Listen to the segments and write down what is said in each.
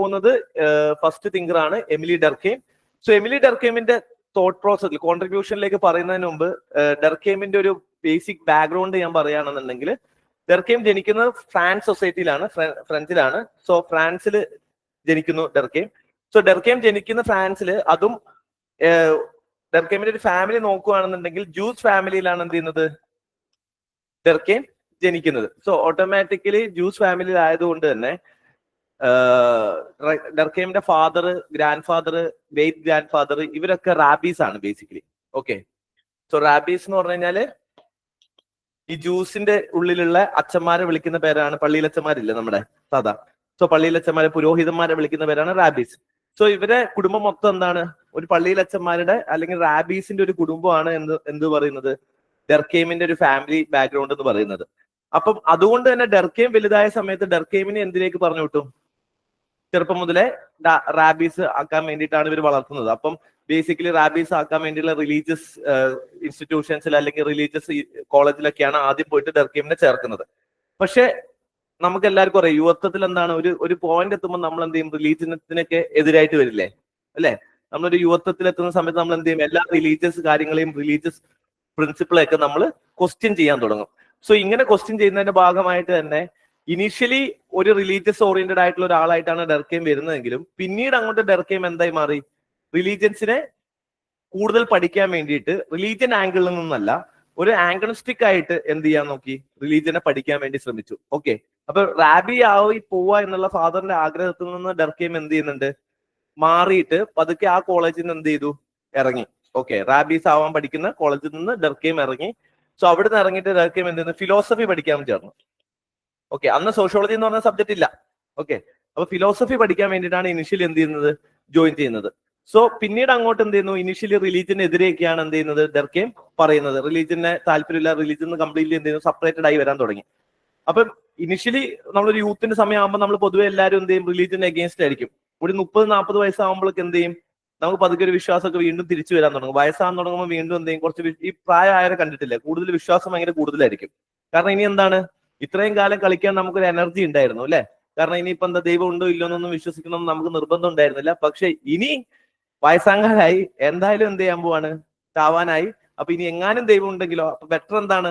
പോകുന്നത് first thinker ആണ് Emily ഡർക്കെയിം. So Emily ഡർക്കെയിമിന്റെ thought പ്രോസസ്സിൽ കോൺട്രിബ്യൂഷനിലേക്ക് പറയുന്നതിന് മുമ്പ് ഡർക്കെയിമിന്റെ ഒരു ബേസിക് ബാക്ക്ഗ്രൗണ്ട് ഞാൻ പറയുകയാണെന്നുണ്ടെങ്കിൽ, ഡർക്കെയിം ജനിക്കുന്നത് ഫ്രാൻസ് സൊസൈറ്റിയിലാണ്, ഫ്രഞ്ചിലാണ്. സോ ഫ്രാൻസിൽ ജനിക്കുന്നു ഡർക്കെയിം. സോ ഡർക്കെയിം ജനിക്കുന്ന ഫ്രാൻസിൽ, അതും ഡർക്കെയിമിന്റെ ഒരു ഫാമിലി നോക്കുകയാണെന്നുണ്ടെങ്കിൽ ജൂസ് ഫാമിലിയിലാണ് എന്ത് ചെയ്യുന്നത്, ഡർക്കെയിം ജനിക്കുന്നത്. സോ ഓട്ടോമാറ്റിക്കലി ജൂസ് ഫാമിലി ആയതുകൊണ്ട് തന്നെ ഡർക്കെയിമിന്റെ father, grand father, great grand father ഇവരൊക്കെ റാബീസ് ആണ് ബേസിക്കലി. ഓക്കെ, സോ റാബീസ് എന്ന് പറഞ്ഞു കഴിഞ്ഞാല് ഈ ജ്യൂസിന്റെ ഉള്ളിലുള്ള അച്ഛന്മാരെ വിളിക്കുന്ന പേരാണ്, പള്ളിയിലച്ഛന്മാരില്ലേ നമ്മുടെ സാധാ, സോ പള്ളിയിലച്ഛന്മാരെ, പുരോഹിതന്മാരെ വിളിക്കുന്ന പേരാണ് റാബീസ്. സോ ഇവരെ കുടുംബം മൊത്തം എന്താണ്, ഒരു പള്ളിയിലച്ഛന്മാരുടെ അല്ലെങ്കിൽ റാബീസിന്റെ ഒരു കുടുംബമാണ് എന്ത് പറയുന്നത്, ഡർക്കെയിമിന്റെ ഒരു ഫാമിലി ബാക്ക്ഗ്രൗണ്ട് എന്ന് പറയുന്നത്. അപ്പം അതുകൊണ്ട് തന്നെ ഡർക്കെയിം വലുതായ സമയത്ത് ഡർക്കെയിമിനെ എന്തിലേക്ക് പറഞ്ഞു വിട്ടും, ചെറുപ്പം മുതലേ റാബീസ് ആക്കാൻ വേണ്ടിയിട്ടാണ് ഇവർ വളർത്തുന്നത്. അപ്പം ബേസിക്കലി റാബീസ് ആക്കാൻ വേണ്ടിയുള്ള റിലീജിയസ് ഇൻസ്റ്റിറ്റ്യൂഷൻസിൽ അല്ലെങ്കിൽ റിലീജിയസ് കോളേജിലൊക്കെയാണ് ആദ്യം പോയിട്ട് ഡർക്കെയിമിനെ ചേർക്കുന്നത്. പക്ഷെ നമുക്ക് എല്ലാവർക്കും അറിയാം, യുവത്വത്തിൽ എന്താണ് ഒരു പോയിന്റ് എത്തുമ്പോൾ നമ്മൾ എന്ത് ചെയ്യും, റിലീജിയനത്തിനൊക്കെ എതിരായിട്ട് വരില്ലേ, അല്ലെ? നമ്മളൊരു യുവത്വത്തിൽ എത്തുന്ന സമയത്ത് നമ്മൾ എന്ത് ചെയ്യും, എല്ലാ റിലീജിയസ് കാര്യങ്ങളെയും റിലീജിയസ് പ്രിൻസിപ്പിളൊക്കെ നമ്മൾ ക്വസ്റ്റ്യൻ ചെയ്യാൻ തുടങ്ങും. സോ ഇങ്ങനെ ക്വസ്റ്റ്യൻ ചെയ്യുന്നതിന്റെ ഭാഗമായിട്ട് തന്നെ ഇനീഷ്യലി ഒരു റിലീജിയസ് ഓറിയന്റഡ് ആയിട്ടുള്ള ഒരാളായിട്ടാണ് ഡർക്കെയിം വരുന്നതെങ്കിലും പിന്നീട് അങ്ങോട്ട് ഡർക്കെയിം എന്തായി മാറി, റിലീജിയൻസിനെ കൂടുതൽ പഠിക്കാൻ വേണ്ടിയിട്ട് റിലീജിയൻ ആംഗിളിൽ നിന്നല്ല, ഒരു ആംഗണിസ്റ്റിക് ആയിട്ട് എന്ത് ചെയ്യാൻ നോക്കി, റിലീജിയനെ പഠിക്കാൻ വേണ്ടി ശ്രമിച്ചു. ഓക്കെ, അപ്പൊ റാബി ആയി പോവുക എന്നുള്ള ഫാദറിന്റെ ആഗ്രഹത്തിൽ നിന്ന് ഡർക്കെയിം എന്ത് ചെയ്യുന്നുണ്ട്, മാറിയിട്ട് പതുക്കെ ആ കോളേജിൽ നിന്ന് എന്ത് ചെയ്തു, ഇറങ്ങി. ഓക്കെ, റാബീസ് ആവാൻ പഠിക്കുന്ന കോളേജിൽ നിന്ന് ഡർക്കെയിം ഇറങ്ങി. സോ അവിടെ നിന്ന് ഇറങ്ങിയിട്ട് ഡർക്കെയിം എന്ത് ചെയ്യുന്നു, ഫിലോസഫി പഠിക്കാൻ ചേർന്നു. ഓക്കെ, അന്ന് സോഷ്യോളജി എന്ന് പറഞ്ഞ സബ്ജക്റ്റ് ഇല്ല. ഓക്കെ, അപ്പൊ ഫിലോസഫി പഠിക്കാൻ വേണ്ടിയിട്ടാണ് ഇനിഷ്യലി എന്ത് ചെയ്യുന്നത്, ജോയിൻ ചെയ്യുന്നത്. സോ പിന്നീട് അങ്ങോട്ട് എന്ത് ചെയ്യുന്നു, ഇനിഷ്യലി റിലീജിയനെതിരെയൊക്കെയാണ് എന്ത് ചെയ്യുന്നത്, ഡർക്കെയിം പറയുന്നത്. റിലീജിയനെ താല്പര്യമില്ല, റിലീജിയൻ കംപ്ലീറ്റ്ലി എന്ത് ചെയ്യുന്നു, സെപ്പറേറ്റഡ് ആയി വരാൻ തുടങ്ങി. അപ്പം ഇനിഷ്യലി നമ്മളൊരു യൂത്തിന്റെ സമയമാകുമ്പോൾ നമ്മൾ പൊതുവെ എല്ലാവരും എന്ത് ചെയ്യും, റിലീജിയൻ അഗേൻസ്റ്റ് ആയിരിക്കും. ഒരു 30-40 വയസ്സാകുമ്പോഴേക്ക് എന്ത് ചെയ്യും, നമുക്ക് പതുക്കെ ഒരു വിശ്വാസമൊക്കെ വീണ്ടും തിരിച്ചു വരാൻ തുടങ്ങും. വയസ്സാകാൻ തുടങ്ങുമ്പോൾ വീണ്ടും എന്ത് ചെയ്യും, കുറച്ച് ഈ പ്രായമായവരെ കണ്ടിട്ടില്ലേ, കൂടുതൽ വിശ്വാസം ഭയങ്കര കൂടുതലായിരിക്കും. കാരണം ഇനി എന്താണ്, ഇത്രയും കാലം കളിക്കാൻ നമുക്കൊരു എനർജി ഉണ്ടായിരുന്നു, അല്ലെ? കാരണം ഇനിയിപ്പോ എന്താ, ദൈവം ഉണ്ടോ ഇല്ലോ എന്നൊന്നും വിശ്വസിക്കണം നമുക്ക് നിർബന്ധം ഉണ്ടായിരുന്നില്ല. പക്ഷെ ഇനി വയസ്സാങ്കാലായി, എന്തായാലും എന്ത് ചെയ്യാൻ പോവാണ്, ചാവാനായി. അപ്പൊ ഇനി എങ്ങാനും ദൈവം ഉണ്ടെങ്കിലോ, അപ്പൊ ബെറ്റർ എന്താണ്,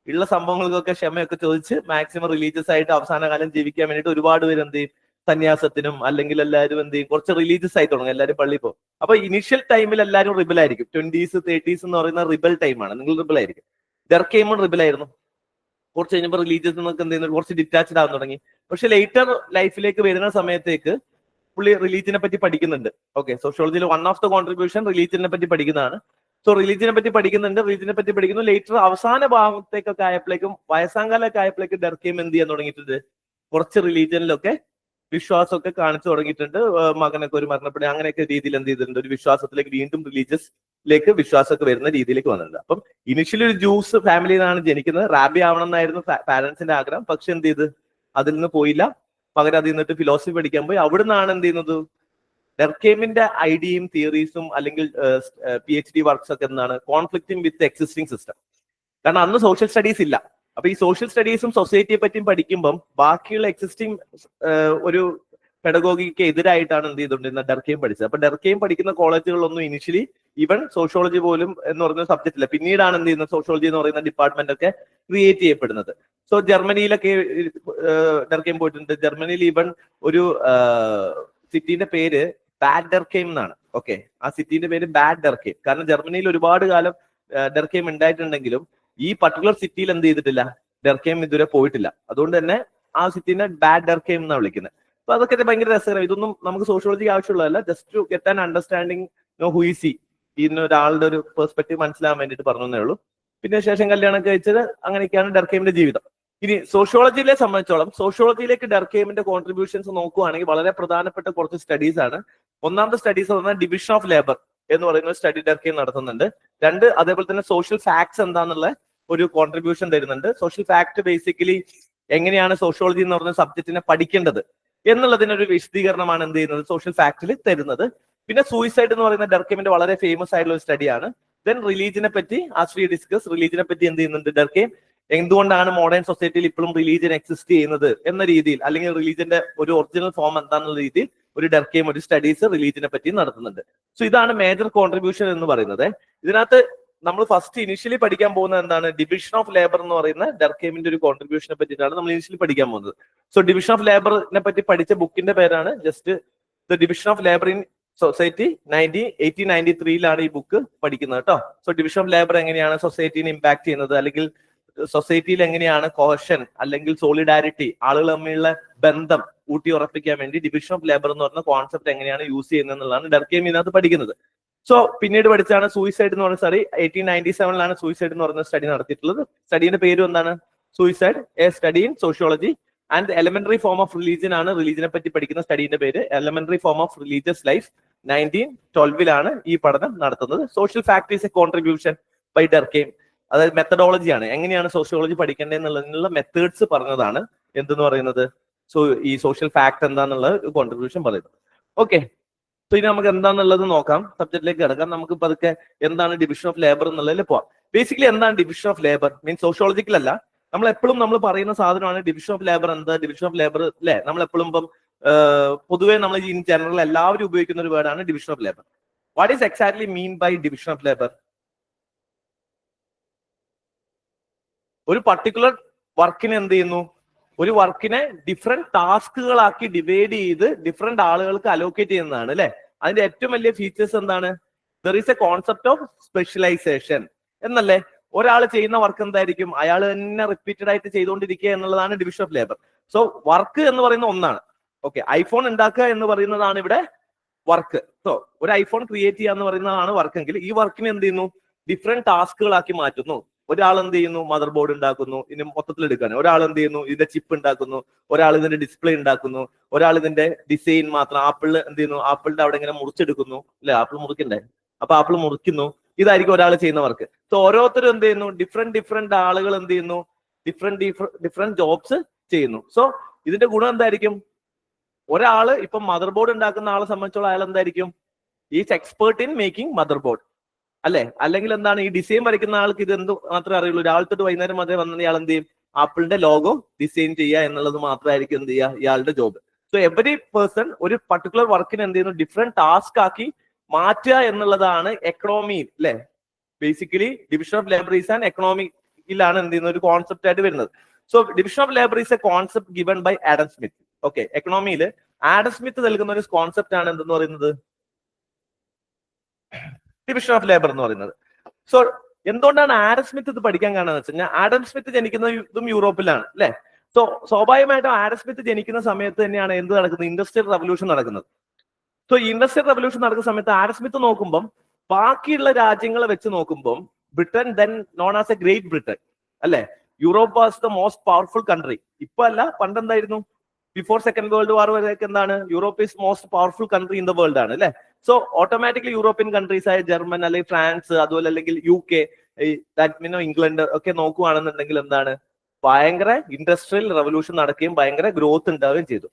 ഉള്ള സംഭവങ്ങൾക്കൊക്കെ ക്ഷമയൊക്കെ ചോദിച്ച് മാക്സിമം റിലീജിയസ് ആയിട്ട് അവസാന കാലം ജീവിക്കാൻ വേണ്ടിയിട്ട് ഒരുപാട് പേര് എന്ത് ചെയ്യും, സന്യാസത്തിനും അല്ലെങ്കിൽ എല്ലാവരും എന്ത് ചെയ്യും, കുറച്ച് റിലീജിയസ് ആയി തുടങ്ങും, എല്ലാവരും പള്ളിയിൽ പോകും. അപ്പൊ ഇനിഷ്യൽ ടൈമിൽ എല്ലാവരും റിബൽ ആയിരിക്കും. 20s 30s എന്ന് പറയുന്ന റിബൽ ടൈമാണ്. നിങ്ങൾ റിബൽ ആയിരിക്കും. ഡർക്കെയിമും റിബൽ ആയിരുന്നു. കുറച്ച് കഴിഞ്ഞപ്പോൾ റിലീജിയസ് എന്നൊക്കെ എന്ത് ചെയ്യുന്നു, കുറച്ച് ഡിറ്റാച്ച്ഡ് ആവാൻ തുടങ്ങി. പക്ഷെ ലേറ്റർ ലൈഫിലേക്ക് വരുന്ന സമയത്തേക്ക് പുള്ളി റിലീജിയനെ പറ്റി പഠിക്കുന്നുണ്ട്. ഓക്കെ, സോഷ്യോളജിയിൽ വൺ ഓഫ് ദ കോൺട്രിബ്യൂഷൻ റിലീജിയനെ പറ്റി പഠിക്കുന്നതാണ്. സോ റിലീജിയനെ പറ്റി പഠിക്കുന്നുണ്ട്, റിലീജിയനെ പറ്റി പഠിക്കുന്നു. ലേറ്റർ അവസാന ഭാഗത്തേക്കൊക്കെ ആയപ്പോഴേക്കും, വയസ്സാങ്കാലൊക്കെ ആയപ്പോഴേക്കും ഡർക്കെയിം എന്ത് ചെയ്യാൻ തുടങ്ങിയിട്ടുണ്ട്, കുറച്ച് റിലീജിയനിലൊക്കെ വിശ്വാസമൊക്കെ കാണിച്ചു തുടങ്ങിയിട്ടുണ്ട്. മകനൊക്കെ ഒരു മരണപ്പെടുക അങ്ങനെയൊക്കെ രീതിയിൽ എന്ത് ചെയ്തിട്ടുണ്ട്, ഒരു വിശ്വാസത്തിലേക്ക് വീണ്ടും റിലീജിയസിലേക്ക് വിശ്വാസമൊക്കെ വരുന്ന രീതിയിലേക്ക് വന്നിട്ടുണ്ട്. അപ്പം ഇനിഷ്യലി ഒരു ജൂസ് ഫാമിലിയിലാണ് ജനിക്കുന്നത്. റാബി ആവണം എന്നായിരുന്നു പാരന്റ്സിന്റെ ആഗ്രഹം. പക്ഷെ എന്ത് ചെയ്ത്, അതിൽ നിന്ന് പോയില്ല. പകരം അതിൽ നിന്നിട്ട് ഫിലോസഫി പഠിക്കാൻ പോയി. അവിടെ നിന്നാണ് എന്ത് ചെയ്യുന്നത്, ഡർക്കെയിമിന്റെ ഐഡിയയും തിയറീസും അല്ലെങ്കിൽ PhD വർക്ക്സ് ഒക്കെ എന്താണ്, കോൺഫ്ലിക്റ്റിംഗ് വിത്ത് എക്സിസ്റ്റിംഗ് സിസ്റ്റം. കാരണം അന്ന് സോഷ്യൽ സ്റ്റഡീസ് ഇല്ല. അപ്പൊ ഈ സോഷ്യൽ സ്റ്റഡീസും സൊസൈറ്റിയെ പറ്റിയും പഠിക്കുമ്പം ബാക്കിയുള്ള എക്സിസ്റ്റിംഗ് ഒരു പെഡഗോഗിക്ക് എതിരായിട്ടാണ് എന്ത് ചെയ്തുകൊണ്ടിരുന്നത്, ഡർക്കെയിം പഠിച്ചത്. അപ്പൊ ഡർക്കെയിം പഠിക്കുന്ന കോളേജുകളൊന്നും ഇനിഷ്യലി ഈവൻ സോഷ്യോളജി പോലും എന്ന് പറയുന്ന സബ്ജക്റ്റ് ഇല്ല. പിന്നീടാണ് എന്ത് ചെയ്യുന്നത്, സോഷ്യോളജി എന്ന് പറയുന്ന ഡിപ്പാർട്ട്മെന്റ് ഒക്കെ ക്രിയേറ്റ് ചെയ്യപ്പെടുന്നത്. സോ ജർമ്മനിയിലൊക്കെ ഡർക്കെയിം പോയിട്ടുണ്ട്. ജർമ്മനിയിൽ ഈവൻ ഒരു സിറ്റിന്റെ പേര് ബാഡ് ഡർക്കെയിം എന്നാണ്. ഓക്കെ, ആ സിറ്റിന്റെ പേര് ബാഡ് ഡർക്കെയിം. കാരണം ജർമ്മനിയിൽ ഒരുപാട് കാലം ഡർക്കെയിം ഉണ്ടായിട്ടുണ്ടെങ്കിലും ഈ പർട്ടിക്കുലർ സിറ്റിയിൽ എന്ത് ചെയ്തിട്ടില്ല, ഡർക്കെയിം ഇതുവരെ പോയിട്ടില്ല. അതുകൊണ്ട് തന്നെ ആ സിറ്റിനെ ബാഡ് ഡർക്കെയിം എന്നാണ് വിളിക്കുന്നത്. അപ്പൊ അതൊക്കെ ഭയങ്കര രസകരം. ഇതൊന്നും നമുക്ക് സോഷ്യോളജിക്ക് ആവശ്യമുള്ളതല്ല, just to get an understanding who is he, ഇതിന് ഒരാളുടെ ഒരു പെർസ്പെക്ടീവ് മനസ്സിലാകാൻ വേണ്ടിയിട്ട് പറഞ്ഞേ ഉള്ളൂ. പിന്നെ ശേഷം കല്യാണം കഴിച്ചത്, അങ്ങനെയൊക്കെയാണ് ഡർക്കെയിമിന്റെ ജീവിതം. ഇനി സോഷ്യോളജിയിലെ സംബന്ധിച്ചോളം, സോഷ്യോളജിയിലേക്ക് ഡർക്കെയിമിന്റെ കോൺട്രിബ്യൂഷൻസ് നോക്കുകയാണെങ്കിൽ വളരെ പ്രധാനപ്പെട്ട കുറച്ച് സ്റ്റഡീസ് ആണ്. ഒന്നാമത്തെ സ്റ്റഡീസ് എന്ന് പറഞ്ഞാൽ ഡിവിഷൻ ഓഫ് ലേബർ എന്ന് പറയുന്ന ഒരു സ്റ്റഡി ഡർക്കെയിം നടത്തുന്നുണ്ട്. രണ്ട്, അതേപോലെ തന്നെ സോഷ്യൽ ഫാക്ട്സ് എന്താന്നുള്ള ഒരു കോൺട്രിബ്യൂഷൻ തരുന്നുണ്ട്. സോഷ്യൽ ഫാക്ട് ബേസിക്കലി എങ്ങനെയാണ് സോഷ്യോളജി എന്ന് പറയുന്ന സബ്ജക്റ്റിനെ പഠിക്കേണ്ടത് എന്നുള്ളതിനൊരു വിശദീകരണമാണ് എന്ത് ചെയ്യുന്നത്, സോഷ്യൽ ഫാക്ടിൽ തരുന്നത്. പിന്നെ സൂയിസൈഡ് എന്ന് പറയുന്ന ഡർക്കെയിമിന്റെ വളരെ ഫേമസ് ആയിട്ടുള്ള ഒരു സ്റ്റഡിയാണ്. ദെൻ റിലീജിയനെ പറ്റി, ആസ് വി ഡിസ്കസ്, റിലീജിയനെ പറ്റി എന്ത് ചെയ്യുന്നുണ്ട് ഡർക്കെയിം. എന്തുകൊണ്ടാണ് മോഡേൺ സൊസൈറ്റിയിൽ ഇപ്പോഴും റിലീജിയൻ എക്സിസ്റ്റ് ചെയ്യുന്നത് എന്ന രീതിയിൽ, അല്ലെങ്കിൽ റിലീജിയന്റെ ഒരു ഒറിജിനൽ ഫോം എന്താണെന്ന രീതിയിൽ ഒരു ഡർക്കെയിം ഒരു സ്റ്റഡീസ് റിലീജിയനെ പറ്റി നടത്തുന്നുണ്ട്. സോ ഇതാണ് മേജർ കോൺട്രിബ്യൂഷൻ എന്ന് പറയുന്നത്. ഇതിനകത്ത് നമ്മൾ ഫസ്റ്റ് ഇനിഷ്യലി പഠിക്കാൻ പോകുന്നത് എന്താണ്? ഡിവിഷൻ ഓഫ് ലേബർ എന്ന് പറയുന്ന ഡർക്കെയിമിന്റെ ഒരു കോൺട്രിബ്യൂഷനെ പറ്റിയിട്ടാണ് നമ്മൾ ഇനിഷ്യലി പഠിക്കാൻ പോകുന്നത്. സോ ഡിവിഷൻ ഓഫ് ലേബറിനെ പറ്റി പഠിച്ച ബുക്കിന്റെ പേരാണ് just the division of labour in society 1893 ഈ ബുക്ക് പഠിക്കുന്നത് കേട്ടോ. സോ ഡിവിഷൻ ഓഫ് ലേബർ എങ്ങനെയാണ് സൊസൈറ്റിനെ ഇമ്പാക്ട് ചെയ്യുന്നത്, അല്ലെങ്കിൽ സൊസൈറ്റിയിൽ എങ്ങനെയാണ് കോഷൻ അല്ലെങ്കിൽ സോളിഡാരിറ്റി, ആളുകൾ തമ്മിലുള്ള ബന്ധം ഊട്ടി ഉറപ്പിക്കാൻ വേണ്ടി ഡിവിഷൻ ഓഫ് ലേബർ എന്ന് പറയുന്ന കോൺസെപ്റ്റ് എങ്ങനെയാണ് യൂസ് ചെയ്യുന്നത് എന്നുള്ളതാണ് ഡർക്കെയിം ഇതിനകത്ത് പഠിക്കുന്നത്. സോ പിന്നീട് പഠിച്ചാണ് സൂയിസൈഡ് എന്ന് പറയുന്ന സ്റ്റഡി. 1897 സൂയിസൈഡ് എന്ന് പറയുന്ന സ്റ്റഡി നടത്തിയിട്ടുള്ളത്. സ്റ്റഡീന്റെ പേര് എന്താണ്? Suicide a study in sociology and elementary form of religion ആണ് റിലീജിയനെ പറ്റി പഠിക്കുന്ന സ്റ്റഡീന്റെ പേര്. Elementary form of religious life 1912 ഈ പഠനം നടത്തുന്നത്. Social factors a contribution by Durkheim, അതായത് മെത്തഡോളജിയാണ്, എങ്ങനെയാണ് സോഷ്യോളജി പഠിക്കേണ്ടതെന്നുള്ളതിനുള്ള മെത്തേഡ്സ് പറഞ്ഞതാണ് എന്തെന്ന് പറയുന്നത്. സോ ഈ സോഷ്യൽ ഫാക്ട് എന്താന്നുള്ള കോൺട്രിബ്യൂഷൻ പറയുന്നത്. ഓക്കെ, സോ ഇനി നമുക്ക് എന്താണെന്നുള്ളത് നോക്കാം, സബ്ജക്റ്റിലേക്ക് കിടക്കാം. നമുക്ക് ഇപ്പൊ അതൊക്കെ എന്താണ് ഡിവിഷൻ ഓഫ് ലേബർ എന്നുള്ളതിൽ പോവാം. ബേസിക്കലി എന്താണ് division of labour? Means sociological അല്ല, നമ്മൾ എപ്പോഴും നമ്മൾ പറയുന്ന സാധനമാണ് ഡിവിഷൻ ഓഫ് ലേബർ. എന്താ ഡിവിഷൻ ഓഫ് ലേബർ അല്ലെ? നമ്മൾ എപ്പോഴും ഇപ്പം പൊതുവെ നമ്മൾ ഇൻ ജനറൽ എല്ലാവരും ഉപയോഗിക്കുന്ന ഒരു വേർഡാണ് division of labour. What is exactly mean by division of labour? ഒരു പർട്ടിക്കുലർ വർക്കിനെ എന്ത് ചെയ്യുന്നു? ഒരു വർക്കിനെ ഡിഫറെന്റ് ടാസ്കുകളാക്കി ഡിവൈഡ് ചെയ്ത് ഡിഫറെന്റ് ആളുകൾക്ക് അലോക്കേറ്റ് ചെയ്യുന്നതാണ് അല്ലെ. അതിന്റെ ഏറ്റവും വലിയ ഫീച്ചേഴ്സ് എന്താണ്? There is a concept of specialization എന്നല്ലേ. ഒരാൾ ചെയ്യുന്ന വർക്ക് എന്തായിരിക്കും? അയാൾ തന്നെ റിപ്പീറ്റഡ് ആയിട്ട് ചെയ്തുകൊണ്ടിരിക്കുക എന്നുള്ളതാണ് division of labour. So work എന്ന് പറയുന്ന ഒന്നാണ്. ഓക്കെ, ഐഫോൺ ഉണ്ടാക്കുക എന്ന് പറയുന്നതാണ് ഇവിടെ വർക്ക്. സോ ഒരു ഐഫോൺ ക്രിയേറ്റ് ചെയ്യുക എന്ന് പറയുന്നതാണ് വർക്കെങ്കിൽ, ഈ വർക്കിനെ എന്ത് ചെയ്യുന്നു? ഡിഫറെന്റ് ടാസ്കുകളാക്കി മാറ്റുന്നു. ഒരാൾ എന്ത് ചെയ്യുന്നു? മദർ ബോർഡ് ഉണ്ടാക്കുന്നു, ഇനി മൊത്തത്തിൽ എടുക്കാൻ. ഒരാൾ എന്ത് ചെയ്യുന്നു? ഇതിന്റെ ചിപ്പ് ഉണ്ടാക്കുന്നു. ഒരാൾ ഇതിന്റെ ഡിസ്പ്ലേ ഉണ്ടാക്കുന്നു. ഒരാൾ ഇതിന്റെ ഡിസൈൻ മാത്രം. ആപ്പിളിൽ എന്ത് ചെയ്യുന്നു? ആപ്പിളിന്റെ അവിടെ ഇങ്ങനെ മുറിച്ചെടുക്കുന്നു അല്ലെ, ആപ്പിൾ മുറിക്കണ്ടേ, അപ്പൊ ആപ്പിൾ മുറിക്കുന്നു. ഇതായിരിക്കും ഒരാൾ ചെയ്യുന്ന വർക്ക്. സോ ഓരോരുത്തരും എന്ത് ചെയ്യുന്നു? ഡിഫറെന്റ് ആളുകൾ എന്ത് ചെയ്യുന്നു? ഡിഫറെന്റ് ജോബ്സ് ചെയ്യുന്നു. സോ ഇതിന്റെ ഗുണം എന്തായിരിക്കും? ഒരാള് ഇപ്പം മദർ ബോർഡ് ഉണ്ടാക്കുന്ന ആളെ സംബന്ധിച്ചോളം അയാൾ എന്തായിരിക്കും? Is expert in making mother board അല്ലെ. അല്ലെങ്കിൽ എന്താണ്? ഈ ഡിസൈൻ വരയ്ക്കുന്ന ആൾക്ക് ഇത് എന്ത് മാത്രമേ അറിയുള്ളൂ? രാവിലെ തൊട്ട് വൈകുന്നേരം മാത്രമേ വന്ന ഇയാൾ എന്ത് ചെയ്യും? ആപ്പിളിന്റെ ലോഗോ ഡിസൈൻ ചെയ്യുക എന്നുള്ളത് മാത്രമായിരിക്കും എന്ത് ചെയ്യുക? ഇയാളുടെ ജോബ്. സോ എവറി പേഴ്സൺ ഒരു പർട്ടിക്കുലർ വർക്കിന് എന്ത് ചെയ്യുന്നു? ഡിഫറെന്റ് ടാസ്ക് ആക്കി മാറ്റുക എന്നുള്ളതാണ് എക്കണോമി അല്ലെ. Basically division of labour is and എക്കണോമിയിലാണ് എന്ത് ചെയ്യുന്ന ഒരു കോൺസെപ്റ്റ് ആയിട്ട് വരുന്നത്. So division of labour is a concept given by Adam Smith. Okay, എക്കണോമിയിൽ ആഡം സ്മിത്ത് നൽകുന്ന ഒരു കോൺസെപ്റ്റ് ആണ് എന്തെന്ന് പറയുന്നത്? ഡിവിഷൻ ഓഫ് ലേബർ എന്ന് പറയുന്നത്. സോ എന്തുകൊണ്ടാണ് ആഡം സ്മിത്ത് ഇത് പഠിക്കാൻ കാണുന്നത് വെച്ച് കഴിഞ്ഞാൽ, ആഡം സ്മിത്ത് ജനിക്കുന്ന ഇതും യൂറോപ്പിലാണ് അല്ലെ. സോ സ്വാഭാവികമായിട്ടും ആഡം സ്മിത്ത് ജനിക്കുന്ന സമയത്ത് തന്നെയാണ് എന്ത് നടക്കുന്നത്? ഇൻഡസ്ട്രിയൽ റവല്യൂഷൻ നടക്കുന്നത്. സോ ഇൻഡസ്ട്രിയൽ റവല്യൂഷൻ നടക്കുന്ന സമയത്ത് ആഡം സ്മിത്ത് നോക്കുമ്പോൾ ബാക്കിയുള്ള രാജ്യങ്ങളെ വെച്ച് നോക്കുമ്പോൾ Britain then known as a great Britain അല്ലെ. Europe was the most powerful country. ഇപ്പൊ അല്ല, പണ്ടെന്തായിരുന്നു? ബിഫോർ സെക്കൻഡ് വേൾഡ് വാർ വരെയൊക്കെ എന്താണ്? Europe is most powerful country in the world ആണ് അല്ലെ. സോ ഓട്ടോമാറ്റിക്കലി യൂറോപ്യൻ കൺട്രീസ് ആയ ജർമ്മൻ അല്ലെങ്കിൽ ഫ്രാൻസ്, അതുപോലെ അല്ലെങ്കിൽ UK, ഇംഗ്ലണ്ട് ഒക്കെ നോക്കുകയാണെന്നുണ്ടെങ്കിൽ എന്താണ്? ഭയങ്കര ഇൻഡസ്ട്രിയൽ റവല്യൂഷൻ നടക്കുകയും ഭയങ്കര ഗ്രോത്ത് ഉണ്ടാവുകയും ചെയ്തു.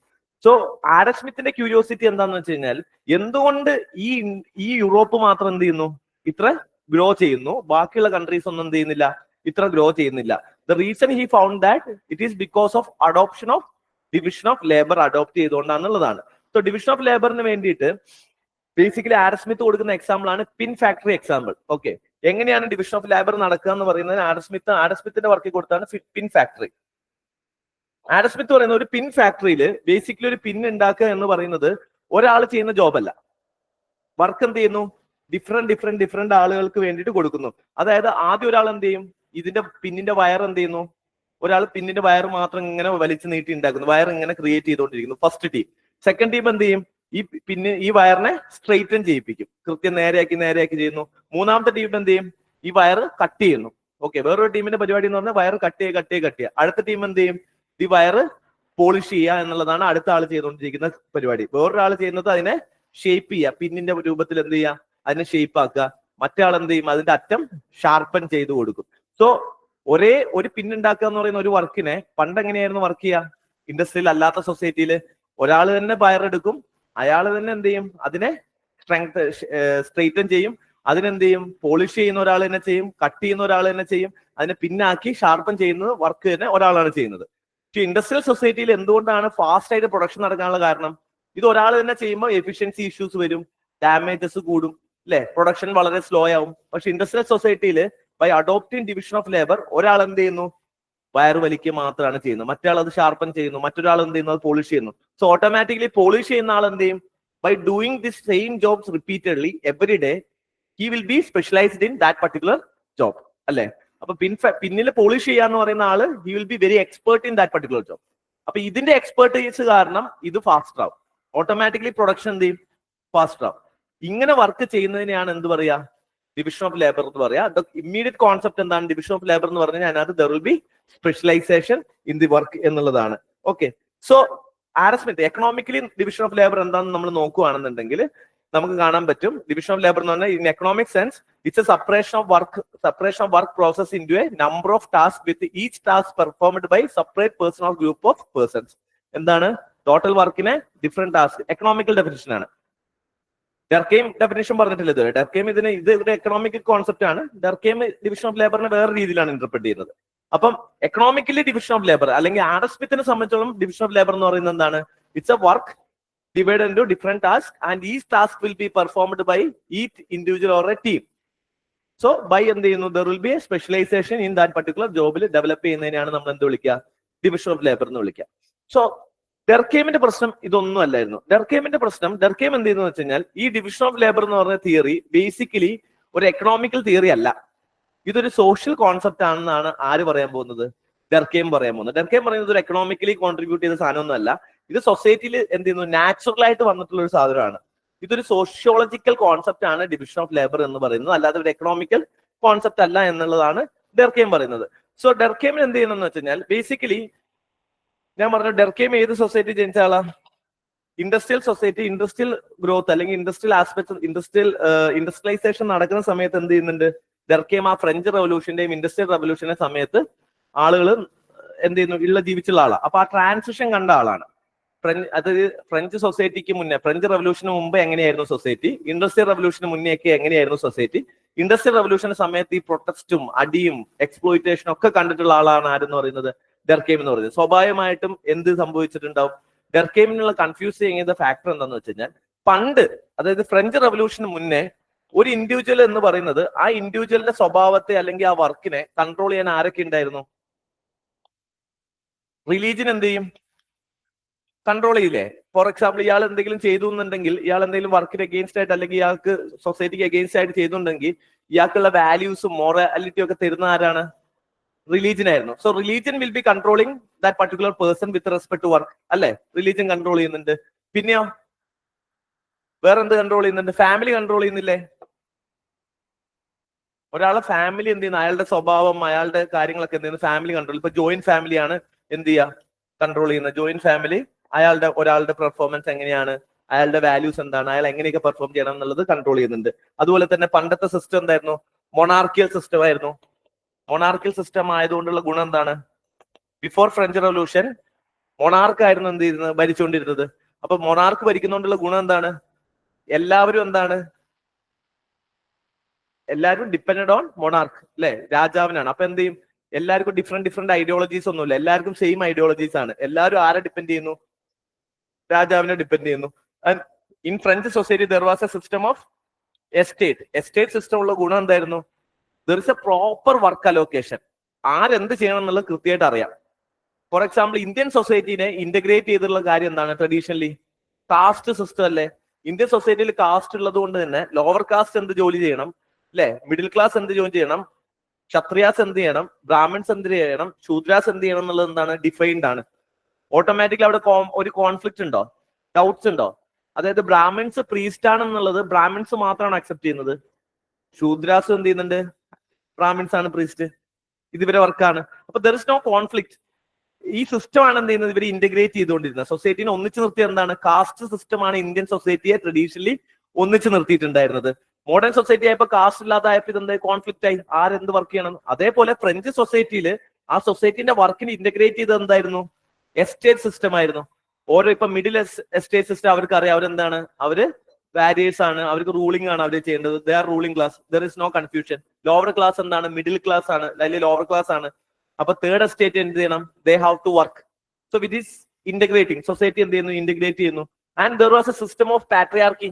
സോ ആഡം സ്മിത്തിന്റെ ക്യൂരിയോസിറ്റി എന്താണെന്ന് വെച്ച് കഴിഞ്ഞാൽ, എന്തുകൊണ്ട് ഈ യൂറോപ്പ് മാത്രം എന്ത് ചെയ്യുന്നു? ഇത്ര ഗ്രോ ചെയ്യുന്നു, ബാക്കിയുള്ള കൺട്രീസ് ഒന്നും എന്ത് ചെയ്യുന്നില്ല? ഇത്ര ഗ്രോ ചെയ്യുന്നില്ല. The reason he found that it is because of adoption of division of labour adopt ചെയ്തുകൊണ്ടാണെന്നുള്ളതാണ്. സോ ഡിവിഷൻ ഓഫ് ലേബറിന് വേണ്ടിയിട്ട് ബേസിക്കലി ആഡം സ്മിത്ത് കൊടുക്കുന്ന എക്സാമ്പിൾ ആണ് പിൻ ഫാക്ടറി എക്സാമ്പിൾ. ഓക്കെ, എങ്ങനെയാണ് ഡിവിഷൻ ഓഫ് ലേബർ നടക്കുക എന്ന് പറയുന്നത്? ആഡം സ്മിത്തിന്റെ വർക്കിൽ കൊടുത്താണ് പിൻ ഫാക്ടറി. ആഡം സ്മിത്ത് പറയുന്ന ഒരു പിൻ ഫാക്ടറിയിൽ ബേസിക്കലി ഒരു പിൻ ഉണ്ടാക്കുക എന്ന് പറയുന്നത് ഒരാൾ ചെയ്യുന്ന ജോബല്ല. വർക്ക് എന്ത് ചെയ്യുന്നു? ഡിഫറെന്റ് ആളുകൾക്ക് വേണ്ടിയിട്ട് കൊടുക്കുന്നു. അതായത് ആദ്യം ഒരാൾ എന്ത് ചെയ്യും? ഇതിന്റെ പിന്നിന്റെ വയർ എന്ത് ചെയ്യുന്നു? ഒരാൾ പിന്നിന്റെ വയർ മാത്രം ഇങ്ങനെ വലിച്ചു നീട്ടി ഉണ്ടാക്കുന്നു, വയർ ഇങ്ങനെ ക്രിയേറ്റ് ചെയ്തുകൊണ്ടിരിക്കുന്നു ഫസ്റ്റ് ടീം. സെക്കൻഡ് ടീം എന്ത് ചെയ്യും? ഈ വയറിനെ സ്ട്രെയിറ്റൻ ചെയ്യിപ്പിക്കും, കൃത്യം നേരെയാക്കി ചെയ്യുന്നു. മൂന്നാമത്തെ ടീം എന്ത് ചെയ്യും? ഈ വയർ കട്ട് ചെയ്യുന്നു. ഓക്കെ, വേറൊരു ടീമിന്റെ പരിപാടി എന്ന് പറഞ്ഞാൽ വയർ കട്ട് ചെയ്യുക. അടുത്ത ടീം എന്ത് ചെയ്യും? ഈ വയർ പോളിഷ് ചെയ്യുക എന്നുള്ളതാണ് അടുത്ത ആൾ ചെയ്തുകൊണ്ടിരിക്കുന്ന പരിപാടി. വേറൊരാൾ ചെയ്യുന്നത് അതിനെ ഷേപ്പ് ചെയ്യുക, പിന്നിന്റെ രൂപത്തിൽ എന്ത് ചെയ്യുക? അതിനെ ഷേപ്പ് ആക്കുക. മറ്റേ ആൾ എന്ത് ചെയ്യും? അതിന്റെ അറ്റം ഷാർപ്പൻ ചെയ്ത് കൊടുക്കും. സോ ഒരേ ഒരു പിന്നുണ്ടാക്കുക എന്ന് പറയുന്ന ഒരു വർക്കിനെ പണ്ട് എങ്ങനെയായിരുന്നു വർക്ക് ചെയ്യുക? ഇൻഡസ്ട്രിയിൽ അല്ലാത്ത സൊസൈറ്റിയിൽ ഒരാൾ തന്നെ വയർ എടുക്കും, അയാൾ തന്നെ എന്ത് ചെയ്യും? അതിനെ സ്ട്രെയിറ്റൻ ചെയ്യും. അതിനെന്ത് ചെയ്യും? പോളിഷ് ചെയ്യുന്ന ഒരാൾ തന്നെ ചെയ്യും, കട്ട് ചെയ്യുന്ന ഒരാൾ തന്നെ ചെയ്യും, അതിനെ പിന്നാക്കി ഷാർപ്പൻ ചെയ്യുന്നത് വർക്ക് തന്നെ ഒരാളാണ് ചെയ്യുന്നത്. പക്ഷെ ഇൻഡസ്ട്രിയൽ സൊസൈറ്റിയിൽ എന്തുകൊണ്ടാണ് ഫാസ്റ്റ് ആയിട്ട് പ്രൊഡക്ഷൻ നടക്കാനുള്ള കാരണം? ഇത് ഒരാൾ തന്നെ ചെയ്യുമ്പോൾ എഫിഷ്യൻസി ഇഷ്യൂസ് വരും, ഡാമേജസ് കൂടും, അല്ലെ? പ്രൊഡക്ഷൻ വളരെ സ്ലോ ആവും. പക്ഷെ ഇൻഡസ്ട്രിയൽ സൊസൈറ്റിയിൽ by adopting division of labour ഒരാൾ എന്ത് ചെയ്യുന്നു? വയർ വലിക്കുക മാത്രമാണ് ചെയ്യുന്നത്, മറ്റൊരാൾ അത് ഷാർപ്പൻ ചെയ്യുന്നു, മറ്റൊരാൾ എന്ത് ചെയ്യുന്നു? അത് പോളിഷ് ചെയ്യുന്നു. സോ ഓട്ടോമാറ്റിക്കലി പോളിഷ് ചെയ്യുന്ന ആൾ എന്ത് ചെയ്യും? By doing this same jobs repeatedly every day he will be specialised in that particular job, അല്ലെ? അപ്പൊ പിന്നിൽ പോളിഷ് ചെയ്യാന്ന് പറയുന്ന ആള് he will be very expert in that particular job. അപ്പൊ ഇതിന്റെ എക്സ്പെർട്ടൈസ് കാരണം ഇത് ഫാസ്റ്റർ ആവും, ഓട്ടോമാറ്റിക്കലി പ്രൊഡക്ഷൻ എന്ത് ചെയ്യും? ഫാസ്റ്റർ ആവും. ഇങ്ങനെ വർക്ക് ചെയ്യുന്നതിനെയാണ് എന്ത് പറയാ? ഡിവിഷൻ ഓഫ് ലേബർ എന്ന് പറയാ. ഇമ്മീഡിയറ്റ് കോൺസെപ്റ്റ് എന്താണ് ഡിവിഷൻ ഓഫ് ലേബർ എന്ന് പറഞ്ഞാൽ? അതിനകത്ത് there will be specialization in the work എന്നുള്ളതാണ്. Okay, so Adam Smith economically division of labour എന്താണെന്ന് നമ്മൾ നോക്കുകയാണെന്നുണ്ടെങ്കിൽ നമുക്ക് കാണാൻ പറ്റും. ഡിവിഷൻ ഓഫ് ലേബർ എന്ന് പറഞ്ഞാൽ in economic sense it's a separation of work process into a number of task with each task performed by separate person or group of persons. എന്താണ് total വർക്കിനെ ഡിഫറെന്റ് ടാസ്ക്? എക്കണോമിക്കൽ ഡെഫിനിഷൻ ആണ്. Durkheim definition പറഞ്ഞിട്ടില്ല ഇതുവരെ. ഡർക്കെയിം ഇത് ഒരു economic concept ആണ്. ഡർക്കെയിം division of ലേബറിനെ വേറെ രീതിയിലാണ് ഇന്റർപ്രറ്റ് ചെയ്യുന്നത്. അപ്പം എക്കണോമിക്കലി ഡിവിഷൻ ഓഫ് ലേബർ അല്ലെങ്കിൽ ആഡം സ്മിത്തിനെ സംബന്ധിച്ചോളം ഡിവിഷൻ ഓഫ് ലേബർ എന്ന് പറയുന്നത് എന്താണ്? It's A work divided into different tasks and each task will be performed by each individual or a team. So by എന്ത് ചെയ്യുന്നു? there will be a specialization in that particular ജോബിൽ develop ചെയ്യുന്നതിനാണ് നമ്മൾ എന്ത് വിളിക്കുക? ഡിവിഷൻ ഓഫ് ലേബർ എന്ന് വിളിക്കുക. So ഡർക്കെയിമിന്റെ പ്രശ്നം ഇതൊന്നും അല്ലായിരുന്നു. ഡർക്കെയിമിന്റെ പ്രശ്നം, ഡർക്കെയിം എന്ത് ചെയ്യുന്നു വെച്ച് കഴിഞ്ഞാൽ ഈ ഡിവിഷൻ ഓഫ് ലേബർ എന്ന് പറഞ്ഞ തിയറി ബേസിക്കലി ഒരു എക്കണോമിക്കൽ തിയറി അല്ല, ഇതൊരു സോഷ്യൽ കോൺസെപ്റ്റ് ആണെന്നാണ് ആര് പറയാൻ പോകുന്നത്? ഡർക്കെയിം പറയാൻ പോകുന്നത്. ഡർക്കെയിം പറയുന്നത് ഒരു എക്കണോമിക്കലി കോൺട്രിബ്യൂട്ട് ചെയ്ത സാധനമൊന്നും അല്ല, ഇത് സൊസൈറ്റിയിൽ എന്ത് ചെയ്യുന്നു? നാച്ചുറൽ ആയിട്ട് വന്നിട്ടുള്ള ഒരു സാധനമാണ്. ഇതൊരു സോഷ്യോളജിക്കൽ കോൺസെപ്റ്റ് ആണ് ഡിവിഷൻ ഓഫ് ലേബർ എന്ന് പറയുന്നത്, അല്ലാതെ ഒരു എക്കണോമിക്കൽ കോൺസെപ്റ്റ് അല്ല എന്നുള്ളതാണ് ഡർക്കെയിം പറയുന്നത്. സോ ഡർക്കെയിം എന്ത് ചെയ്യുന്നത് വെച്ച് കഴിഞ്ഞാൽ ബേസിക്കലി ഞാൻ പറഞ്ഞു ഡർക്കെയിം ഏത് സൊസൈറ്റി ജനിച്ച ആളാ? ഇൻഡസ്ട്രിയൽ സൊസൈറ്റി, ഇൻഡസ്ട്രിയൽ ഗ്രോത്ത് അല്ലെങ്കിൽ ഇൻഡസ്ട്രിയൽ ആസ്പെക്ട്, ഇൻഡസ്ട്രിയലൈസേഷൻ നടക്കുന്ന സമയത്ത് എന്ത് ചെയ്യുന്നുണ്ട്? ഡർക്കെയിം ആ ഫ്രഞ്ച് റവല്യൂഷന്റെയും ഇൻഡസ്ട്രിയൽ റവല്യൂഷന്റെ സമയത്ത് ആളുകൾ എന്ത് ചെയ്യുന്നു? ഉള്ള ജീവിച്ചുള്ള ആളാണ്. അപ്പൊ ആ ട്രാൻസിഷൻ കണ്ട ആളാണ്. ഫ്രഞ്ച് സൊസൈറ്റിക്ക് മുന്നേ, ഫ്രഞ്ച് റവല്യൂഷന് മുമ്പ് എങ്ങനെയായിരുന്നു സൊസൈറ്റി, ഇൻഡസ്ട്രിയൽ റവല്യൂഷന് മുന്നേ ഒക്കെ എങ്ങനെയായിരുന്നു സൊസൈറ്റി, ഇൻഡസ്ട്രിയൽ റവല്യൂഷന്റെ സമയത്ത് ഈ പ്രൊട്ടസ്റ്റും അടിയും എക്സ്പ്ലോയിറ്റേഷനും ഒക്കെ കണ്ടിട്ടുള്ള ആളാണ് ആരെന്ന് പറയുന്നത്? ഡർക്കെയിം എന്ന് പറയുന്നത്. സ്വാഭാവികമായിട്ടും എന്ത് സംഭവിച്ചിട്ടുണ്ടാവും? ഡർക്കെയിമിനുള്ള കൺഫ്യൂസ് ചെയ്യുന്ന ഫാക്ടർ എന്താണെന്ന് വെച്ച് കഴിഞ്ഞാൽ പണ്ട്, അതായത് ഫ്രഞ്ച് റവല്യൂഷന് മുന്നേ ഒരു ഇൻഡിവിജ്വൽ എന്ന് പറയുന്നത് ആ ഇൻഡിവിജ്വലിന്റെ സ്വഭാവത്തെ അല്ലെങ്കിൽ ആ വർക്കിനെ കൺട്രോൾ ചെയ്യാൻ ആരൊക്കെ ഉണ്ടായിരുന്നു? റിലീജിയൻ എന്ത് ചെയ്യും? കൺട്രോൾ ചെയ്യില്ലേ? ഫോർ എക്സാമ്പിൾ ഇയാൾ എന്തെങ്കിലും ചെയ്തു എന്നുണ്ടെങ്കിൽ, ഇയാൾ എന്തെങ്കിലും വർക്കിന് അഗെയിൻസ്റ്റ് ആയിട്ട് അല്ലെങ്കിൽ ഇയാൾക്ക് സൊസൈറ്റിക്ക് അഗെയിൻസ്റ്റ് ആയിട്ട് ചെയ്തിട്ടുണ്ടെങ്കിൽ ഇയാൾക്കുള്ള വാല്യൂസും മൊറാലിറ്റിയും ഒക്കെ തരുന്ന ആരാണ്? റിലീജിയൻ ആയിരുന്നു. So religion will be controlling that particular person with respect to work, അല്ലെ? റിലീജിയൻ കൺട്രോൾ ചെയ്യുന്നുണ്ട്. പിന്നെയോ വേറെന്ത് കൺട്രോൾ ചെയ്യുന്നുണ്ട്? ഫാമിലി കൺട്രോൾ ചെയ്യുന്നില്ലേ? ഒരാളെ ഫാമിലി എന്ത് ചെയ്യുന്നു? അയാളുടെ സ്വഭാവം, അയാളുടെ കാര്യങ്ങളൊക്കെ എന്ത് ചെയ്യുന്നു? Family control. ഇപ്പൊ ജോയിന്റ് ഫാമിലിയാണ് എന്ത് ചെയ്യുക? കൺട്രോൾ ചെയ്യുന്നത്. ജോയിന്റ് ഫാമിലി ഒരാളുടെ പെർഫോമൻസ് എങ്ങനെയാണ്, അയാളുടെ വാല്യൂസ് എന്താണ്, അയാൾ എങ്ങനെയൊക്കെ പെർഫോം ചെയ്യണം എന്നുള്ളത് കൺട്രോൾ ചെയ്യുന്നുണ്ട്. അതുപോലെ തന്നെ പണ്ടത്തെ സിസ്റ്റം എന്തായിരുന്നു? മൊണാർക്കിയൽ സിസ്റ്റം ആയിരുന്നു. മൊണാർക്കിയൽ സിസ്റ്റം ആയതുകൊണ്ടുള്ള ഗുണം എന്താണ്? ബിഫോർ ഫ്രഞ്ച് റവല്യൂഷൻ മൊണാർക്ക് ആയിരുന്നു എന്ത് ചെയ്യുന്നത്? ഭരിച്ചുകൊണ്ടിരുന്നത്. അപ്പൊ മൊണാർക്ക് ഭരിക്കുന്നതുകൊണ്ടുള്ള ഗുണം എന്താണ്? എല്ലാവരും ഡിപ്പെൻഡഡ് ഓൺ മൊണാർക്ക്, അല്ലെ? രാജാവിനാണ്. അപ്പൊ എന്ത് ചെയ്യും? എല്ലാവർക്കും ഡിഫറെന്റ് ഐഡിയോളജീസ് ഒന്നുമില്ല, എല്ലാവർക്കും സെയിം ഐഡിയോളജീസ് ആണ്. എല്ലാവരും ആരെ ഡിപ്പെൻഡ് ചെയ്യുന്നു? രാജാവിനെ ഡിപ്പെൻഡ് ചെയ്യുന്നു. And in French society there was a system of estate system ഉള്ള ഗുണം എന്തായിരുന്നു? There is A proper work allocation. ആരെന്ത് ചെയ്യണം എന്നുള്ളത് കൃത്യമായിട്ട് അറിയാം. ഫോർ എക്സാമ്പിൾ ഇന്ത്യൻ സൊസൈറ്റിനെ ഇന്റഗ്രേറ്റ് ചെയ്തിട്ടുള്ള കാര്യം എന്താണ്? ട്രഡീഷണലി കാസ്റ്റ് സിസ്റ്റം അല്ലേ? ഇന്ത്യൻ സൊസൈറ്റിയിൽ കാസ്റ്റ് ഉള്ളത് കൊണ്ട് തന്നെ ലോവർ കാസ്റ്റ് എന്ത് ജോലി ചെയ്യണം, അല്ലെ? മിഡിൽ ക്ലാസ് എന്ത് ജോലി ചെയ്യണം, ക്ഷത്രിയാസ് എന്ത് ചെയ്യണം, ബ്രാഹ്മിൺസ് എന്ത് ചെയ്യണം, ശൂദ്രാസ് എന്ത് ചെയ്യണം എന്നുള്ളത് എന്താണ്? ഡിഫൈൻഡ് ആണ്. ഓട്ടോമാറ്റിക്കലി അവിടെ ഒരു കോൺഫ്ലിക്റ്റ് ഉണ്ടോ? ഡൗട്ട്സ് ഉണ്ടോ? അതായത് ബ്രാഹ്മിൺസ് പ്രീസ്റ്റ് ആണെന്നുള്ളത് ബ്രാഹ്മിൺസ് മാത്രമാണ് അക്സെപ്റ്റ് ചെയ്യുന്നത്, ശൂദ്രാസ് എന്ത് ചെയ്യുന്നുണ്ട്? ബ്രാഹ്മിൺസ് ആണ് പ്രീസ്റ്റ്, ഇതിവരെ വർക്കാണ്. അപ്പൊ ദർ ഇസ് നോ കോൺഫ്ലിക്റ്റ്. ഈ സിസ്റ്റം ആണ് എന്ത് ചെയ്യുന്നത്? ഇവർ ഇന്റഗ്രേറ്റ് ചെയ്തുകൊണ്ടിരുന്നത്. സൊസൈറ്റിനെ ഒന്നിച്ചു നിർത്തിയത് എന്താണ്? കാസ്റ്റ് സിസ്റ്റമാണ് ഇന്ത്യൻ സൊസൈറ്റിയെ ട്രഡീഷണലി ഒന്നിച്ചു നിർത്തിയിട്ടുണ്ടായിരുന്നത്. മോഡേൺ സൊസൈറ്റി ആയപ്പോ കാസ്റ്റ് ഇല്ലാതായപ്പോ ഇതെന്ത്? കോൺഫ്ലിക്റ്റ് ആയി. ആരെന്ത് വർക്ക് ചെയ്യണം? അതേപോലെ ഫ്രഞ്ച് സൊസൈറ്റിയിൽ ആ സൊസൈറ്റിന്റെ വർക്കിന് ഇന്റഗ്രേറ്റ് ചെയ്തത് എന്തായിരുന്നു? എസ്റ്റേറ്റ് സിസ്റ്റം ആയിരുന്നു. ഓരോ ഇപ്പൊ മിഡിൽ എസ്റ്റേറ്റ് സിസ്റ്റം അവർക്ക് അറിയാം, അവരെന്താണ്? അവര് വാരിയേഴ്സ് ആണ്, അവർക്ക് റൂളിംഗ് ആണ് അവർ ചെയ്യേണ്ടത്. They are ruling class, there is no confusion. Lower class എന്താണ്? മിഡിൽ ക്ലാസ് ആണ്, അല്ലെങ്കിൽ ലോവർ ക്ലാസ് ആണ്. അപ്പൊ തേർഡ് എസ്റ്റേറ്റ് എന്ത് ചെയ്യണം? They have to work. So it is integrating. Society എന്ത് ചെയ്യുന്നു? ഇന്റഗ്രേറ്റ് ചെയ്യുന്നു. And there was a system of patriarchy.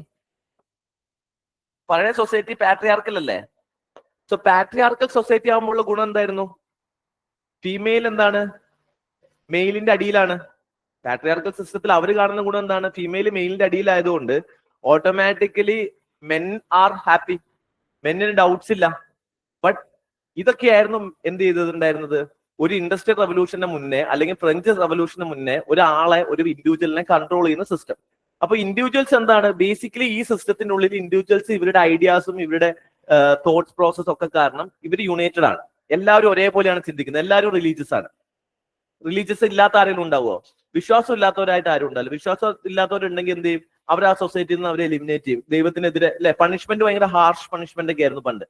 പഴയ സൊസൈറ്റി പാട്രിയാർക്കൽ അല്ലേ? സോ പാട്രിയാർക്കൽ സൊസൈറ്റി ആകുമ്പോഴുള്ള ഗുണം എന്തായിരുന്നു? ഫീമെയിൽ എന്താണ്? മെയിലിന്റെ അടിയിലാണ്. പാട്രിയാർക്കൽ സിസ്റ്റത്തിൽ അവർ കാണുന്ന ഗുണം എന്താണ്? ഫീമെയിൽ മെയിലിന്റെ അടിയിലായതുകൊണ്ട് ഓട്ടോമാറ്റിക്കലി മെൻ ആർ ഹാപ്പി, മെന്നിന് ഡൗട്ട്സ് ഇല്ല. ബട്ട് ഇതൊക്കെയായിരുന്നു എന്ത് ചെയ്തിട്ടുണ്ടായിരുന്നത്? ഒരു ഇൻഡസ്ട്രിയൽ റവല്യൂഷന്റെ മുന്നേ അല്ലെങ്കിൽ ഫ്രഞ്ച് റവല്യൂഷന് മുന്നേ ഒരാളെ, ഒരു ഇൻഡിവിജ്വലിനെ കൺട്രോൾ ചെയ്യുന്ന സിസ്റ്റം. അപ്പൊ ഇൻഡിവിജ്വൽസ് എന്താണ്? ബേസിക്കലി ഈ സിസ്റ്റത്തിന്റെ ഉള്ളിൽ ഇൻഡിവിജ്വൽസ് ഇവരുടെ ഐഡിയാസും ഇവരുടെ തോട്ട്സ് പ്രോസസ് ഒക്കെ കാരണം ഇവർ യുണൈറ്റഡ് ആണ്. എല്ലാവരും ഒരേപോലെയാണ് ചിന്തിക്കുന്നത്. എല്ലാവരും റിലീജിയസ് ആണ്. റിലീജിയസ് ഇല്ലാത്ത ആരെങ്കിലും ഉണ്ടാവുമോ? വിശ്വാസം ഇല്ലാത്തവരായിട്ട് ആരും ഉണ്ടാവില്ല. വിശ്വാസം ഇല്ലാത്തവരുണ്ടെങ്കിൽ എന്ത് ചെയ്യും? അവർ ആ സൊസൈറ്റിയിൽ നിന്ന് അവരെ എലിമിനേറ്റ് ചെയ്യും. ദൈവത്തിനെതിരെ അല്ലെ? പണിഷ്മെന്റ് ഭയങ്കര ഹാർഷ് പണിഷ്മെന്റ് ഒക്കെ ആയിരുന്നു പണ്ട്.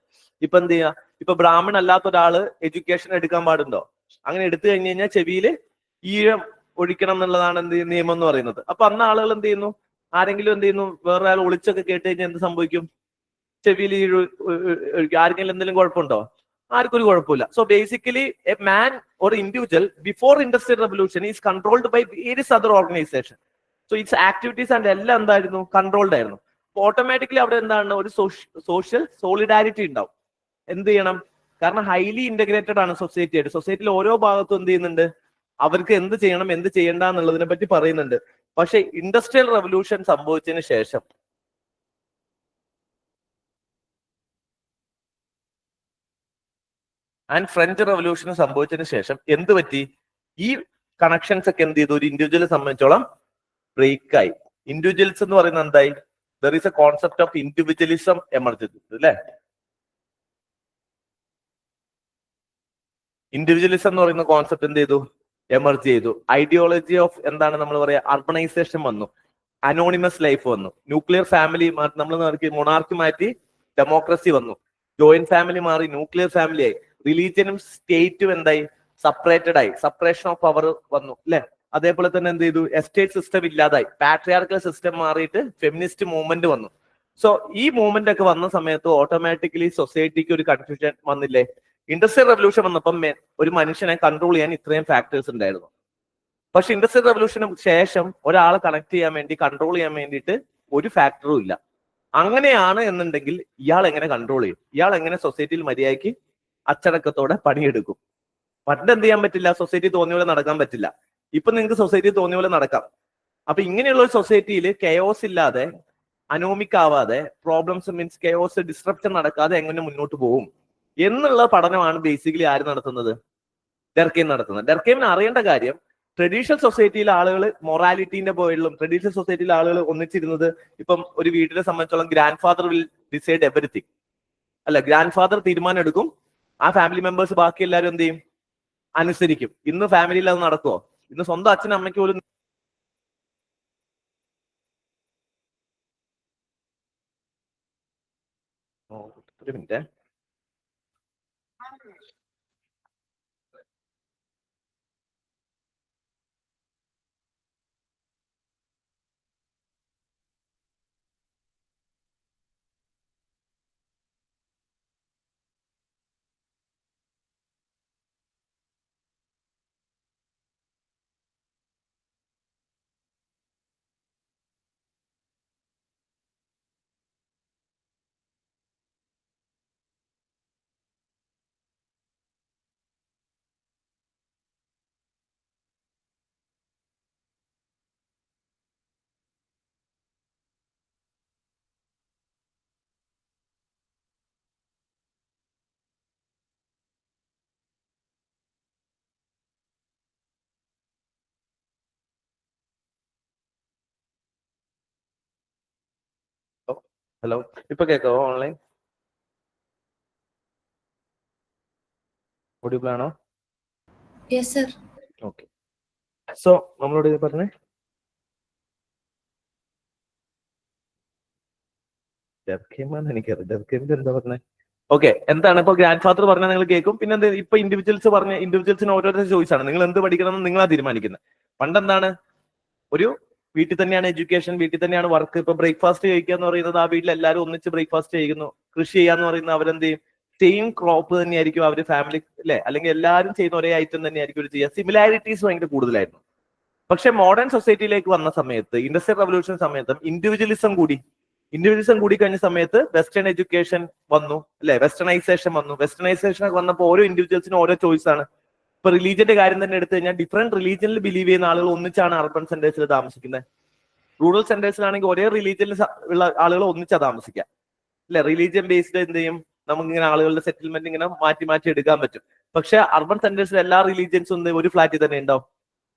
ഇപ്പൊ എന്ത് ചെയ്യാ? ഇപ്പൊ ബ്രാഹ്മൺ അല്ലാത്ത ഒരാള് എഡ്യൂക്കേഷൻ എടുക്കാൻ പാടുണ്ടോ? അങ്ങനെ എടുത്തു കഴിഞ്ഞു കഴിഞ്ഞാൽ ചെവിയിൽ ഈഴം ഒഴിക്കണം എന്നുള്ളതാണ് എന്ത് നിയമം എന്ന് പറയുന്നത്. അപ്പൊ അന്ന് ആളുകൾ എന്ത് ചെയ്യുന്നു? ആരെങ്കിലും എന്ത് ചെയ്യുന്നു? വേറെ ആൾ ഒളിച്ചൊക്കെ കേട്ട് കഴിഞ്ഞാൽ എന്ത് സംഭവിക്കും? ചെവിയിൽ ആർക്കെങ്കിലും എന്തെങ്കിലും കുഴപ്പമുണ്ടോ? ആർക്കും ഒരു കുഴപ്പമില്ല. So basically a man or individual before industrial revolution is controlled by various other organisation. So its activities and എല്ലാം എന്തായിരുന്നു? കൺട്രോൾഡ് ആയിരുന്നു. ഓട്ടോമാറ്റിക്കലി അവിടെ എന്താണ്? ഒരു സോഷ്യൽ സോളിഡാരിറ്റി ഉണ്ടാവും. എന്ത് ചെയ്യണം? കാരണം ഹൈലി ഇന്റഗ്രേറ്റഡ് ആണ് സൊസൈറ്റി ആയിട്ട്. സൊസൈറ്റിയിൽ ഓരോ ഭാഗത്തും എന്ത് ചെയ്യുന്നുണ്ട്? അവർക്ക് എന്ത് ചെയ്യണം, എന്ത് ചെയ്യണ്ട എന്നുള്ളതിനെ പറ്റി പറയുന്നുണ്ട്. പക്ഷെ ഇൻഡസ്ട്രിയൽ റവല്യൂഷൻ സംഭവിച്ചതിന് ശേഷം ആൻഡ് ഫ്രഞ്ച് റവല്യൂഷൻ സംഭവിച്ചതിന് ശേഷം എന്ത് പറ്റി? ഈ കണക്ഷൻസ് ഒക്കെ എന്ത് ചെയ്തു? ഒരു ഇൻഡിവിജ്വലിനെ സംബന്ധിച്ചോളം ബ്രേക്ക് ആയി. ഇൻഡിവിജ്വൽസ് എന്ന് പറയുന്നത് എന്തായി? There is a concept of individualism emerge ചെയ്തു അല്ലെ? ഇൻഡിവിജ്വലിസം എന്ന് പറയുന്ന കോൺസെപ്റ്റ് എന്ത് ചെയ്തു? എമർജ് ചെയ്തു. ഐഡിയോളജി ഓഫ് എന്താണ് നമ്മൾ പറയാ? അർബണൈസേഷൻ വന്നു, അനോണിമസ് ലൈഫ് വന്നു, ന്യൂക്ലിയർ ഫാമിലി നമ്മൾ മൊണാർക്കി മാറ്റി ഡെമോക്രസി വന്നു, ജോയിന്റ് ഫാമിലി മാറി ന്യൂക്ലിയർ ഫാമിലി ആയി, റിലീജിയനും സ്റ്റേറ്റും എന്തായി? സെപ്പറേറ്റഡ് ആയി, സെപ്പറേഷൻ ഓഫ് പവർ വന്നു അല്ലെ? അതേപോലെ തന്നെ എന്ത് ചെയ്തു? എസ്റ്റേറ്റ് സിസ്റ്റം ഇല്ലാതായി, പാട്രിയാർക്കൽ സിസ്റ്റം മാറിയിട്ട് ഫെമിനിസ്റ്റ് മൂവ്മെന്റ് വന്നു. സോ ഈ മൂവ്മെന്റ് ഒക്കെ വന്ന സമയത്ത് ഓട്ടോമാറ്റിക്കലി സൊസൈറ്റിക്ക് ഒരു കൺഫ്യൂഷൻ വന്നില്ലേ? ഇൻഡസ്ട്രിയൽ റവല്യൂഷൻ വന്നപ്പം ഒരു മനുഷ്യനെ കൺട്രോൾ ചെയ്യാൻ ഇത്രയും ഫാക്ടേഴ്സ് ഉണ്ടായിരുന്നു. പക്ഷെ ഇൻഡസ്ട്രിയൽ റവല്യൂഷന് ശേഷം ഒരാളെ കണക്ട് ചെയ്യാൻ വേണ്ടി, കൺട്രോൾ ചെയ്യാൻ വേണ്ടിയിട്ട് ഒരു ഫാക്ടറും ഇല്ല. അങ്ങനെയാണ് എന്നുണ്ടെങ്കിൽ ഇയാൾ എങ്ങനെ കൺട്രോൾ ചെയ്യും? ഇയാൾ എങ്ങനെ സൊസൈറ്റിയിൽ മര്യാദയ്ക്ക് അച്ചടക്കത്തോടെ പണിയെടുക്കും? പണ്ട് എന്ത് ചെയ്യാൻ പറ്റില്ല? സൊസൈറ്റി തോന്നിയ പോലെ നടക്കാൻ പറ്റില്ല. ഇപ്പൊ നിങ്ങൾക്ക് സൊസൈറ്റി തോന്നിയ പോലെ നടക്കാം. അപ്പൊ ഇങ്ങനെയുള്ള ഒരു സൊസൈറ്റിയിൽ കെയോസ് ഇല്ലാതെ, അനോമിക് ആവാതെ, പ്രോബ്ലംസ് മീൻസ് കെയോസ് ഡിസ്ട്രപ്ഷൻ നടക്കാതെ എങ്ങനെ മുന്നോട്ട് പോകും എന്നുള്ള പഠനമാണ് ബേസിക്കലി ആര് നടത്തുന്നത്? ഡർക്കെയിം നടത്തുന്നത്. ഡർക്കെയിമിന് അറിയേണ്ട കാര്യം, ട്രഡീഷണൽ സൊസൈറ്റിയിലെ ആളുകൾ മൊറാലിറ്റീന്റെ പോയിലും, ട്രഡീഷണൽ സൊസൈറ്റിയിലെ ആളുകൾ ഒന്നിച്ചിരുന്നത്, ഇപ്പം ഒരു വീട്ടിനെ സംബന്ധിച്ചോളം grand father will decide everything അല്ല? ഗ്രാൻഡ് ഫാദർ തീരുമാനം എടുക്കും, ആ ഫാമിലി മെമ്പേഴ്സ് ബാക്കി എല്ലാവരും എന്ത് ചെയ്യും? അനുസരിക്കും. ഇന്ന് ഫാമിലിയിൽ അത് നടക്കുമോ? ഇന്ന് സ്വന്തം അച്ഛനും അമ്മയ്ക്ക് പോലും ഒരു മിനിറ്റ്. ഹലോ, ഇപ്പൊ കേൾക്കാവോ? ഓൺലൈൻ ഓഡിബിൾ ആണോ? ഓക്കെ. സോ നമ്മളോട് പറഞ്ഞേ, എനിക്കറിയാം ഡർക്കെയിമിന്റെ എന്താ പറഞ്ഞേ? ഓക്കെ, എന്താണ് ഇപ്പൊ ഗ്രാൻഡ് ഫാദർ പറഞ്ഞാൽ നിങ്ങൾ കേൾക്കും. പിന്നെ എന്ത് ഇപ്പൊ ഇൻഡിവിജ്വൽസ് പറഞ്ഞ, ഇൻഡിവിജ്വൽസിന് ഓരോരുത്തർ ചോയ്സ് ആണ്. നിങ്ങൾ എന്ത് പഠിക്കണം എന്ന് നിങ്ങളാ തീരുമാനിക്കുന്നത്. പണ്ടെന്താണ്? ഒരു വീട്ടിൽ തന്നെയാണ് എഡ്യൂക്കേഷൻ, വീട്ടിൽ തന്നെയാണ് വർക്ക്. ഇപ്പൊ ബ്രേക്ക്ഫാസ്റ്റ് കഴിക്കുക എന്ന് പറയുന്നത് ആ വീട്ടിൽ എല്ലാവരും ഒന്നിച്ച് ബ്രേക്ക്ഫാസ്റ്റ് ചെയ്യുന്നു. കൃഷി ചെയ്യാന്ന് പറയുന്നത് അവരെന്ത് ചെയ്യും, സെയിം ക്രോപ്പ് തന്നെയായിരിക്കും അവര് ഫാമിലി അല്ലെ, അല്ലെങ്കിൽ എല്ലാവരും ചെയ്യുന്ന ഒരേ ഐറ്റം തന്നെയായിരിക്കും അവർ ചെയ്യുക. സിമിലാരിറ്റീസ് ഭയങ്കര കൂടുതലായിരുന്നു. പക്ഷെ മോഡേൺ സൊസൈറ്റിയിലേക്ക് വന്ന സമയത്ത്, ഇൻഡസ്ട്രിയൽ റവല്യൂഷൻ സമയത്തും ഇൻഡിവിജ്വലിസം കൂടി കഴിഞ്ഞ സമയത്ത് വെസ്റ്റേൺ എഡ്യൂക്കേഷൻ വന്നു അല്ലെ, വെസ്റ്റേണൈസേഷൻ വന്നു. വെസ്റ്റേണൈസേഷൻ വന്നപ്പോൾ ഓരോ ഇൻഡിവിജ്വൽസിനും ഓരോ ചോയ്സ് ആണ്. ഇപ്പൊ റിലീജിയന്റെ കാര്യം തന്നെ എടുത്തു കഴിഞ്ഞാൽ ഡിഫറെന്റ് റിലീജിയനിൽ ബിലീവ് ചെയ്യുന്ന ആളുകൾ ഒന്നിച്ചാണ് അർബൻ സെന്റേഴ്സിൽ താമസിക്കുന്നത്. റൂറൽ സെന്റേഴ്സിലാണെങ്കിൽ ഒരേ റിലീജിയനിൽ ഉള്ള ആളുകൾ ഒന്നിച്ചാ താമസിക്കുക അല്ലെ. റിലീജിയൻ ബേസ്ഡ് എന്ത് ചെയ്യും, നമുക്കിങ്ങനെ ആളുകളുടെ സെറ്റിൽമെന്റ് ഇങ്ങനെ മാറ്റി മാറ്റി എടുക്കാൻ പറ്റും. പക്ഷെ അർബൻ സെന്റേഴ്സിൽ എല്ലാ റിലീജിയൻസും ഒരു ഫ്ലാറ്റിൽ തന്നെ ഉണ്ടാവും,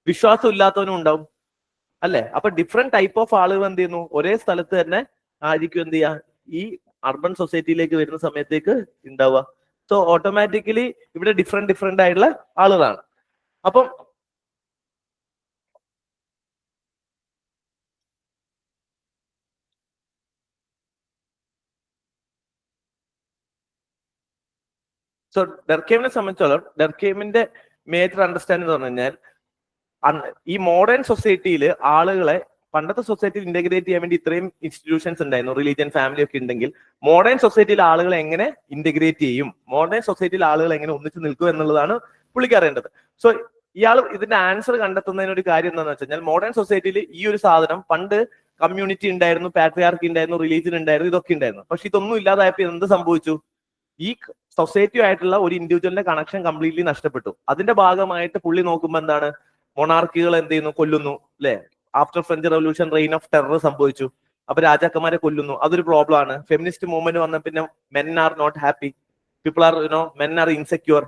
വിശ്വാസം ഇല്ലാത്തവനും ഉണ്ടാവും അല്ലെ. അപ്പൊ ഡിഫറെന്റ് ടൈപ്പ് ഓഫ് ആളുകൾ എന്ത് ചെയ്യുന്നു, ഒരേ സ്ഥലത്ത് തന്നെ ആയിരിക്കും എന്ത് ചെയ്യുക, ഈ അർബൻ സൊസൈറ്റിയിലേക്ക് വരുന്ന സമയത്തേക്ക് ഉണ്ടാവുക. സോ ഓട്ടോമാറ്റിക്കലി ഇവിടെ ഡിഫറെന്റ് ആയിട്ടുള്ള ആളുകളാണ്. അപ്പം സോ ഡർക്കേമിനെ സംബന്ധിച്ചോളം ഡർക്കേമിന്റെ മേജർ അണ്ടർസ്റ്റാൻഡിംഗ് എന്ന് പറഞ്ഞു കഴിഞ്ഞാൽ, ഈ മോഡേൺ സൊസൈറ്റിയിൽ ആളുകളെ പണ്ടത്തെ സൊസൈറ്റിയിൽ ഇന്റഗ്രേറ്റ് ചെയ്യാൻ വേണ്ടി ഇത്രയും ഇൻസ്റ്റിറ്റ്യൂഷൻസ് ഉണ്ടായിരുന്നു, റിലീജിയൻ ഫാമിലി ഒക്കെ ഉണ്ടെങ്കിൽ മോഡേൺ സൊസൈറ്റിയിൽ ആളുകളെ എങ്ങനെ ഇന്റഗ്രേറ്റ് ചെയ്യും, മോഡേൺ സൊസൈറ്റിയിൽ ആളുകൾ എങ്ങനെ ഒന്നിച്ച് നിൽക്കും എന്നുള്ളതാണ് പുള്ളിക്ക് അറിയേണ്ടത്. സോ ഇയാൾ ഇതിന്റെ ആൻസർ കണ്ടെത്തുന്നതിന് ഒരു കാര്യം എന്താണെന്ന് വെച്ച് കഴിഞ്ഞാൽ, മോഡേൺ സൊസൈറ്റിയിൽ ഈ ഒരു സാധനം പണ്ട് കമ്മ്യൂണിറ്റി ഉണ്ടായിരുന്നു, പാട്രിയാർക്കി ഉണ്ടായിരുന്നു, റിലീജിയൻ ഉണ്ടായിരുന്നു, ഇതൊക്കെ ഉണ്ടായിരുന്നു. പക്ഷെ ഇതൊന്നും ഇല്ലാതായപ്പോൾ എന്ത് സംഭവിച്ചു, ഈ സൊസൈറ്റി ആയിട്ടുള്ള ഒരു ഇൻഡിവിജ്വലിന്റെ കണക്ഷൻ കംപ്ലീറ്റ്ലി നഷ്ടപ്പെട്ടു. അതിന്റെ ഭാഗമായിട്ട് പുള്ളി നോക്കുമ്പോൾ എന്താണ്, മൊണാർക്കികൾ എന്ത് ചെയ്യുന്നു, കൊല്ലുന്നു അല്ലെ. After French revolution reign of terror സംഭവിച്ചു, അപ്പൊ രാജാക്കന്മാരെ കൊല്ലുന്നു, അതൊരു പ്രോബ്ലം ആണ്. ഫെമിനിസ്റ്റ് മൂവ്മെന്റ് വന്ന പിന്നെ men are not happy, people are men are insecure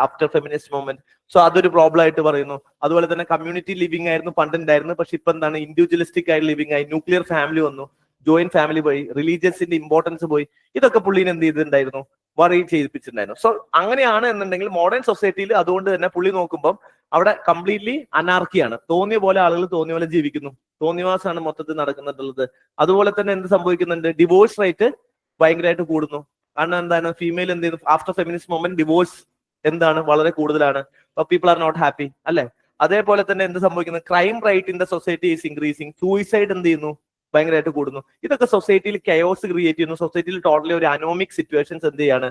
after feminist movement. So അതൊരു പ്രോബ്ലം ആയിട്ട് പറയുന്നു. അതുപോലെ തന്നെ കമ്മ്യൂണിറ്റി ലിവിംഗ് ആയിരുന്നു പണ്ടുണ്ടായിരുന്നു, പക്ഷെ ഇപ്പൊ എന്താണ്, ഇൻഡിവിജ്വലിസ്റ്റിക് ആയിട്ട് ലിവിംഗ് ആയി, ന്യൂക്ലിയർ ഫാമിലി വന്നു, ജോയിന്റ് ഫാമിലി പോയി, റിലീജിയൻസിന്റെ ഇമ്പോർട്ടൻസ് പോയി. ഇതൊക്കെ പുള്ളിനെ എന്ത് ചെയ്തിട്ടുണ്ടായിരുന്നു, വറി ചെയ്യിപ്പിച്ചിട്ടുണ്ടായിരുന്നു. സോ അങ്ങനെയാണ് എന്നുണ്ടെങ്കിൽ മോഡേൺ സൊസൈറ്റിയിൽ അതുകൊണ്ട് തന്നെ പുള്ളി നോക്കുമ്പോൾ അവിടെ കംപ്ലീറ്റ്ലി അനാർക്കിയാണ്. തോന്നിയ പോലെ ആളുകൾ തോന്നിയ പോലെ ജീവിക്കുന്നു, തോന്നിവാസമാണ് മൊത്തത്തിൽ നടക്കുന്നുള്ളത്. അതുപോലെ തന്നെ എന്ത് സംഭവിക്കുന്നുണ്ട്, ഡിവോഴ്സ് റേറ്റ് ഭയങ്കരമായിട്ട് കൂടുന്നു. കാരണം എന്താണ്, ഫീമെയിൽ എന്ത് ചെയ്യുന്നു, ആഫ്റ്റർ ഫെമിനിസ്റ്റ് മൂവ്മെന്റ് ഡിവോഴ്സ് എന്താണ് വളരെ കൂടുതലാണ്. പീപ്പിൾ ആർ നോട്ട് ഹാപ്പി അല്ലെ. അതേപോലെ തന്നെ എന്ത് സംഭവിക്കുന്നത്, crime rate in the society is increasing, suicide എന്ത് ചെയ്യുന്നു, ഭയങ്കരമായിട്ട് കൂടുന്നു. ഇതൊക്കെ സൊസൈറ്റിയിൽ കയോസ് ക്രിയേറ്റ് ചെയ്യുന്നു. സൊസൈറ്റിയിൽ ടോട്ടലി ഒരു അനോമിക് സിറ്റുവേഷൻസ് എന്ത് ചെയ്യാണ്,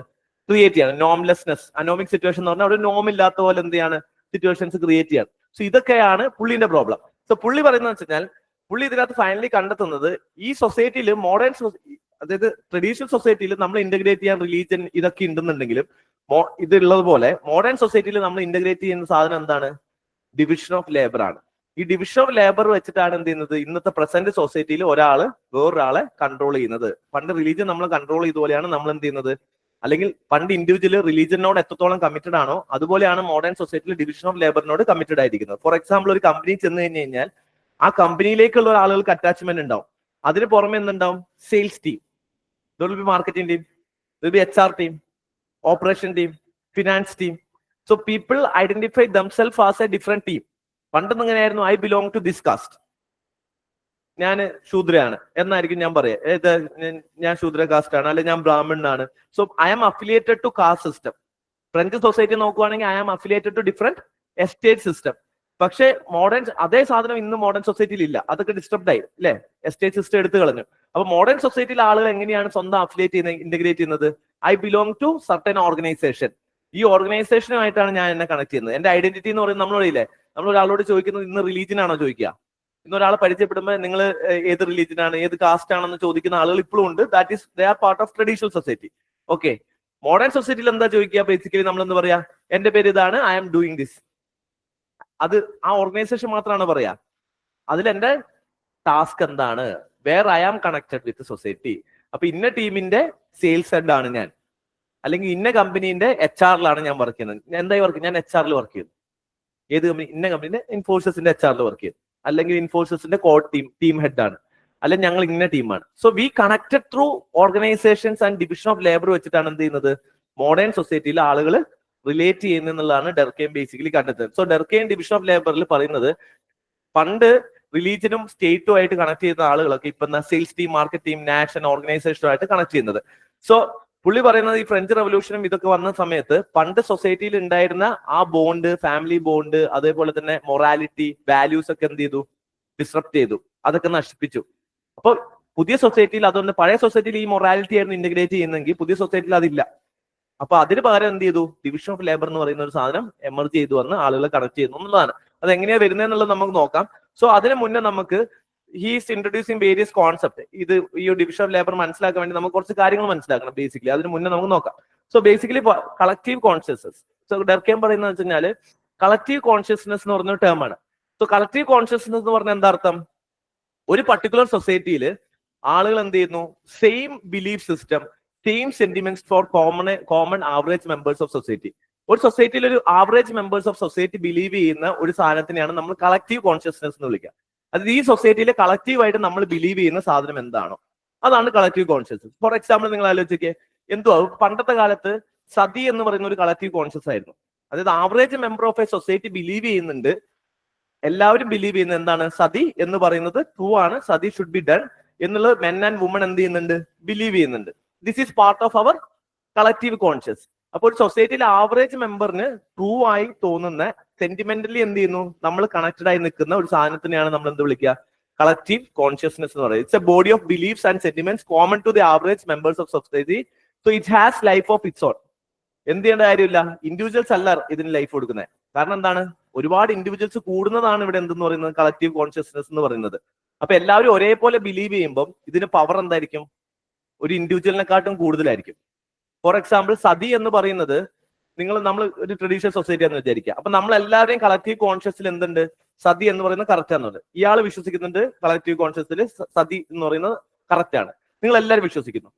ക്രിയേറ്റ് ചെയ്യാണ്. നോംലെസ്നെസ്, അനോമിക് സിറ്റുവേഷൻ എന്ന് പറഞ്ഞാൽ ഒരു നോം ഇല്ലാത്ത പോലെ എന്ത് ചെയ്യാണ്, സിറ്റുവേഷൻസ് ക്രിയേറ്റ് ചെയ്യാണ്. സോ ഇതൊക്കെയാണ് പുള്ളിന്റെ പ്രോബ്ലം. സോ പുള്ളി പറയുന്നത് വെച്ച് കഴിഞ്ഞാൽ, പുള്ളി ഇതിനകത്ത് ഫൈനലി കണ്ടെത്തുന്നത് ഈ സൊസൈറ്റിയിൽ മോഡേൺ, അതായത് ട്രഡീഷണൽ സൊസൈറ്റിയിൽ നമ്മൾ ഇന്റഗ്രേറ്റ് ചെയ്യാൻ റിലീജിയൻ ഇതൊക്കെ ഉണ്ടെന്നുണ്ടെങ്കിലും ഇതുള്ളത് പോലെ മോഡേൺ സൊസൈറ്റിയിൽ നമ്മൾ ഇന്റഗ്രേറ്റ് ചെയ്യുന്ന സാധനം എന്താണ്, ഡിവിഷൻ ഓഫ് ലേബർ ആണ്. ഈ ഡിവിഷൻ ഓഫ് ലേബർ വെച്ചിട്ടാണ് എന്ത് ചെയ്യുന്നത്, ഇന്നത്തെ പ്രസന്റ് സൊസൈറ്റിയിൽ ഒരാള് വേറൊരാളെ കൺട്രോൾ ചെയ്യുന്നത്. പണ്ട് റിലീജിയൻ നമ്മൾ കൺട്രോൾ ചെയ്തുപോലെയാണ് നമ്മൾ എന്ത് ചെയ്യുന്നത്, അല്ലെങ്കിൽ പണ്ട് ഇൻഡിവിജ്വൽ റിലീജിയനോട് എത്രത്തോളം കമ്മിറ്റഡ് ആണോ അതുപോലെയാണ് മോഡേൺ സൊസൈറ്റിയിൽ ഡിവിഷൻ ഓഫ് ലേബറിനോട് കമ്മിറ്റഡ് ആയിരിക്കുന്നത്. ഫോർ എക്സാമ്പിൾ, ഒരു കമ്പനി ചെന്ന് കഴിഞ്ഞ് കഴിഞ്ഞാൽ ആ കമ്പനിയിലേക്കുള്ള ആളുകൾക്ക് അറ്റാച്ച്മെന്റ് ഉണ്ടാവും. അതിന് പുറമെ എന്തുണ്ടാവും, sales team, marketing team, HR team, operation team, finance team. So people identify themself as a different team. പണ്ടെന്ന് എങ്ങനെയായിരുന്നു, I belong to this caste, ഞാൻ ശൂദ്രയാണ് എന്നായിരിക്കും ഞാൻ പറയാ, ഞാൻ ശൂദ്ര കാസ്റ്റ് ആണ്, അല്ലെങ്കിൽ ഞാൻ ബ്രാഹ്മണനാണ്. So I am affiliated to caste system. French society നോക്കുവാണെങ്കിൽ I am affiliated to different estate system. പക്ഷേ മോഡേൺ അതേ സാധനം ഇന്ന് മോഡേൺ സൊസൈറ്റിയിൽ ഇല്ല, അതൊക്കെ ഡിസ്റ്റർബ്ഡ് ആയി അല്ലെ, എസ്റ്റേറ്റ് സിസ്റ്റം എടുത്തു കളഞ്ഞു. അപ്പൊ മോഡേൺ സൊസൈറ്റിയിൽ ആളുകൾ എങ്ങനെയാണ് സ്വന്തം അഫിലിയേറ്റ് ചെയ്യുന്നത്, ഇന്റഗ്രേറ്റ് ചെയ്യുന്നത്, I belong to certain organisation. ഈ ഓർഗനൈസേഷനുമായിട്ടാണ് ഞാൻ എന്നെ കണക്ട് ചെയ്യുന്നത്. എന്റെ ഐഡന്റിറ്റി എന്ന് പറയുന്നത് നമ്മളോടില്ലേ, നമ്മൾ ഒരാളോട് ചോദിക്കുന്നത് ഇന്ന് റിലീജിയൻ ആണോ ചോദിക്കുക, ഇന്നൊരാളെ പരിചയപ്പെടുമ്പോൾ നിങ്ങൾ ഏത് റിലീജിയൻ ആണ്, ഏത് കാസ്റ്റ് ആണെന്ന് ചോദിക്കുന്ന ആളുകൾ ഇപ്പോഴും ഉണ്ട്. That is they are part of traditional society. Okay, modern സൊസൈറ്റിയിൽ എന്താ ചോദിക്കുക, ബേസിക്കലി നമ്മൾ എന്താ പറയാ, എന്റെ പേര് ഇതാണ്, ഐ ആം ഡൂയിങ് ദിസ്. അത് ആ ഓർഗനൈസേഷൻ മാത്രമാണ് പറയാ, അതിൽ എന്റെ ടാസ്ക് എന്താണ്, where I am connected with society. അപ്പൊ ഇന്ന ടീമിന്റെ സെയിൽസ് ഹെഡ് ആണ് ഞാൻ, അല്ലെങ്കിൽ ഇന്ന കമ്പനീന്റെ HR-ലാണ് ഞാൻ വർക്ക് ചെയ്യുന്നത്. എന്തായി വർക്ക്, ഞാൻ HR-ൽ വർക്ക് ചെയ്യുന്നു. ഏത് കമ്പനി, ഇന്ന കമ്പനിന്റെ ഇൻഫോസിസിന്റെ HR-ൽ വർക്ക് ചെയ്യുന്നു, അല്ലെങ്കിൽ ഇൻഫോസിസിന്റെ കോഡ് ടീം ഹെഡ് ആണ്, അല്ലെങ്കിൽ ഞങ്ങൾ ഇന്ന ടീമാണ്. So we connected through organizations and division of labour വെച്ചിട്ടാണ് എന്ത് ചെയ്യുന്നത്, മോഡേൺ സൊസൈറ്റിയിൽ ആളുകൾ റിലേറ്റ് ചെയ്യുന്നതെന്നുള്ളതാണ് ഡെർക്കെയിം ബേസിക്കലി കണ്ടെത്തുന്നത്. സോ ഡെർക്കെയിം ഡിവിഷൻ ഓഫ് ലേബറിൽ പറയുന്നത്, പണ്ട് റിലീജിയനും സ്റ്റേറ്റും ആയിട്ട് കണക്ട് ചെയ്യുന്ന ആളുകളൊക്കെ ഇപ്പൊ sales team, market team, nation ഓർഗനൈസേഷനുമായിട്ട് കണക്ട് ചെയ്യുന്നത്. സോ പുള്ളി പറയുന്നത് ഈ ഫ്രഞ്ച് റവല്യൂഷനും ഇതൊക്കെ വന്ന സമയത്ത് പണ്ട് സൊസൈറ്റിയിൽ ഉണ്ടായിരുന്ന ആ ബോണ്ട്, ഫാമിലി ബോണ്ട്, അതേപോലെ തന്നെ മൊറാലിറ്റി, വാല്യൂസ് ഒക്കെ എന്ത് ചെയ്തു, ഡിസ്റപ്റ്റ് ചെയ്തു. അതൊക്കെ നശിപ്പിച്ചു. അപ്പൊ പുതിയ സൊസൈറ്റിയിൽ അതുകൊണ്ട് പഴയ സൊസൈറ്റിയിൽ ഈ മൊറാലിറ്റി ആയിരുന്നു ഇന്റഗ്രേറ്റ് ചെയ്യുന്നെങ്കിൽ പുതിയ സൊസൈറ്റിയിൽ അതില്ല. അപ്പൊ അതിന് പകരം എന്ത് ചെയ്തു, ഡിവിഷൻ ഓഫ് ലേബർ എന്ന് പറയുന്ന ഒരു സാധനം എമർജ് ചെയ്തു വന്ന് ആളുകളെ കണക്ട് ചെയ്യുന്നു എന്നുള്ളതാണ്. അത് എങ്ങനെയാ വരുന്നതെന്നുള്ളത് നമുക്ക് നോക്കാം. സോ അതിന് മുന്നേ നമുക്ക് ഹീസ് ഇൻട്രൊഡ്യൂസിങ് വേരിയസ് കോൺസെപ്റ്റ്. ഇത് ഈ ഡിവിഷൻ ഓഫ് ലേബർ മനസ്സിലാക്കാൻ വേണ്ടി നമുക്ക് കുറച്ച് കാര്യങ്ങൾ മനസ്സിലാക്കണം ബേസിക്കലി. അതിന് മുന്നേ നമുക്ക് നോക്കാം. So basically collective consciousness. So Durkheim പറയുന്നത് വെച്ച് കഴിഞ്ഞാൽ കളക്റ്റീവ് കോൺഷ്യസ്നസ് എന്ന് പറഞ്ഞ ടേം ആണ്. സോ കളക്റ്റീവ് കോൺഷ്യസ്നസ് എന്ന് പറഞ്ഞാൽ എന്താ അർത്ഥം? ഒരു പർട്ടിക്കുലർ സൊസൈറ്റിയിൽ ആളുകൾ എന്ത് ചെയ്യുന്നു, same belief system, same sentiments for common average members of society. ഒരു സൊസൈറ്റിയിൽ ഒരു average members of society believe ചെയ്യുന്ന ഒരു സാധനത്തിനെയാണ് നമ്മൾ കളക്റ്റീവ് കോൺഷ്യസ്നസ് എന്ന് വിളിക്കുക. അത് ഈ സൊസൈറ്റിയിൽ കളക്റ്റീവായിട്ട് നമ്മൾ ബിലീവ് ചെയ്യുന്ന സാധനം എന്താണോ അതാണ് കളക്റ്റീവ് കോൺഷ്യസ്നസ്. ഫോർ എക്സാമ്പിൾ നിങ്ങൾ ആലോചിക്കേ, എന്തുവാ പണ്ടത്തെ കാലത്ത് സതി എന്ന് പറയുന്ന ഒരു കളക്റ്റീവ് കോൺഷ്യസ് ആയിരുന്നു. അതായത് average member of A society believe ചെയ്യുന്നുണ്ട്, എല്ലാവരും ബിലീവ് ചെയ്യുന്നത് എന്താണ്, സതി എന്ന് പറയുന്നത് ട്രൂ ആണ്, സതി ഷുഡ് ബി ഡൺ എന്നുള്ളത് മെൻ ആൻഡ് വുമൺ എന്ത് ചെയ്യുന്നുണ്ട്, ബിലീവ് ചെയ്യുന്നുണ്ട്. This is part of our collective conscious. അപ്പോൾ ഒരു സൊസൈറ്റിയിലെ ആവറേജ് മെമ്പറിന് ട്രൂ ആയി തോന്നുന്ന സെന്റിമെന്റലി എന്ത് ചെയ്യുന്നു, നമ്മൾ കണക്റ്റഡ് ആയി നിൽക്കുന്ന ഒരു സാധനത്തിനെയാണ് നമ്മൾ എന്ത് വിളിക്കുക, കളക്റ്റീവ് കോൺഷ്യസ്നസ് എന്ന് പറയുന്നത്. It's a body of beliefs and sentiments common to the average members of society. So it has life of its own. എന്ത് ചെയ്യേണ്ട കാര്യമില്ല, ഇൻഡിവിജ്വൽസ് അല്ല ഇതിന് ലൈഫ് കൊടുക്കുന്നത്. കാരണം എന്താണ്, ഒരുപാട് ഇൻഡിവിജ്വൽസ് കൂടുന്നതാണ് ഇവിടെ എന്തെന്ന് പറയുന്നത് കളക്റ്റീവ് കോൺഷ്യസ്നസ് എന്ന് പറയുന്നത്. അപ്പൊ എല്ലാവരും ഒരേപോലെ ബിലീവ് ചെയ്യുമ്പോൾ ഇതിന് പവർ എന്തായിരിക്കും, ഒരു ഇൻഡിവിജ്വലിനെക്കാട്ടും കൂടുതലായിരിക്കും. ഫോർ എക്സാമ്പിൾ സതി എന്ന് പറയുന്നത് നമ്മൾ ഒരു ട്രഡീഷണൽ സൊസൈറ്റി ആണെന്ന് വിചാരിക്കുക. അപ്പൊ നമ്മൾ എല്ലാവരെയും കളക്റ്റീവ് കോൺഷ്യസിൽ എന്തുണ്ട്, സതി എന്ന് പറയുന്നത് കറക്റ്റ് ആണെന്നുണ്ട്. ഇയാൾ വിശ്വസിക്കുന്നുണ്ട് കളക്റ്റീവ് കോൺഷ്യസിൽ സതി എന്ന് പറയുന്നത് കറക്റ്റ് ആണ്, നിങ്ങൾ എല്ലാവരും വിശ്വസിക്കുന്നു,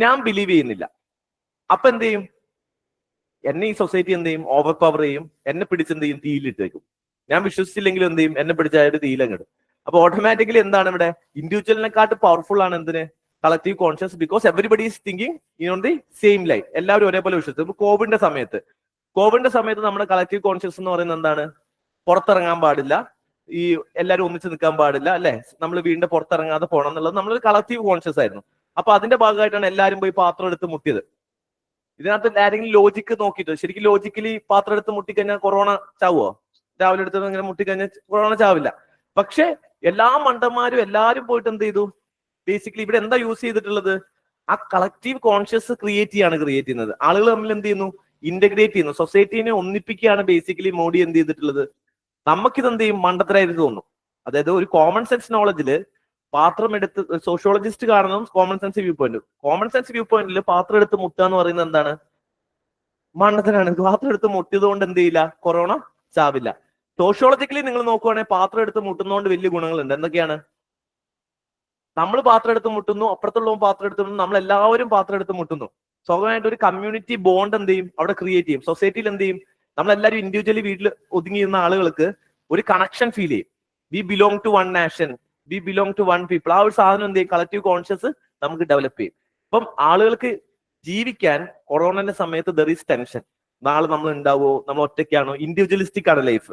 ഞാൻ ബിലീവ് ചെയ്യുന്നില്ല. അപ്പൊ എന്ത് ചെയ്യും, എന്നെ ഈ സൊസൈറ്റി എന്ത് ചെയ്യും, ഓവർ പവർ ചെയ്യും, എന്നെ പിടിച്ചെന്ത് ചെയ്യും, തീയിലിട്ടേക്കും. ഞാൻ വിശ്വസിച്ചില്ലെങ്കിലും എന്ത് ചെയ്യും, എന്നെ പിടിച്ചായിട്ട് തീയിലങ്ങിടും. അപ്പൊ ഓട്ടോമാറ്റിക്കലി എന്താണ് ഇവിടെ, ഇൻഡിവിജ്വലിനെക്കാട്ട് പവർഫുൾ ആണ് എന്തിന്, collective conscious, because everybody is thinking on the same line. എല്ലാവരും ഒരേപോലെ വിശ്വസിച്ചു. കോവിഡിന്റെ സമയത്ത് നമ്മുടെ കളക്റ്റീവ് കോൺഷ്യസ് എന്ന് പറയുന്നത് എന്താണ്, പുറത്തിറങ്ങാൻ പാടില്ല, ഈ എല്ലാവരും ഒന്നിച്ച് നിൽക്കാൻ പാടില്ല, അല്ലെ, നമ്മൾ വീണ്ടും പുറത്തിറങ്ങാതെ പോകണം എന്നുള്ളത് നമ്മളൊരു കളക്റ്റീവ് കോൺഷ്യസ് ആയിരുന്നു. അപ്പൊ അതിന്റെ ഭാഗമായിട്ടാണ് എല്ലാവരും പോയി പാത്രം എടുത്ത് മുട്ടിയത്. ഇതിനകത്ത് ആരെങ്കിലും ലോജിക്ക് നോക്കിയിട്ട്, ശരിക്കും ലോജിക്കലി പാത്രം എടുത്ത് മുട്ടിക്കഴിഞ്ഞാൽ കൊറോണ ചാവുമോ? രാവിലെ എടുത്ത് ഇങ്ങനെ മുട്ടിക്കഴിഞ്ഞാൽ കൊറോണ ചാവില്ല. പക്ഷെ എല്ലാ മണ്ടന്മാരും എല്ലാവരും പോയിട്ട് എന്ത് ചെയ്തു, ബേസിക്കലി ഇവിടെ എന്താ യൂസ് ചെയ്തിട്ടുള്ളത്, ആ കളക്റ്റീവ് കോൺഷ്യസ് ക്രിയേറ്റ് ചെയ്യുന്നത്. ആളുകൾ തമ്മിൽ എന്ത് ചെയ്യുന്നു, ഇന്റഗ്രേറ്റ് ചെയ്യുന്നു, സൊസൈറ്റിനെ ഒന്നിപ്പിക്കുകയാണ് ബേസിക്കലി മോഡി എന്ത് ചെയ്തിട്ടുള്ളത്. നമുക്കിത് എന്ത് ചെയ്യും, മണ്ടത്തരായിട്ട് തോന്നും. അതായത് ഒരു കോമൺ സെൻസ് നോളജില് പാത്രം എടുത്ത്, സോഷ്യോളജിസ്റ്റ് കാണുന്നതും കോമൺ സെൻസ് വ്യൂ പോയിന്റിൽ പാത്രം എടുത്ത് മുട്ടുക എന്ന് പറയുന്നത് എന്താണ്, മണ്ടത്തരാണ്. പാത്രം എടുത്ത് മുട്ടിയത് കൊണ്ട് എന്ത് ചെയ്യില്ല, കൊറോണ ചാവില്ല. സോഷ്യോളജിക്കലി നിങ്ങൾ നോക്കുവാണെങ്കിൽ പാത്രം എടുത്ത് മുട്ടുന്നതുകൊണ്ട് വലിയ ഗുണങ്ങളുണ്ട്. എന്തൊക്കെയാണ്, നമ്മൾ പാത്രം എടുത്ത് മുട്ടുന്നു, അപ്പുറത്തുള്ളവൻ പാത്രം എടുത്ത് മുട്ടുന്നു, നമ്മൾ എല്ലാവരും പാത്രം എടുത്ത് മുട്ടുന്നു. സ്വാഭാവികമായിട്ട് ഒരു കമ്മ്യൂണിറ്റി ബോണ്ട് എന്ത് ചെയ്യും, അവിടെ ക്രിയേറ്റ് ചെയ്യും. സൊസൈറ്റിയിൽ എന്ത് ചെയ്യും, നമ്മളെല്ലാവരും ഇൻഡിവിജ്വലി വീട്ടിൽ ഒതുങ്ങിയിരുന്ന ആളുകൾക്ക് ഒരു കണക്ഷൻ ഫീൽ ചെയ്യും. We belong to one nation, we belong to one people. ആ ഒരു സാധനം എന്ത് ചെയ്യും, കളക്റ്റീവ് കോൺഷ്യസ് നമുക്ക് ഡെവലപ്പ് ചെയ്യും. ഇപ്പം ആളുകൾക്ക് ജീവിക്കാൻ കൊറോണന്റെ സമയത്ത് ദർ ഈസ് ടെൻഷൻ. നാളെ നമ്മൾ ഉണ്ടാവോ, നമ്മൾ ഒറ്റയ്ക്കാണോ, ഇൻഡിവിജ്വലിസ്റ്റിക് ആണ് life,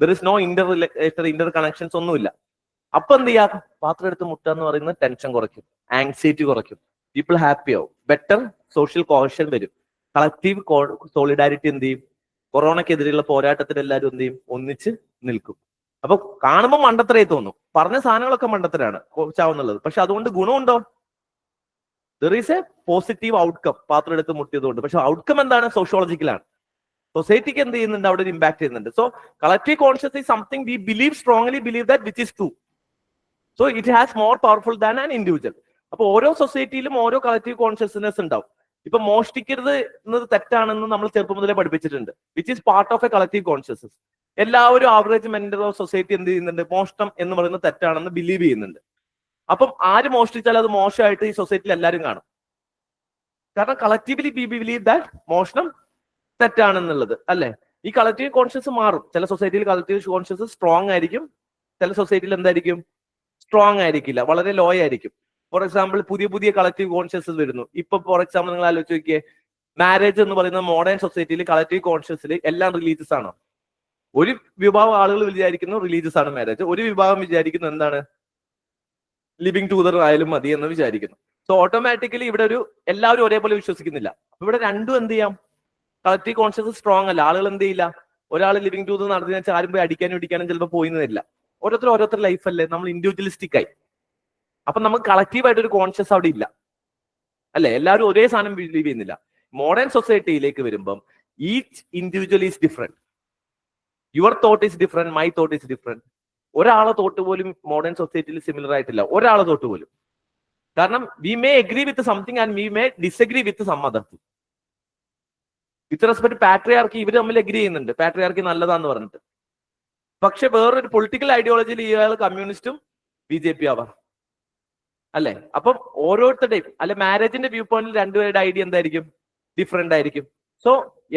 there is no inter connections ഒന്നുമില്ല. അപ്പൊ എന്ത് ചെയ്യാം, പാത്രം എടുത്ത് മുട്ടുക എന്ന് പറയുന്നത് ടെൻഷൻ കുറയ്ക്കും, ആങ്സൈറ്റി കുറയ്ക്കും, പീപ്പിൾ ഹാപ്പി ആവും, ബെറ്റർ സോഷ്യൽ കോഹഷൻ വരും, കളക്റ്റീവ് സോളിഡാരിറ്റി എന്ത് ചെയ്യും, കൊറോണക്കെതിരെയുള്ള പോരാട്ടത്തിൽ എല്ലാവരും എന്ത് ചെയ്യും, ഒന്നിച്ച് നിൽക്കും. അപ്പൊ കാണുമ്പോൾ മണ്ടത്തരേ തോന്നും, പറഞ്ഞ സാധനങ്ങളൊക്കെ മണ്ടത്തരാണ് ചാവുന്നുള്ളത്, പക്ഷെ അതുകൊണ്ട് ഗുണമുണ്ടോ, there is a positive outcome പാത്രം എടുത്ത് മുട്ടിയതുകൊണ്ട്. പക്ഷെ ഔട്ട്കം എന്താണ്, സോഷ്യോളജിക്കലാണ്. സൊസൈറ്റിക്ക് എന്ത് ചെയ്യുന്നുണ്ട്, അവിടെ ഒരു ഇമ്പാക്ട് ചെയ്യുന്നുണ്ട്. So collective conscious is something we believe, strongly believe that which is true. So it has more powerful than an individual. അപ്പൊ ഓരോ സൊസൈറ്റിയിലും ഓരോ കളക്റ്റീവ് കോൺഷ്യസ്നെസ് ഉണ്ടാവും. ഇപ്പൊ മോഷ്ടിക്കരുത് എന്നത് തെറ്റാണെന്ന് നമ്മൾ ചെറുപ്പം മുതലേ പഠിപ്പിച്ചിട്ടുണ്ട്, which is part of A collective consciousness. എല്ലാവരും ആവറേജ് മെന്റൽ ഓഫ് സൊസൈറ്റി എന്ത് ചെയ്യുന്നുണ്ട്, മോഷണം എന്ന് പറയുന്നത് തെറ്റാണെന്ന് ബിലീവ് ചെയ്യുന്നുണ്ട്. അപ്പം ആര് മോഷ്ടിച്ചാൽ അത് മോശമായിട്ട് ഈ സൊസൈറ്റിയിൽ എല്ലാവരും കാണും. കാരണം കളക്റ്റീവ്ലി വി ബിലീവ് ദാറ്റ് മോഷണം തെറ്റാണെന്നുള്ളത്, അല്ലെ. ഈ കളക്റ്റീവ് കോൺഷ്യസ് മാറും. ചില സൊസൈറ്റിയിൽ കളക്റ്റീവ് കോൺഷ്യസ് സ്ട്രോങ് ആയിരിക്കും, ചില സൊസൈറ്റിയിൽ എന്തായിരിക്കും, സ്ട്രോങ് ആയിരിക്കില്ല, വളരെ ലോ ആയിരിക്കും. ഫോർ എക്സാമ്പിൾ പുതിയ കളക്റ്റീവ് കോൺഷ്യസ് വരുന്നു. ഇപ്പൊ ഫോർ എക്സാമ്പിൾ നിങ്ങൾ ആലോചിച്ച് നോക്കിയേ, മാരേജ് എന്ന് പറയുന്ന മോഡേൺ സൊസൈറ്റിയിൽ കളക്റ്റീവ് കോൺഷ്യസിൽ എല്ലാം റിലീജിയസ് ആണ്. ഒരു വിഭാഗം ആളുകൾ വിചാരിക്കുന്നു റിലീജിയസ് ആണ് മാരേജ്, ഒരു വിഭാഗം വിചാരിക്കുന്നു എന്താണ്, ലിവിങ് ടുഗദർ ആയാലും മതി എന്ന് വിചാരിക്കുന്നു. സോ ഓട്ടോമാറ്റിക്കലി ഇവിടെ എല്ലാവരും ഒരേപോലെ വിശ്വസിക്കുന്നില്ല. അപ്പൊ ഇവിടെ രണ്ടും എന്ത് ചെയ്യാം, കളക്റ്റീവ് കോൺഷ്യസ് സ്ട്രോങ് അല്ല. ആളുകൾ എന്ത് ചെയ്യില്ല, ഒരാൾ ലിവിങ് ടുഗദർ നടത്തി വെച്ചാൽ ആരും പോയി അടിക്കാനും ഇടിക്കാനും ചിലപ്പോൾ പോയിന്നില്ല. ഓരോരുത്തർ ലൈഫല്ലേ, നമ്മൾ ഇൻഡിവിജ്വലിസ്റ്റിക് ആയി. അപ്പൊ നമുക്ക് കളക്റ്റീവായിട്ട് ഒരു കോൺഷ്യസ് അവിടെ ഇല്ല, അല്ലെ? എല്ലാവരും ഒരേ സാധനം ബിലീവ് ചെയ്യുന്നില്ല. മോഡേൺ സൊസൈറ്റിയിലേക്ക് വരുമ്പം each individual is different. Your thought is different, my thought is different. ഒരാളെ തോട്ട് പോലും മോഡേൺ സൊസൈറ്റിയിൽ സിമിലർ ആയിട്ടില്ല, ഒരാളെ തോട്ട് പോലും. കാരണം we may agree with something and we may disagree with some other thing. With respect patriarchy ഇവർ തമ്മിൽ agree ചെയ്യുന്നുണ്ട്, പാട്രിയാർക്കി നല്ലതാന്ന് പറഞ്ഞിട്ട്. പക്ഷെ വേറൊരു പൊളിറ്റിക്കൽ ഐഡിയോളജിയിൽ ഇയാൾ കമ്മ്യൂണിസ്റ്റും BJP ആവാം, അല്ലെ? അപ്പം ഓരോരുത്തരുടെയും അല്ലെ മാരേജിന്റെ വ്യൂ പോയിന്റിൽ രണ്ടുപേരുടെ ഐഡിയ എന്തായിരിക്കും? ഡിഫറെന്റ് ആയിരിക്കും. സോ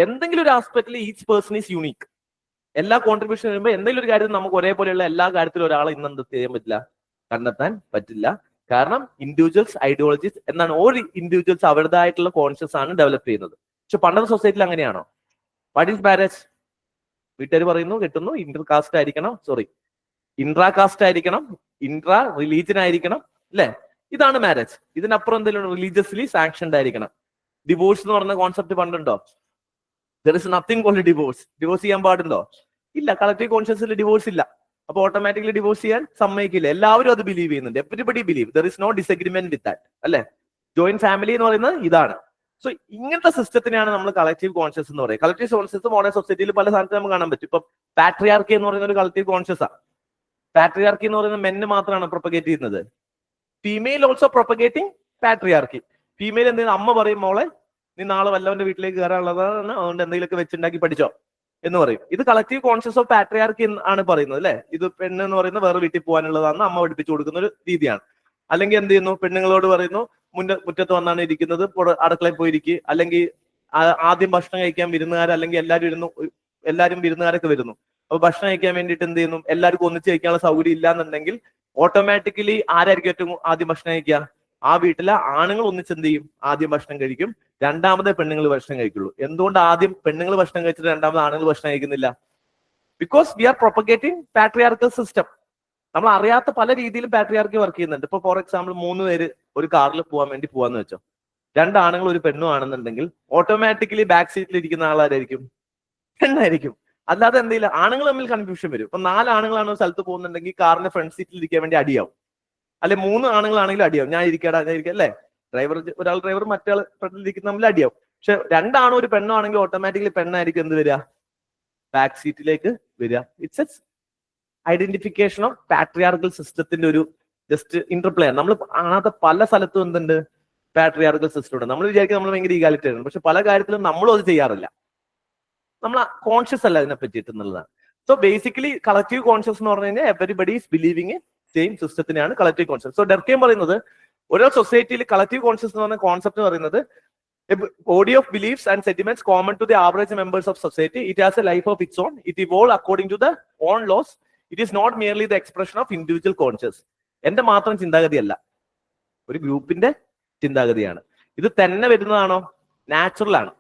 എന്തെങ്കിലും ഒരു ആസ്പെക്റ്റിൽ ഈച്ച് പേഴ്സൺ ഈസ് യൂണീക്ക്. എല്ലാ കോൺട്രിബ്യൂഷൻ വരുമ്പോൾ എന്തെങ്കിലും ഒരു കാര്യത്തിൽ നമുക്ക് ഒരേപോലെയുള്ള എല്ലാ കാര്യത്തിലും ഒരാളെ ഇന്ന് എന്ത് ചെയ്യാൻ പറ്റില്ല, കണ്ടെത്താൻ പറ്റില്ല. കാരണം ഇൻഡിവിജ്വൽസ് ഐഡിയോളജീസ് എന്നാണ്, ഓരോ ഇൻഡിവിജ്വൽസ് അവരുടേതായിട്ടുള്ള കോൺഷ്യസ് ആണ് ഡെവലപ്പ് ചെയ്യുന്നത്. പക്ഷെ പണ്ടത്തെ സൊസൈറ്റിയിൽ അങ്ങനെയാണോ? What is marriage? വീട്ടുകാർ പറയുന്നു കെട്ടുന്നു, ഇന്റർകാസ്റ്റ് ആയിരിക്കണം, ഇൻട്രാ കാസ്റ്റ് ആയിരിക്കണം, ഇൻട്രാ റിലീജിയൻ ആയിരിക്കണം, അല്ലെ? ഇതാണ് മാരേജ്. ഇതിനപ്പുറം എന്തെങ്കിലും റിലീജിയസ്ലി സാങ്ഷൻഡ് ആയിരിക്കണം. ഡിവോഴ്സ് എന്ന് പറഞ്ഞ കോൺസെപ്റ്റ് പണ്ടുണ്ടോ? There is nothing called divorce. Divorce ചെയ്യാൻ പാടുണ്ടോ? ഇല്ല. കളക്റ്റീവ് കോൺഷ്യസിൽ ഡിവോഴ്സ് ഇല്ല. അപ്പൊ ഓട്ടോമാറ്റിക്കലി ഡിവോഴ്സ് ചെയ്യാൻ സമ്മതിക്കില്ല. എല്ലാവരും അത് ബിലീവ് ചെയ്യുന്നുണ്ട്. Everybody believe. There is no disagreement with that, അല്ലെ? ജോയിന്റ് ഫാമിലി എന്ന് പറയുന്നത് ഇതാണ്. സോ ഇങ്ങനത്തെ സിസ്റ്റത്തിനെയാണ് നമ്മൾ കളക്റ്റീവ് കോൺഷ്യസ് എന്ന് പറയുന്നത്. കളക്റ്റീവ് കോൺഷ്യസ് മോഡേൺ സൊസൈറ്റിയിൽ പല സാധനത്തിൽ നമുക്ക് കാണാൻ പറ്റും. ഇപ്പൊ പാട്രിയാർക്കി എന്ന് പറയുന്ന ഒരു കളക്റ്റീവ് കോൺഷ്യസ് ആണ്. പാട്രിയാർക്കി എന്ന് പറയുന്നത് മെന്ന് മാത്രമാണ് പ്രൊപ്പഗേറ്റ് ചെയ്യുന്നത്. Female also propagating patriarchy. Female എന്തെങ്കിലും അമ്മ പറയും, മോളെ നീ നാളെ വല്ലവന്റെ വീട്ടിലേക്ക് കയറാനുള്ളതാണ്, അതുകൊണ്ട് എന്തെങ്കിലുമൊക്കെ വെച്ചുണ്ടാക്കി പഠിച്ചോ എന്ന് പറയും. ഇത് കളക്റ്റീവ് കോൺഷ്യസ് ഓഫ് പാട്രിയാർക്കി ആണ് പറയുന്നത്, അല്ലെ? ഇത് പെണ്ണ് എന്ന് പറയുന്നത് വേറെ വീട്ടിൽ പോകാനുള്ളതാണെന്ന് അമ്മ പഠിപ്പിച്ചു കൊടുക്കുന്ന ഒരു രീതിയാണ്. അല്ലെങ്കിൽ എന്ത് ചെയ്യുന്നു, പെണ്ണുങ്ങളോട് പറയുന്നു മുറ്റത്ത് വന്നാണ് ഇരിക്കുന്നത്, അടുക്കളയിൽ പോയിരിക്കുക. അല്ലെങ്കിൽ ആദ്യം ഭക്ഷണം കഴിക്കാൻ വിരുന്നുകാർ, അല്ലെങ്കിൽ എല്ലാവരും വിരുന്നുകാരൊക്കെ വരുന്നു. അപ്പൊ ഭക്ഷണം കഴിക്കാൻ വേണ്ടിയിട്ട് എന്ത് ചെയ്യുന്നു, എല്ലാവർക്കും ഒന്നിച്ച് കഴിക്കാനുള്ള സൗകര്യം ഇല്ലാന്നുണ്ടെങ്കിൽ ഓട്ടോമാറ്റിക്കലി ആരായിരിക്കും ഏറ്റവും ആദ്യം ഭക്ഷണം കഴിക്കുക? ആ വീട്ടിലെ ആണുങ്ങൾ ഒന്നിച്ച് എന്ത് ചെയ്യും? ആദ്യം ഭക്ഷണം കഴിക്കും. രണ്ടാമത് പെണ്ണുങ്ങൾ ഭക്ഷണം കഴിക്കുള്ളൂ. എന്തുകൊണ്ട് ആദ്യം പെണ്ണുങ്ങൾ ഭക്ഷണം കഴിച്ചിട്ട് രണ്ടാമത് ആണുങ്ങൾ ഭക്ഷണം കഴിക്കുന്നില്ല? Because we are propagating patriarchal system. നമ്മൾ അറിയാത്ത പല രീതിയിലും പാട്രിയാർക്കി വർക്ക് ചെയ്യുന്നുണ്ട്. ഇപ്പൊ ഫോർ എക്സാമ്പിൾ 3 പേര് ഒരു കാറിൽ പോകാൻ വേണ്ടി പോവാന്ന് വെച്ചോ. 2 ആണുങ്ങൾ ഒരു പെണ്ണും ആണെന്നുണ്ടെങ്കിൽ ഓട്ടോമാറ്റിക്കലി ബാക്ക് സീറ്റിൽ ഇരിക്കുന്ന ആളാരായിരിക്കും? പെണ്ണായിരിക്കും. അല്ലാതെ എന്തെങ്കിലും ആണുങ്ങൾ തമ്മിൽ കൺഫ്യൂഷൻ വരും. ഇപ്പൊ 4 ആണുങ്ങളാണ് ഒരു സ്ഥലത്ത് പോകുന്നുണ്ടെങ്കിൽ കാറിന്റെ ഫ്രണ്ട് സീറ്റിൽ ഇരിക്കാൻ വേണ്ടി അടിയാവും, അല്ലെ? 3 ആണുങ്ങളാണെങ്കിലും അടിയാവും. ഞാൻ ഇരിക്കടാ, അല്ലെ? ഒരാൾ ഡ്രൈവർ മറ്റേ ഫ്രണ്ടിൽ ഇരിക്കുന്ന തമ്മിൽ അടിയാവും. പക്ഷെ 2 ആണും ഒരു പെണ്ണും ആണെങ്കിൽ ഓട്ടോമാറ്റിക്കലി പെണ്ണായിരിക്കും എന്ത് വരിക? ബാക്ക് സീറ്റിലേക്ക് വരിക. It's A identification of patriarchal സിസ്റ്റത്തിന്റെ ഒരു ജസ്റ്റ് ഇന്റർപ്ലേ. നമ്മൾ കാണാത്ത പല സ്ഥലത്തും എന്തുണ്ട്? പാട്രിയാർക്കൽ സിസ്റ്റം ഉണ്ട്. നമ്മൾ വിചാരിക്കും നമ്മൾ ഭയങ്കര ഈഗാലിറ്റേറിയൻ, പക്ഷെ പല കാര്യത്തിലും നമ്മളും അത് ചെയ്യാറില്ല. നമ്മൾ കോൺഷ്യസ് അല്ല അതിനെ പറ്റിയിട്ട് എന്നുള്ളതാണ്. സോ ബേസിക്കലി കളക്റ്റീവ് കോൺഷ്യസ് എന്ന് പറഞ്ഞു കഴിഞ്ഞാൽ എവരിബഡി ഈസ് ബിലീവിങ് സെയിം സിസ്റ്റത്തിനെയാണ് കളക്റ്റീവ് കോൺഷ്യസ്. സോ ഡർക്കെയിം പറയുന്നത് ഓരോ സൊസൈറ്റിയിൽ കളക്റ്റീവ് കോൺഷ്യസ് എന്ന് പറഞ്ഞ കോൺസെപ്റ്റ് എന്ന് പറയുന്നത് body of beliefs and sentiments common to the average members of society. It has a life of its own. It evolves according to the own laws. It is not merely the expression of individual conscious. എന്റെ മാത്രം ചിന്താഗതിയല്ല, ഒരു ഗ്രൂപ്പിന്റെ ചിന്താഗതിയാണ്. ഇത് തന്നെ വരുന്നതാണോ? Natural ആണ്.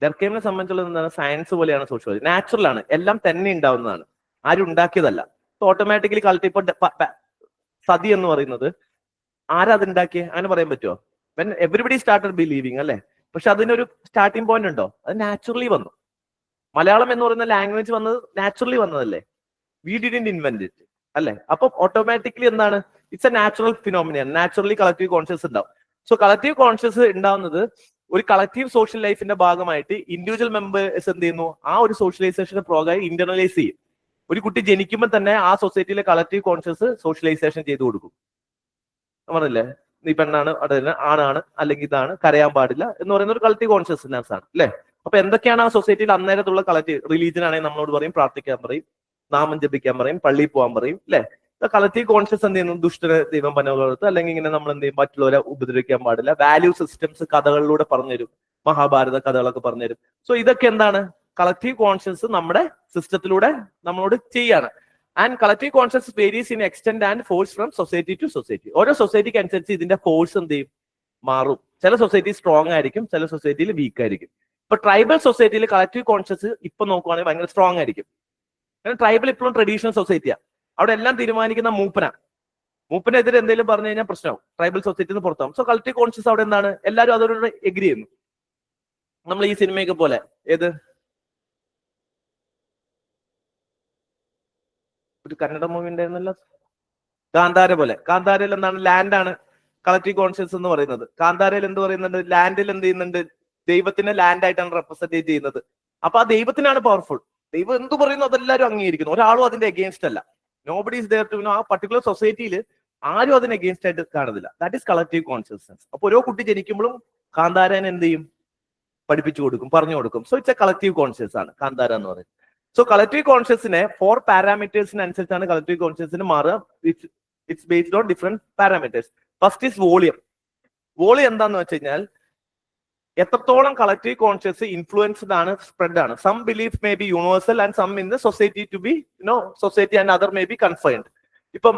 ഡർക്കെയിമിനെ സംബന്ധിച്ചുള്ളത് എന്താണ്? Science പോലെയാണ് സോഷ്യോളജി. നാച്ചുറൽ ആണ്, എല്ലാം തന്നെ ഉണ്ടാവുന്നതാണ്, ആരും ഉണ്ടാക്കിയതല്ല. Automatically collective. സതി എന്ന് പറയുന്നത് ആരാ അത് ഉണ്ടാക്കിയേ? അങ്ങനെ പറയാൻ പറ്റുമോ? when everybody started believing, അല്ലെ? പക്ഷെ അതിനൊരു സ്റ്റാർട്ടിംഗ് പോയിന്റ് ഉണ്ടോ? അത് നാച്ചുറലി വന്നു. മലയാളം എന്ന് പറയുന്ന ലാംഗ്വേജ് വന്നത് നാച്ചുറലി വന്നതല്ലേ? വി ഡിഡ്ന്റ് ഇൻവെന്റ് ഇറ്റ്, അല്ലെ? അപ്പൊ ഓട്ടോമാറ്റിക്കലി എന്താണ്? It's A natural phenomenon. Naturally collective conscious ഉണ്ടാവും. സോ കളക്റ്റീവ് കോൺഷ്യസ് ഉണ്ടാവുന്നത് ഒരു കളക്റ്റീവ് സോഷ്യൽ ലൈഫിന്റെ ഭാഗമായിട്ട് ഇൻഡിവിജ്വൽ മെമ്പേഴ്സ് എന്ത് ചെയ്യുന്നു? ആ ഒരു സോഷ്യലൈസേഷന്റെ പ്രോഗ്രാം ഇന്റർണലൈസ് ചെയ്യും. ഒരു കുട്ടി ജനിക്കുമ്പോൾ തന്നെ ആ സൊസൈറ്റിയിലെ കളക്റ്റീവ് കോൺഷ്യസ് സോഷ്യലൈസേഷൻ ചെയ്തു കൊടുക്കും. പറഞ്ഞില്ലേ, നീ പെണ്ണാണ്, ആണാണ്, അല്ലെങ്കിൽ ഇതാണ്, കരയാൻ പാടില്ല എന്ന് പറയുന്ന ഒരു കളക്റ്റീവ് കോൺഷ്യസ്നെസ് ആണ്, അല്ലെ? അപ്പൊ എന്തൊക്കെയാണ് ആ സൊസൈറ്റിയിൽ അന്നേരത്തുള്ള കളക്റ്റീവ്? റിലീജിയൻ ആണെങ്കിൽ നമ്മളോട് പറയും പ്രാർത്ഥിക്കാൻ പറയും, നാമം ജപിക്കാൻ പറയും, പള്ളിയിൽ പോകാൻ പറയും, അല്ലെ? കളക്റ്റീവ് കോൺഷ്യസ് എന്ത് ചെയ്യുന്നു? ദുഷ്ടന് ദൈവം പനവെടുത്ത്, അല്ലെങ്കിൽ ഇങ്ങനെ നമ്മൾ എന്ത് ചെയ്യും? മറ്റുള്ളവരെ ഉപദ്രവിക്കാൻ പാടില്ല. വാല്യൂ സിസ്റ്റംസ് കഥകളിലൂടെ പറഞ്ഞുതരും, മഹാഭാരത കഥകളൊക്കെ പറഞ്ഞുതരും. സോ ഇതൊക്കെ എന്താണ്? കളക്റ്റീവ് കോൺഷ്യസ് നമ്മുടെ സിസ്റ്റത്തിലൂടെ നമ്മളോട് ചെയ്യാണ്. And collective conscious varies in extent and force from society to society. ഓരോ സൊസൈറ്റിക്ക് അനുസരിച്ച് ഇതിന്റെ ഫോഴ്സ് എന്ത് ചെയ്യും? മാറും. ചില സൊസൈറ്റി സ്ട്രോങ് ആയിരിക്കും, ചില സൊസൈറ്റിയിൽ വീക്ക് ആയിരിക്കും. ഇപ്പൊ ട്രൈബൽ സൊസൈറ്റിയിൽ കളക്റ്റീവ് കോൺഷ്യസ് ഇപ്പൊ നോക്കുവാണെങ്കിൽ ഭയങ്കര സ്ട്രോങ് ആയിരിക്കും. കാരണം ട്രൈബൽ ഇപ്പോഴും ട്രഡീഷണൽ സൊസൈറ്റിയാണ്. അവിടെ എല്ലാം തീരുമാനിക്കുന്ന മൂപ്പനാണ്. മൂപ്പനെതിരെ എന്തെങ്കിലും പറഞ്ഞു കഴിഞ്ഞാൽ പ്രശ്നമാവും, ട്രൈബൽ സൊസൈറ്റിയിൽ നിന്ന് പുറത്താവും. സോ കളക്റ്റീവ് കോൺഷ്യസ് അവിടെ എന്താണ്? എല്ലാവരും അതോട് എഗ്രി ചെയ്യുന്നു. നമ്മൾ ഈ സിനിമയൊക്കെ പോലെ ഏത് ഒരു കന്നഡ മൂവി ഉണ്ടായിരുന്നല്ലോ, കാന്താര പോലെ. കാന്താരയിൽ എന്താണ്, ലാൻഡാണ് കളക്റ്റീവ് കോൺഷ്യസ് എന്ന് പറയുന്നത്. കാന്താരയിൽ എന്ത് പറയുന്നുണ്ട്, ലാൻഡിൽ എന്ത് ചെയ്യുന്നുണ്ട്, ദൈവത്തിനെ ലാൻഡായിട്ടാണ് റെപ്രസെന്റ് ചെയ്യുന്നത്. അപ്പൊ ആ ദൈവത്തിനാണ് പവർഫുൾ. ദൈവം എന്ത് പറയുന്നു അതെല്ലാവരും അംഗീകരിക്കുന്നു, ഒരാളും അതിന്റെ അഗേൻസ്റ്റ് അല്ല. നോബഡി ഈസ് ദേർ ടു ആ പർട്ടിക്കുലർ സൊസൈറ്റിയിൽ ആരും അതിന് അഗേൻസ്റ്റ് ആയിട്ട് കാണുന്നില്ല. That is collective consciousness. അപ്പൊ ഓരോ കുട്ടി ജനിക്കുമ്പോഴും കാന്താരനെ എന്ത് ചെയ്യും, പഠിപ്പിച്ചു കൊടുക്കും, പറഞ്ഞു കൊടുക്കും. So it's A collective conscious ആണ് കാന്താര എന്ന് പറയുന്നത്. സോ കളക്റ്റീവ് കോൺഷ്യസിനെ 4 പാരാമീറ്റേഴ്സിന് അനുസരിച്ചാണ് കളക്റ്റീവ് കോൺഷ്യസിന് മാറുക. It's based on different parameters. First is volume. Volume എന്താന്ന് വെച്ച് കഴിഞ്ഞാൽ എത്രത്തോളം കളക്റ്റീവ് കോൺഷ്യസ് ഇൻഫ്ലുവൻസ്ഡ് ആണ്, സ്പ്രെഡ് ആണ്. Some belief may be universal and some in the society to be society and other may be confined. ഇപ്പം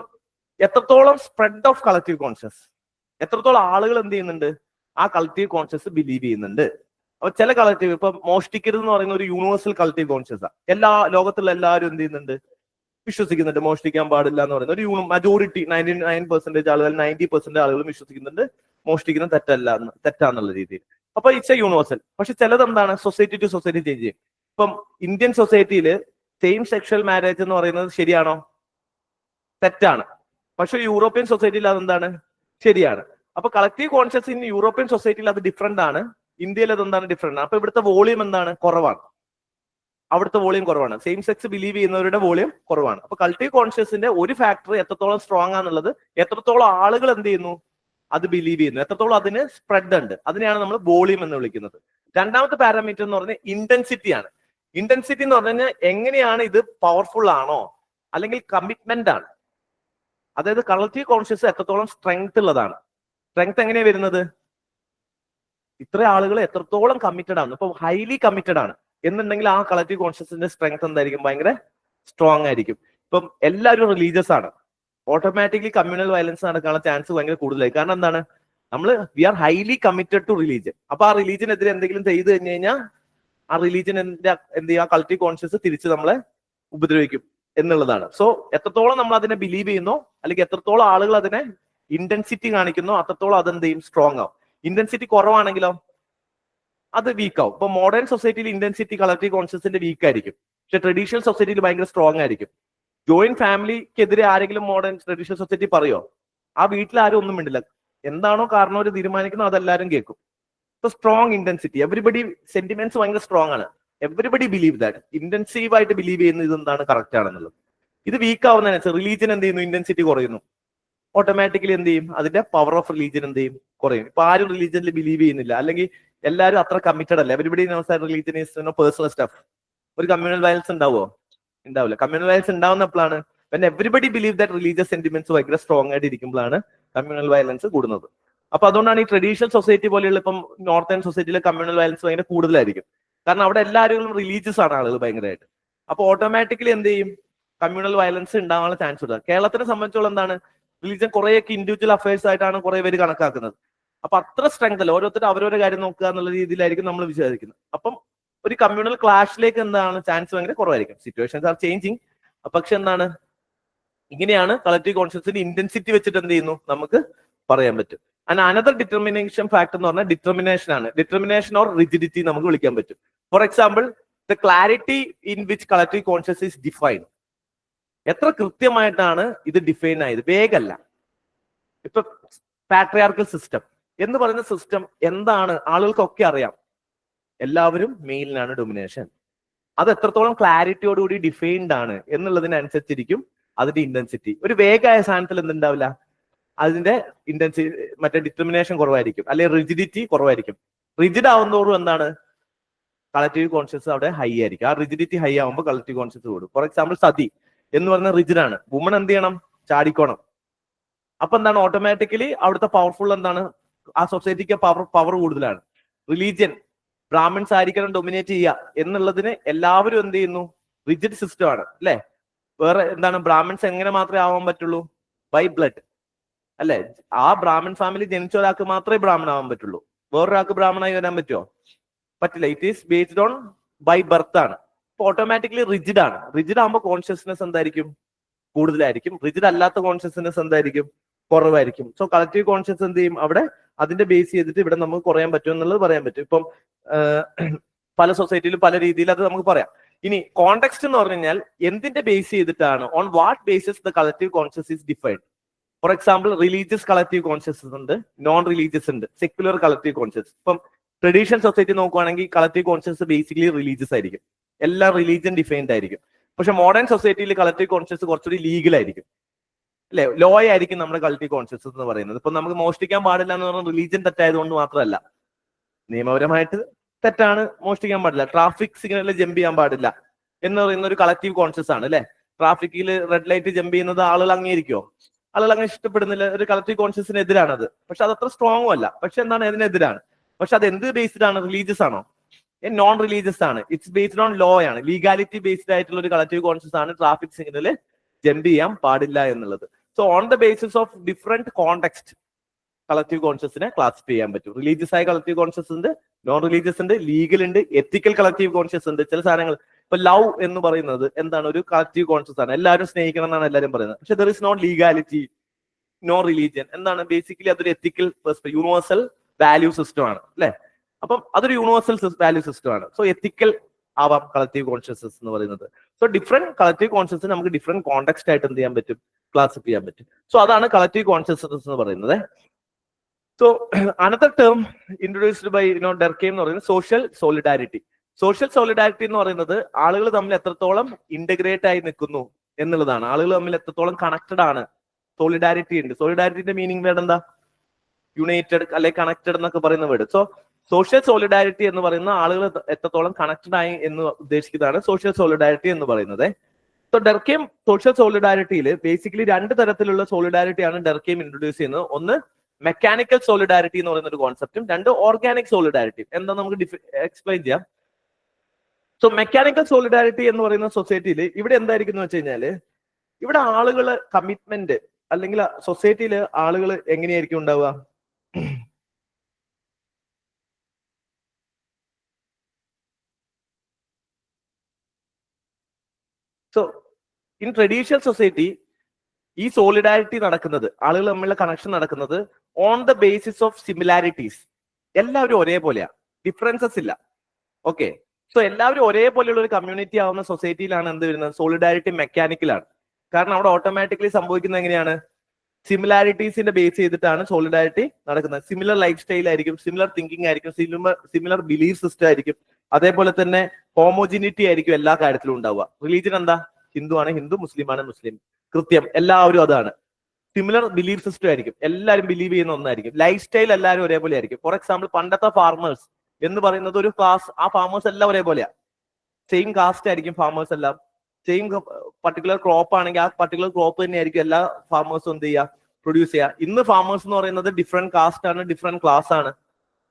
എത്രത്തോളം spread of collective conscious, എത്രത്തോളം ആളുകൾ എന്ത് ചെയ്യുന്നുണ്ട്, ആ കളക്റ്റീവ് കോൺഷ്യസ് ബിലീവ് ചെയ്യുന്നുണ്ട്. അപ്പൊ ചില കളക്റ്റീവ്, ഇപ്പൊ മോഷ്ടിക്കരുത് എന്ന് പറയുന്ന ഒരു യൂണിവേഴ്സൽ കളക്റ്റീവ് കോൺഷ്യസ് ആണ്. എല്ലാ ലോകത്തുള്ള എല്ലാവരും എന്ത് ചെയ്യുന്നുണ്ട്, വിശ്വസിക്കുന്നുണ്ട് മോഷ്ടിക്കാൻ പാടില്ല എന്ന് പറയുന്ന ഒരു മജോറിറ്റി 99% ആളുകൾ, 90% ആളുകൾ വിശ്വസിക്കുന്നുണ്ട് മോഷ്ടിക്കുന്നത് തെറ്റാന്നുള്ള രീതിയിൽ. അപ്പൊ ഇറ്റ്സ് എ യൂണിവേഴ്സൽ. പക്ഷെ ചിലത് എന്താണ്, സൊസൈറ്റി ടു സൊസൈറ്റി ചേഞ്ച് ചെയ്യും. ഇപ്പം ഇന്ത്യൻ സൊസൈറ്റിയിൽ സെയിം സെക്ഷൽ മാരേജ് എന്ന് പറയുന്നത് ശരിയാണോ, തെറ്റാണ്. പക്ഷെ യൂറോപ്യൻ സൊസൈറ്റിയിൽ അതെന്താണ്, ശരിയാണ്. അപ്പൊ കളക്റ്റീവ് കോൺഷ്യസ് ഇൻ യൂറോപ്യൻ സൊസൈറ്റിയിൽ അത് ഡിഫറെന്റ് ആണ്, ഇന്ത്യയിൽ അതെന്താണ്, ഡിഫറെന്റ് ആണ്. അപ്പൊ ഇവിടുത്തെ വോളിയം എന്താണ്, കുറവാണ്. അവിടുത്തെ വോളിയം കുറവാണ്. സെയിം സെക്സ് ബിലീവ് ചെയ്യുന്നവരുടെ വോളിയം കുറവാണ്. അപ്പൊ കളക്റ്റീവ് കോൺഷ്യസിന്റെ ഒരു ഫാക്ടർ എത്രത്തോളം സ്ട്രോങ് ആണെന്നുള്ളത്, എത്രത്തോളം ആളുകൾ എന്ത് ചെയ്യുന്നു അത് ബിലീവ് ചെയ്യുന്നു, എത്രത്തോളം അതിന് സ്പ്രെഡ് ഉണ്ട്, അതിനെയാണ് നമ്മൾ വോളിയം എന്ന് വിളിക്കുന്നത്. രണ്ടാമത്തെ പാരാമീറ്റർ എന്ന് പറഞ്ഞാൽ ഇന്റൻസിറ്റി ആണ്. ഇന്റൻസിറ്റി എന്ന് പറഞ്ഞു കഴിഞ്ഞാൽ എങ്ങനെയാണ് ഇത് പവർഫുൾ ആണോ അല്ലെങ്കിൽ കമ്മിറ്റ്മെന്റ് ആണ്. അതായത് കളക്റ്റീവ് കോൺഷ്യസ് എത്രത്തോളം സ്ട്രെങ്ത് ഉള്ളതാണ്. സ്ട്രെങ്ത് എങ്ങനെയാണ് വരുന്നത്, ഇത്ര ആളുകൾ എത്രത്തോളം കമ്മിറ്റഡ് ആണ്. ഇപ്പൊ ഹൈലി കമ്മിറ്റഡ് ആണ് എന്നുണ്ടെങ്കിൽ ആ കളക്റ്റീവ് കോൺഷ്യസിന്റെ സ്ട്രെങ്ത് എന്തായിരിക്കും, ഭയങ്കര സ്ട്രോങ് ആയിരിക്കും. ഇപ്പം എല്ലാവരും റിലീജിയസ് ആണ്, ഓട്ടോമാറ്റിക്കലി കമ്മ്യൂണൽ വയലൻസ് നടക്കാനുള്ള ചാൻസ് ഭയങ്കര കൂടുതലായി. കാരണം എന്താണ്, we are highly committed to religion. അപ്പൊ ആ റിലീജിയനെതിരെ എന്തെങ്കിലും ചെയ്തു കഴിഞ്ഞു കഴിഞ്ഞാൽ ആ റിലീജിയന്റെ എന്ത് ചെയ്യുക, കളക്റ്റീവ് കോൺഷ്യസ് തിരിച്ച് നമ്മളെ ഉപദ്രവിക്കും എന്നുള്ളതാണ്. സോ എത്രത്തോളം നമ്മൾ അതിനെ ബിലീവ് ചെയ്യുന്നോ അല്ലെങ്കിൽ എത്രത്തോളം ആളുകൾ അതിനെ ഇന്റൻസിറ്റി കാണിക്കുന്നോ അത്രത്തോളം അതെന്ത് ചെയ്യും, സ്ട്രോങ് ആവും. ഇന്റൻസിറ്റി കുറവാണെങ്കിലോ അത് വീക്ക് ആവും. ഇപ്പൊ മോഡേൺ സൊസൈറ്റിയിൽ ഇന്റൻസിറ്റി കളക്റ്റീവ് കോൺഷ്യസിന്റെ വീക്ക് ആയിരിക്കും, പക്ഷെ ട്രഡീഷണൽ സൊസൈറ്റിയിൽ ഭയങ്കര സ്ട്രോങ് ആയിരിക്കും. ജോയിന്റ് ഫാമിലിക്കെതിരെ ആരെങ്കിലും മോഡേൺ ട്രഡീഷണൽ സൊസൈറ്റി പറയോ, ആ വീട്ടിൽ ആരും ഒന്നും മിണ്ടില്ല. എന്താണോ കാരണം അവർ തീരുമാനിക്കുന്നത് അതെല്ലാവരും കേൾക്കും. ഇപ്പൊ സ്ട്രോങ് ഇന്റൻസിറ്റി, എവറിബഡി സെന്റിമെന്റ്സ് ഭയങ്കര സ്ട്രോങ് ആണ്. എവറിബഡി ബിലീവ് ദാറ്റ്, ഇന്റൻസീവ് ആയിട്ട് ബിലീവ് ചെയ്യുന്നത് ഇതെന്താണ് കറക്റ്റ് ആണെന്നുള്ളത്. ഇത് വീക്ക് ആവുന്നതിനനുസരിച്ച് റിലീജിയൻ എന്ത് ചെയ്യുന്നു, ഇന്റൻസിറ്റി കുറയുന്നു. ഓട്ടോമാറ്റിക്കലി എന്ത് ചെയ്യും, അതിന്റെ പവർ ഓഫ് റിലീജിയൻ എന്ത് ചെയ്യും, കുറയും. ഇപ്പൊ ആരും റിലീജിയനിൽ ബിലീവ് ചെയ്യുന്നില്ല, അല്ലെങ്കിൽ എല്ലാവരും അത്ര കമ്മിറ്റഡ് അല്ല. Everybody knows religion is personal stuff. ഒരു കമ്മ്യൂണൽ വയലൻസ് ഉണ്ടാവോ, ഉണ്ടാവില്ല. കമ്മ്യൂണൽ വയലൻസ് ഉണ്ടാവുന്ന എപ്പോഴാണ്, when everybody believe that religious sentiments ഭയങ്കര സ്ട്രോങ് ആയിട്ട് ഇരിക്കുമ്പോഴാണ് കമ്മ്യൂണൽ വയലൻസ് കൂടുന്നത്. അപ്പൊ അതുകൊണ്ടാണ് ഈ ട്രഡീഷണൽ സൊസൈറ്റി പോലെയുള്ള ഇപ്പം നോർത്തേൺ സൊസൈറ്റിയിലെ കമ്മ്യൂണൽ വയലൻസ് ഭയങ്കര കൂടുതലായിരിക്കും. കാരണം അവിടെ എല്ലാവരും റിലീജിയസ് ആണ് ആളുകൾ ഭയങ്കരമായിട്ട്. അപ്പൊ ഓട്ടോമാറ്റിക്കലി എന്ത് ചെയ്യും, കമ്മ്യൂണൽ വയലൻസ് ഉണ്ടാവാനുള്ള ചാൻസ് ഉണ്ട്. കേരളത്തിനെ സംബന്ധിച്ചോളം എന്താണ്, റിലീജിയൻ കുറേയൊക്കെ ഇൻഡിവിജ്വൽ അഫയേഴ്സ് ആയിട്ടാണ് കുറെ പേര് കണക്കാക്കുന്നത്. അപ്പൊ അത്ര സ്ട്രെങ്ത് അല്ല, ഓരോരുത്തരും അവരവരുടെ കാര്യം നോക്കുക എന്നുള്ള രീതിയിലായിരിക്കും നമ്മൾ വിചാരിക്കുന്നത്. അപ്പം ഒരു കമ്മ്യൂണൽ ക്ലാഷിലേക്ക് എന്താണ് ചാൻസ് ഭയങ്കര കുറവായിരിക്കും. Situations are changing. പക്ഷെ എന്താണ്, ഇങ്ങനെയാണ് കളക്റ്റീവ് കോൺഷ്യസിന്റെ ഇന്റൻസിറ്റി വെച്ചിട്ട് എന്ത് ചെയ്യുന്നു നമുക്ക് പറയാൻ പറ്റും. ആൻഡ് അനദർ ഡിറ്റർമിനേഷൻ ഫാക്ടർ എന്ന് പറഞ്ഞാൽ ഡിറ്റർമിനേഷൻ ആണ്. ഡിറ്റർമിനേഷൻ ഓർ റിജിഡിറ്റി നമുക്ക് വിളിക്കാൻ പറ്റും. For example, the clarity in which collective conscious is defined. എത്ര കൃത്യമായിട്ടാണ് ഇത് ഡിഫൈൻ ആയത്, വേഗമല്ല. ഇപ്പൊ പാട്രിയാർക്കൽ സിസ്റ്റം എന്ന് പറയുന്ന സിസ്റ്റം എന്താണ് ആളുകൾക്കൊക്കെ അറിയാം, എല്ലാവരും മെയിലിനാണ് ഡൊമിനേഷൻ. അത് എത്രത്തോളം ക്ലാരിറ്റിയോടുകൂടി ഡിഫൈൻഡ് ആണ് എന്നുള്ളതിനനുസരിച്ചിരിക്കും അതിന്റെ ഇന്റൻസിറ്റി. ഒരു വേഗമായ സാധനത്തിൽ എന്തുണ്ടാവില്ല, അതിന്റെ ഇന്റൻസിറ്റി മറ്റേ ഡിറ്റർമിനേഷൻ കുറവായിരിക്കും, അല്ലെങ്കിൽ റിജിഡിറ്റി കുറവായിരിക്കും. റിജിഡ് ആവുന്നതോറും എന്താണ്, കളക്റ്റീവ് കോൺഷ്യസ് അവിടെ ഹൈ ആയിരിക്കും. ആ റിജിഡിറ്റി ഹൈ ആവുമ്പോൾ കളക്റ്റീവ് കോൺഷ്യസ് കൂടും. ഫോർ എക്സാമ്പിൾ, സതി എന്ന് പറഞ്ഞ റിജിഡ് ആണ്. വുമൺ എന്ത് ചെയ്യണം, ചാടിക്കോണം. അപ്പൊ എന്താണ്, ഓട്ടോമാറ്റിക്കലി അവിടുത്തെ പവർഫുൾ എന്താണ്, ആ സൊസൈറ്റിക്ക് പവർ കൂടുതലാണ്. റിലീജിയൻ, ബ്രാഹ്മിൻസ് ആയിരിക്കണം ഡൊമിനേറ്റ് ചെയ്യുക എന്നുള്ളതിന് എല്ലാവരും എന്ത് ചെയ്യുന്നു, റിജിഡ് സിസ്റ്റം ആണ് അല്ലെ. വേറെ എന്താണ്, ബ്രാഹ്മിൻസ് എങ്ങനെ മാത്രമേ ആവാൻ പറ്റുള്ളൂ, ബൈ ബ്ലഡ് അല്ലെ. ആ ബ്രാഹ്മിൻ ഫാമിലി ജനിച്ച ഒരാൾക്ക് മാത്രമേ ബ്രാഹ്മൺ ആവാൻ പറ്റുള്ളൂ. വേറൊരാൾക്ക് ബ്രാഹ്മണായി വരാൻ പറ്റുമോ, പറ്റില്ല. It is based on by birth ആണ്. ഓട്ടോമാറ്റിക്കലി റിജിഡ് ആണ്. റിജിഡ് ആകുമ്പോൾ കോൺഷ്യസ്നെസ് എന്തായിരിക്കും, കൂടുതലായിരിക്കും. റിജിഡ് അല്ലാത്ത കോൺഷ്യസ്നെസ് എന്തായിരിക്കും, കുറവായിരിക്കും. സോ കളക്റ്റീവ് കോൺഷ്യസ് എന്ത് ചെയ്യും, അവിടെ അതിന്റെ ബേസ് ചെയ്തിട്ട് ഇവിടെ നമുക്ക് കുറയാൻ പറ്റും എന്നുള്ളത് പറയാൻ പറ്റും. ഇപ്പം പല സൊസൈറ്റിയിലും പല രീതിയിൽ അത് നമുക്ക് പറയാം. ഇനി കോണ്ടെക്സ്റ്റ് എന്ന് പറഞ്ഞു കഴിഞ്ഞാൽ എന്തിന്റെ ബേസ് ചെയ്തിട്ടാണ്, on what basis the collective conscious is defined. For example religious collective conscious ഉണ്ട്, നോൺ റിലീജിയസ് ഉണ്ട്, സെക്യുലർ കളക്റ്റീവ് കോൺഷ്യസ്. ഇപ്പം ട്രഡീഷണൽ സൊസൈറ്റി നോക്കുവാണെങ്കിൽ കളക്റ്റീവ് കോൺഷ്യസ് ബേസിക്കലി റിലീജിയസ് ആയിരിക്കും, എല്ലാം റിലീജിയൻ ഡിഫൈൻഡ് ആയിരിക്കും. പക്ഷെ മോഡേൺ സൊസൈറ്റിയിൽ കളക്റ്റീവ് കോൺഷ്യസ് കുറച്ചുകൂടി ലീഗൽ ആയിരിക്കും, അല്ലെ, ലോ ആയിരിക്കും നമ്മുടെ കളക്റ്റീവ് കോൺഷ്യസ് എന്ന് പറയുന്നത്. ഇപ്പൊ നമുക്ക് മോഷ്ടിക്കാൻ പാടില്ല എന്ന് പറഞ്ഞാൽ റിലീജിയൻ തെറ്റായതുകൊണ്ട് മാത്രമല്ല, നിയമപരമായിട്ട് തെറ്റാണ്, മോഷ്ടിക്കാൻ പാടില്ല. ട്രാഫിക് സിഗ്നലിൽ ജമ്പ് ചെയ്യാൻ പാടില്ല എന്ന് പറയുന്ന ഒരു കളക്റ്റീവ് കോൺഷ്യസ് ആണ്, അല്ലെ. ട്രാഫിക്കിൽ റെഡ് ലൈറ്റ് ജമ്പ് ചെയ്യുന്നത് ആളുകൾ അംഗീകരിക്കുമോ? ആളുകൾ അങ്ങനെ ഇഷ്ടപ്പെടുന്നില്ല, ഒരു കളക്റ്റീവ് കോൺഷ്യസിന് എതിരാണത്. പക്ഷെ അത് അത്ര സ്ട്രോങ്ങും അല്ല, പക്ഷെ എന്താണ് അതിനെതിരാണ്. പക്ഷെ അത് എന്ത് ബേസ്ഡ് ആണ്? റിലീജിയസ് ആണോ? നോൺ റിലീജിയസ് ആണ്. ഇറ്റ്സ് ബേസ്ഡ് ഓൺ ലോ ആണ്, ലീഗാലിറ്റി ബേസ്ഡ് ആയിട്ടുള്ള ഒരു കളക്റ്റീവ് കോൺഷ്യസ് ആണ് ട്രാഫിക് സിഗ്നലിൽ ജമ്പ് ചെയ്യാൻ പാടില്ല എന്നുള്ളത്. So on the basis of different context collective കോൺഷ്യസിനെ ക്ലാസിഫൈ ചെയ്യാൻ പറ്റും. റിലീജിയസ് ആയ കളക്റ്റീവ് കോൺഷ്യസ് ഉണ്ട്, നോൺ റിലീജിയസ് ഉണ്ട്, ലീഗൽ ഉണ്ട്, എത്തിക്കൽ കളക്റ്റീവ് കോൺഷ്യസ് ഉണ്ട്. ചില സാധനങ്ങൾ ഇപ്പൊ ലവ് എന്ന് പറയുന്നത് എന്താണ്? ഒരു കളക്റ്റീവ് കോൺഷ്യസ് ആണ്, എല്ലാവരും സ്നേഹിക്കണം എന്നാണ് എല്ലാവരും പറയുന്നത്. പക്ഷെ there is not legality, no religion. എന്താണ്? ബേസിക്കലി അതൊരു എത്തിക്കൽ യൂണിവേഴ്സൽ വാല്യൂ സിസ്റ്റം ആണ്, അല്ലെ. അപ്പം അതൊരു യൂണിവേഴ്സൽ വാല്യൂ സിസ്റ്റം ആണ്. സോ എത്തിക്കൽ ആവാം കളക്റ്റീവ് കോൺഷ്യസ്നസ് എന്ന് പറയുന്നത്. സോ ഡിഫറെന്റ് കളക്റ്റീവ് കോൺഷ്യസ് നമുക്ക് ഡിഫറെന്റ് കോണ്ടെക്സ്റ്റ് ആയിട്ട് എന്ത് ചെയ്യാൻ പറ്റും? ക്ലാസിഫൈ ചെയ്യാൻ പറ്റും. സോ അതാണ് കളക്റ്റീവ് കോൺഷ്യസ്നസ് എന്ന് പറയുന്നത്. So another term introduced by Durkheim എന്ന് പറയുന്നത് സോഷ്യൽ സോളിഡാരിറ്റി. സോഷ്യൽ സോളിഡാരിറ്റി എന്ന് പറയുന്നത് ആളുകൾ തമ്മിൽ എത്രത്തോളം ഇന്റഗ്രേറ്റ് ആയി നിൽക്കുന്നു എന്നുള്ളതാണ്, ആളുകൾ തമ്മിൽ എത്രത്തോളം കണക്റ്റഡ് ആണ്. സോളിഡാരിറ്റി ഉണ്ട്. സോളിഡാരിറ്റിന്റെ മീനിങ് വേർഡ് എന്താ? യുണൈറ്റഡ് അല്ലെ കണക്റ്റഡ് എന്നൊക്കെ പറയുന്ന വേർഡ്. സോ സോഷ്യൽ സോളിഡാരിറ്റി എന്ന് പറയുന്ന ആളുകൾ എത്രത്തോളം കണക്റ്റഡ് ആയി എന്ന് ഉദ്ദേശിക്കുന്നതാണ് സോഷ്യൽ സോളിഡാരിറ്റി എന്ന് പറയുന്നത്. സോ ഡർക്കെയിം സോഷ്യൽ സോളിഡാരിറ്റിയിൽ ബേസിക്കലി രണ്ട് തരത്തിലുള്ള സോളിഡാരിറ്റിയാണ് ഡർക്കെയിം ഇൻട്രൊഡ്യൂസ് ചെയ്യുന്നത്. ഒന്ന് മെക്കാനിക്കൽ സോളിഡാരിറ്റി എന്ന് പറയുന്ന ഒരു കോൺസെപ്റ്റും, രണ്ട് ഓർഗാനിക് സോളിഡാരിറ്റി. എന്താ നമുക്ക് എക്സ്പ്ലെയിൻ ചെയ്യാം. സോ മെക്കാനിക്കൽ സോളിഡാരിറ്റി എന്ന് പറയുന്ന സൊസൈറ്റിയിൽ ഇവിടെ എന്തായിരിക്കും എന്ന് വെച്ച് കഴിഞ്ഞാല്, ഇവിടെ ആളുകള് കമ്മിറ്റ്മെന്റ് അല്ലെങ്കിൽ സൊസൈറ്റിയിൽ ആളുകൾ എങ്ങനെയായിരിക്കും ഉണ്ടാവുക? സോ ഇൻ ട്രഡീഷണൽ സൊസൈറ്റി ഈ സോളിഡാരിറ്റി നടക്കുന്നത്, ആളുകൾ തമ്മിലുള്ള കണക്ഷൻ നടക്കുന്നത് on the basis of similarities. എല്ലാവരും ഒരേപോലെയാണ്, ഡിഫറൻസസ് ഇല്ല. ഓക്കെ, സോ എല്ലാവരും ഒരേപോലെയുള്ള ഒരു കമ്മ്യൂണിറ്റി ആവുന്ന സൊസൈറ്റിയിലാണ് എന്ത് വരുന്നത്? സോളിഡാരിറ്റി മെക്കാനിക്കലാണ്. കാരണം അവിടെ ഓട്ടോമാറ്റിക്കലി സംഭവിക്കുന്നത് എങ്ങനെയാണ്? സിമിലാരിറ്റീസിന്റെ ബേസ് ചെയ്തിട്ടാണ് സോളിഡാരിറ്റി നടക്കുന്നത്. സിമിലർ ലൈഫ് സ്റ്റൈൽ ആയിരിക്കും, സിമിലർ തിങ്കിങ് ആയിരിക്കും, സിമിലർ ബിലീഫ് സിസ്റ്റം ആയിരിക്കും. അതേപോലെ തന്നെ ഹോമോജിനിറ്റി ആയിരിക്കും എല്ലാ കാര്യത്തിലും ഉണ്ടാവുക. റിലീജിയൻ എന്താ? ഹിന്ദു ആണ് ഹിന്ദു, മുസ്ലിം ആണ് മുസ്ലിം, കൃത്യം എല്ലാവരും അതാണ്. സിമിലർ ബിലീഫ് സിസ്റ്റം ആയിരിക്കും, എല്ലാവരും ബിലീവ് ചെയ്യുന്ന ഒന്നായിരിക്കും. ലൈഫ് സ്റ്റൈൽ എല്ലാവരും ഒരേപോലെ ആയിരിക്കും. ഫോർ എക്സാമ്പിൾ പണ്ടത്തെ ഫാർമേഴ്സ് എന്ന് പറയുന്നത് ഒരു ക്ലാസ്, ആ ഫാർമേഴ്സ് എല്ലാം ഒരേപോലെയാണ്, സെയിം കാസ്റ്റ് ആയിരിക്കും ഫാർമേഴ്സ് എല്ലാം. സെയിം പർട്ടിക്കുലർ ക്രോപ്പ് ആണെങ്കിൽ ആ പർട്ടിക്കുലർ ക്രോപ്പ് തന്നെ ആയിരിക്കും എല്ലാ ഫാർമേഴ്സും എന്ത് ചെയ്യുക? പ്രൊഡ്യൂസ് ചെയ്യുക. ഇന്ന് ഫാർമേഴ്സ് എന്ന് പറയുന്നത് ഡിഫറെന്റ് കാസ്റ്റ് ആണ്, ഡിഫറെന്റ് ക്ലാസ് ആണ്.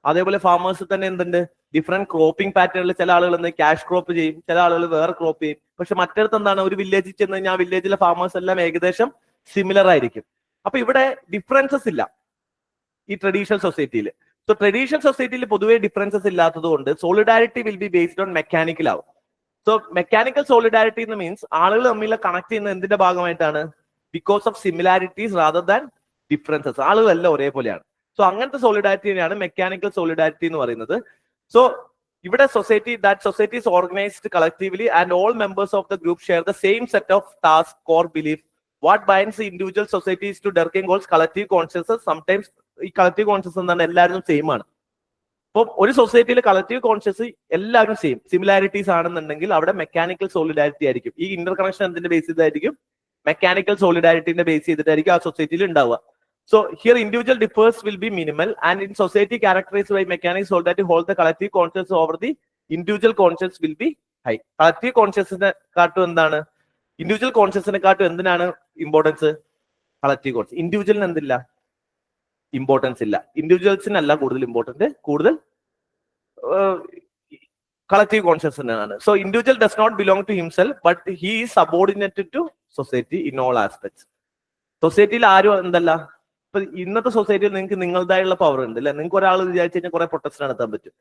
അതേപോലെ ഫാർമേഴ്സ് തന്നെ എന്തുണ്ട്? ഡിഫറെന്റ് ക്രോപ്പിംഗ് പാറ്റേണിൽ ചില ആളുകൾ എന്ത് ക്യാഷ് ക്രോപ്പ് ചെയ്യും, ചില ആളുകൾ വേറെ ക്രോപ്പ് ചെയ്യും. പക്ഷെ മറ്റടുത്ത് എന്താണ്? ഒരു വില്ലേജിൽ ചെന്ന് കഴിഞ്ഞാൽ ആ വില്ലേജിലെ ഫാർമേഴ്സ് എല്ലാം ഏകദേശം സിമിലർ ആയിരിക്കും. അപ്പൊ ഇവിടെ ഡിഫറൻസസ് ഇല്ല ഈ ട്രഡീഷണൽ സൊസൈറ്റിയിൽ. സോ ട്രഡീഷണൽ സൊസൈറ്റിയിൽ പൊതുവെ ഡിഫറൻസസ് ഇല്ലാത്തത് കൊണ്ട് solidarity will be based on mechanical ആവും. സോ മെക്കാനിക്കൽ സോളിഡാരിറ്റി എന്ന് മീൻസ് ആളുകൾ തമ്മിൽ കണക്ട് ചെയ്യുന്ന എന്തിന്റെ ഭാഗമായിട്ടാണ്? Because of similarities rather than differences. ആളുകളെല്ലാം ഒരേപോലെയാണ്. സോ അങ്ങനത്തെ സോളിഡാരിറ്റിയാണ് മെക്കാനിക്കൽ സോളിഡാരിറ്റി എന്ന് പറയുന്നത്. സോ ഇവിടെ society is organized collectively and all members of the group share the same set of tasks, core belief. What binds the individual societies to Durkheim calls collective consciousness. Sometimes ഈ collective conscious എന്താണ്? എല്ലാവരും same ആണ്. അപ്പൊ ഒരു സൊസൈറ്റിയിൽ collective conscious എല്ലാവരും same, similarities ആണെന്നുണ്ടെങ്കിൽ അവിടെ മെക്കാനിക്കൽ സോളിഡാരിറ്റി ആയിരിക്കും. ഈ ഇന്റർ കണക്ഷൻ എന്തിന്റെ ബേസ് ചെയ്തായിരിക്കും? മെക്കാനിക്കൽ സോളിഡാരിറ്റിന്റെ ബേസ് ചെയ്തിട്ടായിരിക്കും ആ സൊസൈറ്റിയിൽ ഉണ്ടാവുക. So here individual differs will be minimal, and in society characterized by mechanics solidarity hold the collective conscious over the individual conscious will be high. Collective consciousness കാട്ടും എന്താണ്? Individual കോൺഷ്യസിനെ കാട്ടും എന്തിനാണ് importance? Collective conscious. ഇൻഡിവിജ്വലിന് എന്തില്ല? Importance ഇല്ല. ഇൻഡിവിജ്വൽസിനല്ല കൂടുതൽ important, കൂടുതൽ collective കോൺഷ്യസിനാണ്. So individual does not belong to himself but he is subordinated to society in all aspects. സൊസൈറ്റിയിൽ ആരും എന്തല്ല, ഇപ്പൊ ഇന്നത്തെ സൊസൈറ്റിയിൽ നിങ്ങൾക്ക് നിങ്ങളുടേതായുള്ള പവർ ഉണ്ട് അല്ലെ. നിങ്ങൾക്ക് ഒരാൾ വിചാരിച്ചു കഴിഞ്ഞാൽ കുറെ പ്രൊട്ടസ്റ്റ് നടത്താൻ പറ്റും.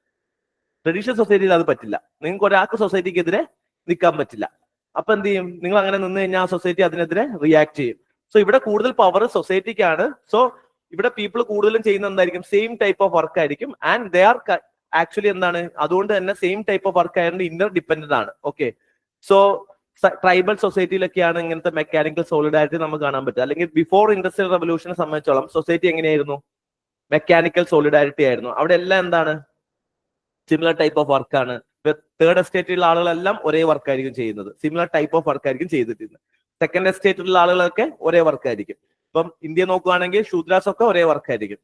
ട്രഡീഷണൽ സൊസൈറ്റിയിൽ അത് പറ്റില്ല. നിങ്ങൾക്ക് ഒരാൾക്ക് സൊസൈറ്റിക്കെതിരെ നിൽക്കാൻ പറ്റില്ല. അപ്പൊ എന്ത് ചെയ്യും? നിങ്ങൾ അങ്ങനെ നിന്ന് കഴിഞ്ഞാൽ ആ സൊസൈറ്റി അതിനെതിരെ റിയാക്ട് ചെയ്യും. സോ ഇവിടെ കൂടുതൽ പവർ സൊസൈറ്റിക്കാണ്. സോ ഇവിടെ പീപ്പിൾ കൂടുതലും ചെയ്യുന്ന എന്തായിരിക്കും? സെയിം ടൈപ്പ് ഓഫ് വർക്ക് ആയിരിക്കും. ആൻഡ് ദേ ആർ ആക്ച്വലി എന്താണ്? അതുകൊണ്ട് തന്നെ സെയിം ടൈപ്പ് ഓഫ് വർക്ക് ആയതുകൊണ്ട് ഇന്റർ ഡിപ്പെൻഡന്റ് ആണ്. ഓക്കെ, സോ ട്രൈബൽ സൊസൈറ്റിയിലൊക്കെയാണ് ഇങ്ങനത്തെ മെക്കാനിക്കൽ സോളിഡാരിറ്റി നമുക്ക് കാണാൻ പറ്റുക. അല്ലെങ്കിൽ ബിഫോർ ഇൻഡസ്ട്രിയൽ റവല്യൂഷനെ സംബന്ധിച്ചോളം സൊസൈറ്റി എങ്ങനെയായിരുന്നു? മെക്കാനിക്കൽ സോളിഡാരിറ്റി ആയിരുന്നു. അവിടെ എല്ലാം എന്താണ്? സിമിലർ ടൈപ്പ് ഓഫ് വർക്കാണ്. തേർഡ് എസ്റ്റേറ്റിലുള്ള ആളുകളെല്ലാം ഒരേ വർക്കായിരിക്കും ചെയ്യുന്നത്, സിമിലർ ടൈപ്പ് ഓഫ് വർക്കായിരിക്കും ചെയ്തിട്ടുള്ളത്. സെക്കൻഡ് എസ്റ്റേറ്റിലുള്ള ആളുകളൊക്കെ ഒരേ വർക്കായിരിക്കും. ഇപ്പം ഇന്ത്യ നോക്കുകയാണെങ്കിൽ ശൂദ്രാസ് ഒക്കെ ഒരേ വർക്കായിരിക്കും,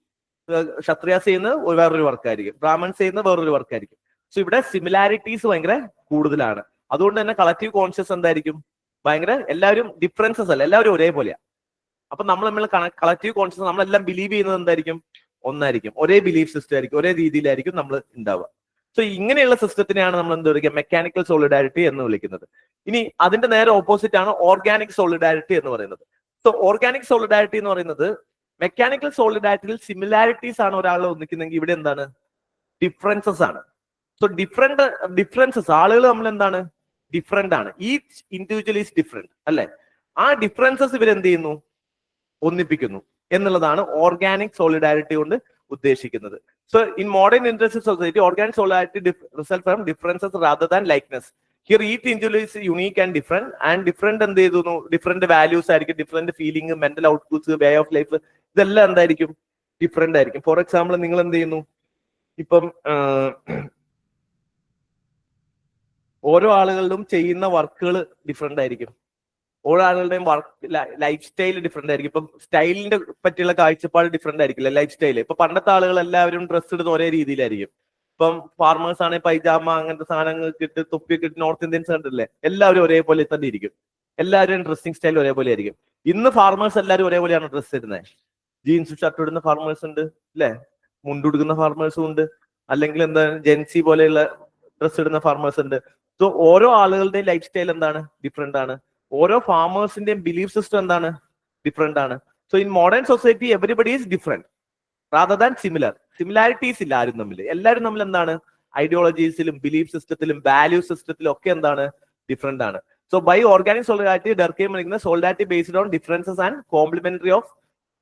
ക്ഷത്രിയാസ് ചെയ്യുന്നത് വേറൊരു വർക്കായിരിക്കും, ബ്രാഹ്മൺസ് ചെയ്യുന്നത് വേറൊരു വർക്കായിരിക്കും. സോ ഇവിടെ സിമിലാരിറ്റീസ് ഭയങ്കര കൂടുതലാണ്. അതുകൊണ്ട് തന്നെ കളക്റ്റീവ് കോൺഷ്യസ് എന്തായിരിക്കും? ഭയങ്കര എല്ലാവരും ഡിഫറൻസസ് അല്ല, എല്ലാവരും ഒരേപോലെയാണ്. അപ്പൊ നമ്മൾ തമ്മിൽ കളക്റ്റീവ് കോൺഷ്യസ് നമ്മളെല്ലാം ബിലീവ് ചെയ്യുന്നത് എന്തായിരിക്കും? ഒന്നായിരിക്കും, ഒരേ ബിലീഫ് സിസ്റ്റം ആയിരിക്കും, ഒരേ രീതിയിലായിരിക്കും നമ്മൾ ഉണ്ടാവുക. സോ ഇങ്ങനെയുള്ള സിസ്റ്റത്തിനെയാണ് നമ്മൾ എന്താ പറയുക? മെക്കാനിക്കൽ സോളിഡാരിറ്റി എന്ന് വിളിക്കുന്നത്. ഇനി അതിന്റെ നേരെ ഓപ്പോസിറ്റ് ആണ് ഓർഗാനിക് സോളിഡാരിറ്റി എന്ന് പറയുന്നത്. സോ ഓർഗാനിക് സോളിഡാരിറ്റി എന്ന് പറയുന്നത് മെക്കാനിക്കൽ സോളിഡാരിറ്റിയിൽ സിമിലാരിറ്റീസ് ആണ് ഒരാളെ ഒന്നിക്കുന്നെങ്കിൽ ഇവിടെ എന്താണ്? ഡിഫറൻസസ് ആണ്. സോ ഡിഫറൻസസ് ആളുകൾ നമ്മൾ എന്താണ്? ഡിഫറെന്റ് ആണ്. ഈച്ച് ഇൻഡിവിജ്വൽ ഈസ് ഡിഫറെന്റ് അല്ലെ? ആ ഡിഫറൻസസ് ഇവരെന്ത് ചെയ്യുന്നു? ഒന്നിപ്പിക്കുന്നു എന്നുള്ളതാണ് ഓർഗാനിക് സോളിഡാരിറ്റി കൊണ്ട് ഉദ്ദേശിക്കുന്നത്. So in modern industrial society organic solidarity result from differences rather than likeness. Here each individual is unique and different എന്ത് ചെയ്തു? ഡിഫറെന്റ് വാല്യൂസ് ആയിരിക്കും, different feeling, mental outputs, way of life, ഇതെല്ലാം എന്തായിരിക്കും? Different ആയിരിക്കും. For example നിങ്ങൾ എന്ത് ചെയ്യുന്നു? ഇപ്പം ഓരോ ആളുകളിലും ചെയ്യുന്ന വർക്കുകൾ ഡിഫറെന്റ് ആയിരിക്കും. ഓരോ ആളുകളുടെയും വർക്ക് ലൈഫ് സ്റ്റൈൽ ഡിഫറെന്റ് ആയിരിക്കും. ഇപ്പം സ്റ്റൈലിന്റെ പറ്റിയുള്ള കാഴ്ചപ്പാട് ഡിഫറെന്റ് ആയിരിക്കില്ല ലൈഫ് സ്റ്റൈല്. ഇപ്പൊ പണ്ടത്തെ ആളുകൾ എല്ലാവരും ഡ്രസ്സ് ഇടുന്ന ഒരേ രീതിയിലായിരിക്കും. ഇപ്പം ഫാർമേഴ്സ് ആണെങ്കിൽ പൈജാമ അങ്ങനത്തെ സാധനങ്ങൾക്ക് ഇട്ട് തൊപ്പിയൊക്കെ ഇട്ട് നോർത്ത് ഇന്ത്യൻസ് കണ്ടില്ലേ, എല്ലാവരും ഒരേപോലെ തന്നെ ഇരിക്കും. എല്ലാവരും ഡ്രസ്സിങ് സ്റ്റൈൽ ഒരേപോലെ ആയിരിക്കും. ഇന്ന് ഫാർമേഴ്സ് എല്ലാവരും ഒരേപോലെയാണ് ഡ്രസ്സ് ഇടുന്നത്. ജീൻസും ഷർട്ട് ഇടുന്ന ഫാർമേഴ്സ് ഉണ്ട് അല്ലെ, മുണ്ടുടുക്കുന്ന ഫാർമേഴ്സും ഉണ്ട്, അല്ലെങ്കിൽ എന്താ ജെൻസി പോലെയുള്ള ഡ്രസ്സ് ഇടുന്ന ഫാർമേഴ്സ് ഉണ്ട്. സോ ഓരോ ആളുകളുടെയും ലൈഫ് സ്റ്റൈൽ എന്താണ്? ഡിഫറെന്റ് ആണ്. ഓരോ ഫാമേഴ്സിന്റെയും ബിലീഫ് സിസ്റ്റം എന്താണ്? ഡിഫറെന്റ് ആണ്. So in modern society everybody is different rather than similar. Similarities ഇല്ല ആരും തമ്മിൽ. എല്ലാവരും തമ്മിൽ എന്താണ്? ഐഡിയോളജീസിലും ബിലീഫ് സിസ്റ്റത്തിലും വാല്യൂ സിസ്റ്റത്തിലും ഒക്കെ എന്താണ്? ഡിഫറെന്റ് ആണ്. So by organic solidarity Durkheim വിളിക്കുന്നത് solidarity based on differences and complementary of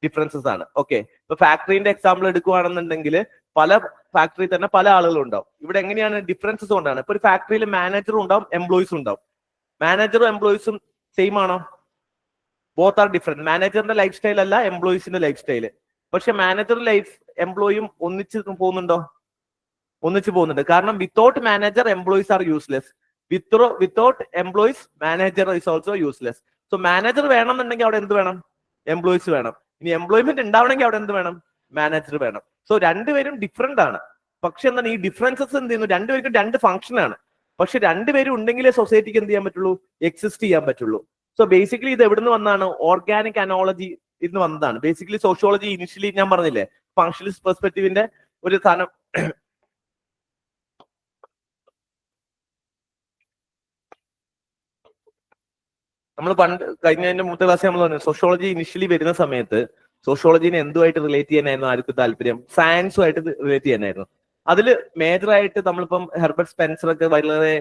differences ആണ്. ഓക്കെ, ഇപ്പൊ ഫാക്ടറിന്റെ എക്സാമ്പിൾ എടുക്കുകയാണെന്നുണ്ടെങ്കിൽ പല ഫാക്ടറി തന്നെ പല ആളുകളും ഉണ്ടാവും. ഇവിടെ എങ്ങനെയാണ്? ഡിഫറൻസസ് കൊണ്ടാണ്. ഇപ്പൊ ഒരു ഫാക്ടറിയിൽ മാനേജറും ഉണ്ടാവും, എംപ്ലോയീസും ഉണ്ടാവും. മാനേജറും എംപ്ലോയീസും സെയിം ആണോ? Both are different. മാനേജറിന്റെ ലൈഫ് സ്റ്റൈൽ അല്ല എംപ്ലോയീസിന്റെ ലൈഫ് സ്റ്റൈല്. പക്ഷെ മാനേജർ ലൈഫ് എംപ്ലോയിയും ഒന്നിച്ച് പോകുന്നുണ്ടോ? ഒന്നിച്ച് പോകുന്നുണ്ട്. കാരണം without manager employees are useless, without employees manager is also useless. So manager വേണമെന്നുണ്ടെങ്കിൽ അവിടെ എന്ത് വേണം? എംപ്ലോയീസ് വേണം. ഇനി എംപ്ലോയ്മെന്റ് ഉണ്ടാവണമെങ്കിൽ അവിടെ എന്ത് വേണം? മാനേജർ വേണം. സോ രണ്ടുപേരും ഡിഫറെന്റ് ആണ്. പക്ഷെ എന്താണ് ഈ ഡിഫറൻസസ് എന്ത് ചെയ്യുന്നു? രണ്ടുപേർക്കും രണ്ട് ഫംഗ്ഷൻ ആണ്. പക്ഷെ രണ്ടുപേരും ഉണ്ടെങ്കിലേ സൊസൈറ്റിക്ക് എന്ത് ചെയ്യാൻ പറ്റുള്ളൂ? എക്സിസ്റ്റ് ചെയ്യാൻ പറ്റുള്ളൂ. സോ ബേസിക്കലി ഇത് എവിടുന്ന് വന്നാണ്? ഓർഗാനിക് അനോളജി ഇന്ന് വന്നതാണ്. ബേസിക്കലി സോഷ്യോളജി ഇനിഷ്യലി ഞാൻ പറഞ്ഞില്ലേ ഫങ്ഷണലിസ്റ്റ് പെർസ്പെക്റ്റീവിന്റെ ഒരു സാധനം. നമ്മൾ പണ്ട് കഴിഞ്ഞതിന്റെ മുമ്പത്തെ ക്ലാസ് നമ്മൾ പറഞ്ഞു സോഷ്യോളജി ഇനിഷ്യലി വരുന്ന സമയത്ത് സോഷ്യോളജിനെ എന്തുമായിട്ട് റിലേറ്റ് ചെയ്യാനായിരുന്നു ആർക്കും താല്പര്യം? സയൻസുമായിട്ട് റിലേറ്റ് ചെയ്യാനായിരുന്നു. അതില് മേജറായിട്ട് നമ്മളിപ്പം ഹെർബർട്ട് സ്പെൻസർ ഒക്കെ വളരെ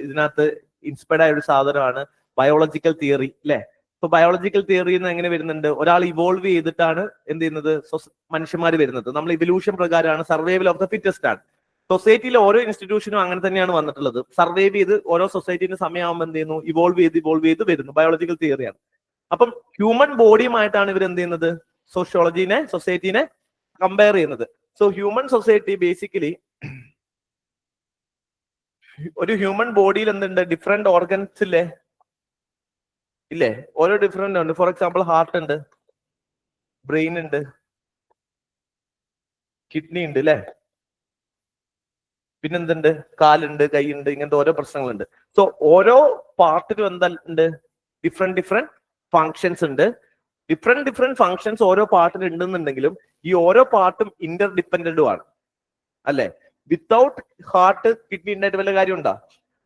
ഇതിനകത്ത് ഇൻസ്പയർഡ് ആയ ഒരു സാധനമാണ് ബയോളജിക്കൽ തിയറി അല്ലെ. ഇപ്പൊ ബയോളജിക്കൽ തിയറി എന്ന് എങ്ങനെ വരുന്നുണ്ട്? ഒരാൾ ഇവോൾവ് ചെയ്തിട്ടാണ് എന്ത് ചെയ്യുന്നത്? മനുഷ്യന്മാർ വരുന്നത്. നമ്മൾ ഇവല്യൂഷൻ പ്രകാരമാണ്, സർവൈവൽ ഓഫ് ദ ഫിറ്റസ്റ്റ് ആണ്. സൊസൈറ്റിയിലെ ഓരോ ഇൻസ്റ്റിറ്റ്യൂഷനും അങ്ങനെ തന്നെയാണ് വന്നിട്ടുള്ളത്. സർവൈവ് ചെയ്ത് ഓരോ സൊസൈറ്റിന്റെ സമയമാകുമ്പോൾ എന്ത് ചെയ്യുന്നു? ഇവോൾവ് ചെയ്ത് വരുന്നു. ബയോളജിക്കൽ തിയറിയാണ്. അപ്പം ഹ്യൂമൻ ബോഡിയുമായിട്ടാണ് ഇവർ എന്ത് ചെയ്യുന്നത്? സൊസൈറ്റീനെ കമ്പയർ ചെയ്യുന്നത്. സോ ഹ്യൂമൻ സൊസൈറ്റി ബേസിക്കലി ഒരു ഹ്യൂമൻ ബോഡിയിൽ എന്തുണ്ട്? ഡിഫറെന്റ് ഓർഗൻസ് ഇല്ലേ? ഓരോ ഡിഫറെന്റ് ഉണ്ട്. ഫോർ എക്സാമ്പിൾ ഹാർട്ട് ഉണ്ട്, ബ്രെയിൻ ഉണ്ട്, കിഡ്നി ഉണ്ട് അല്ലെ, പിന്നെന്തുണ്ട്? കാലുണ്ട്, കൈയുണ്ട്, ഇങ്ങനത്തെ ഓരോ പ്രശ്നങ്ങളുണ്ട്. സോ ഓരോ പാർട്ടിനും എന്താ ഉണ്ട്? ഡിഫറെന്റ് ഫങ്ഷൻസ് ഉണ്ട്. ഡിഫറെന്റ് ഫങ്ഷൻസ് ഓരോ പാർട്ടിന് ഉണ്ടെന്നുണ്ടെങ്കിലും ഈ ഓരോ പാർട്ടും ഇന്റർ ഡിപ്പെൻഡന്റും ആണ് അല്ലെ. വിത്തൗട്ട് ഹാർട്ട് കിഡ്നി ഉണ്ടായിട്ട് വല്ല കാര്യം ഉണ്ടോ?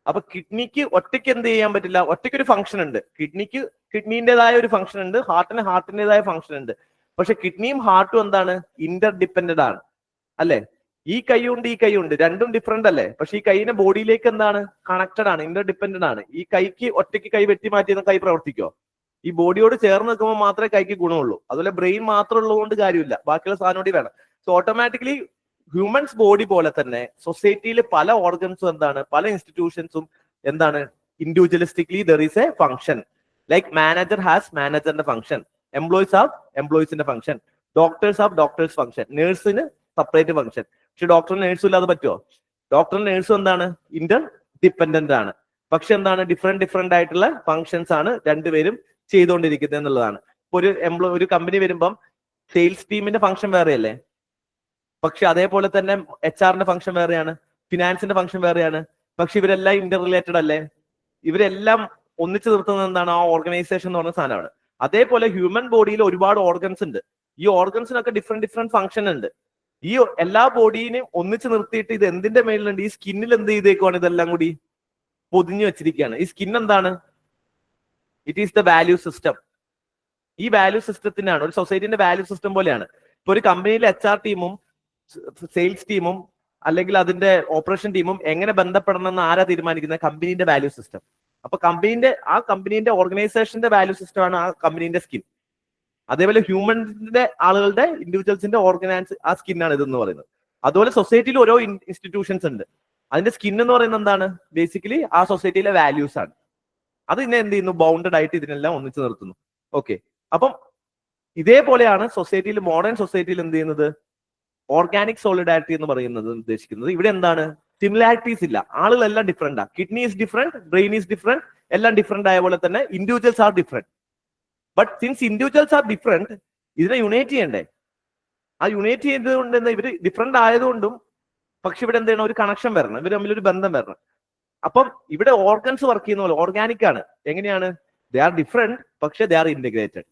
അപ്പൊ കിഡ്നിക്ക് ഒറ്റയ്ക്ക് എന്ത് ചെയ്യാൻ പറ്റില്ല. ഒറ്റയ്ക്ക് ഒരു ഫംഗ്ഷൻ ഉണ്ട്. കിഡ്നിക്ക് കിഡ്നിൻ്റെതായ ഒരു ഫംഗ്ഷൻ ഉണ്ട്, ഹാർട്ടിന് ഹാർട്ടിൻ്റെതായ ഫംഗ്ഷൻ ഉണ്ട്. പക്ഷെ കിഡ്നിയും ഹാർട്ടും എന്താണ്? ഇന്റർ ഡിപ്പെൻഡന്റ് ആണ് അല്ലെ. ഈ കൈയുണ്ട്, ഈ കൈയുണ്ട്, രണ്ടും ഡിഫറെന്റ് അല്ലേ. പക്ഷെ ഈ കൈയിന്റെ ബോഡിയിലേക്ക് എന്താണ്? കണക്റ്റഡ് ആണ്, ഇന്റർ ഡിപ്പെൻഡന്റ് ആണ്. ഈ കൈക്ക് ഒറ്റയ്ക്ക് കൈ വെട്ടി മാറ്റിയെന്ന കൈ പ്രവർത്തിക്കോ? ഈ ബോഡിയോട് ചേർന്ന് നിൽക്കുമ്പോൾ മാത്രമേ കൈക്ക് ഗുണമുള്ളൂ. അതുപോലെ ബ്രെയിൻ മാത്രം ഉള്ളതുകൊണ്ട് കാര്യമില്ല, ബാക്കിയുള്ള സാധനം കൂടി വേണം. സോ ഓട്ടോമാറ്റിക്കലി ഹ്യൂമൻസ് ബോഡി പോലെ തന്നെ സൊസൈറ്റിയിൽ പല ഓർഗൻസും എന്താണ്? പല ഇൻസ്റ്റിറ്റ്യൂഷൻസും എന്താണ്? individualistically there is a function. Like manager has manager function, employees have employees function, doctors have doctors function, nurse in separate function. പക്ഷെ ഡോക്ടറും നേഴ്സും ഇല്ലാതെ പറ്റുമോ? ഡോക്ടറും നേഴ്സും എന്താണ്? ഇന്റർ ഡിപ്പെൻഡന്റ് ആണ്. പക്ഷെ എന്താണ്? ഡിഫറെന്റ് ആയിട്ടുള്ള ഫങ്ഷൻസ് ആണ് രണ്ടുപേരും ചെയ്തുകൊണ്ടിരിക്കുന്നത് എന്നുള്ളതാണ്. ഇപ്പൊ ഒരു കമ്പനി വരുമ്പം സെയിൽസ് ടീമിന്റെ ഫംഗ്ഷൻ വേറെയല്ലേ, പക്ഷെ അതേപോലെ തന്നെ HR ഫംഗ്ഷൻ വേറെയാണ്, ഫിനാൻസിന്റെ ഫംഗ്ഷൻ വേറെയാണ്. പക്ഷെ ഇവരെല്ലാം ഇന്റർ റിലേറ്റഡ് അല്ലേ? ഇവരെല്ലാം ഒന്നിച്ചു നിർത്തുന്നത് എന്താണ്? ആ ഓർഗനൈസേഷൻ എന്ന് പറഞ്ഞ സാധനമാണ്. അതേപോലെ ഹ്യൂമൻ ബോഡിയിൽ ഒരുപാട് ഓർഗൻസ് ഉണ്ട്. ഈ ഓർഗൻസിനൊക്കെ ഡിഫറെന്റ് ഫംഗ്ഷൻ ഉണ്ട്. ഈ എല്ലാ ബോഡീനെയും ഒന്നിച്ചു നിർത്തിയിട്ട് ഇത് എന്തിന്റെ മേലിലുണ്ട്? ഈ സ്കിന്നിൽ എന്ത് ചെയ്തേക്കുവാണ്? ഇതെല്ലാം കൂടി പൊതിഞ്ഞു വെച്ചിരിക്കുകയാണ്. ഈ സ്കിൻ എന്താണ്? It is the value system. ഈ വാല്യൂ സിസ്റ്റത്തിനാണ് ഒരു സൊസൈറ്റിന്റെ വാല്യൂ സിസ്റ്റം പോലെയാണ്. ഇപ്പൊ ഒരു കമ്പനിയിലെ HR ടീമും സെയിൽസ് ടീമും അല്ലെങ്കിൽ അതിന്റെ ഓപ്പറേഷൻ ടീമും എങ്ങനെ ബന്ധപ്പെടണം എന്ന് ആരാ തീരുമാനിക്കുന്നത്? കമ്പനീന്റെ വാല്യൂ സിസ്റ്റം. അപ്പൊ കമ്പനീന്റെ ഓർഗനൈസേഷന്റെ വാല്യൂ സിസ്റ്റം ആണ് ആ കമ്പനീന്റെ സ്കിൻ. അതേപോലെ ഹ്യൂമൻസിന്റെ ആളുകളുടെ ഇൻഡിവിജ്വൽസിന്റെ ആ സ്കിന്നാണ് ഇതെന്ന് പറയുന്നത്. അതുപോലെ സൊസൈറ്റിയിൽ ഓരോ ഇൻസ്റ്റിറ്റ്യൂഷൻസ് ഉണ്ട്. അതിന്റെ സ്കിൻ എന്ന് പറയുന്നത് എന്താണ്? ബേസിക്കലി ആ സൊസൈറ്റിയിലെ വാല്യൂസ് ആണ്. അത് ഇന്നെ എന്ത് ചെയ്യുന്നു? ബൗണ്ടഡ് ആയിട്ട് ഇതിനെല്ലാം ഒന്നിച്ചു നിർത്തുന്നു. ഓക്കെ, അപ്പം ഇതേപോലെയാണ് സൊസൈറ്റിയിൽ, മോഡേൺ സൊസൈറ്റിയിൽ എന്ത് ചെയ്യുന്നത്? ഓർഗാനിക് സോളിഡാരിറ്റി എന്ന് പറയുന്നത് ഉദ്ദേശിക്കുന്നത്. ഇവിടെ എന്താണ്? സിമിലാരിറ്റീസ് ഇല്ല, ആളുകളെല്ലാം ഡിഫറെന്റ് ആണ്. Kidney is different, brain is different, എല്ലാം ഡിഫറെന്റ് ആയ പോലെ തന്നെ individuals are different. But since individuals are different, ഇതിനെ യുണൈറ്റ് ചെയ്യണ്ടേ? ആ യുണൈറ്റ് ചെയ്തതുകൊണ്ട് എന്താ? ഇവര് ഡിഫറെന്റ് ആയതുകൊണ്ടും പക്ഷെ ഇവിടെ എന്ത് ചെയ്യണം? ഒരു കണക്ഷൻ വരണം, ഇവർ തമ്മിൽ ഒരു ബന്ധം വരണം. അപ്പം ഇവിടെ ഓർഗൻസ് വർക്ക് ചെയ്യുന്ന പോലെ ഓർഗാനിക് ആണ്. എങ്ങനെയാണ്? ദേ ആർ ഡിഫറെന്റ്, പക്ഷെ they are integrated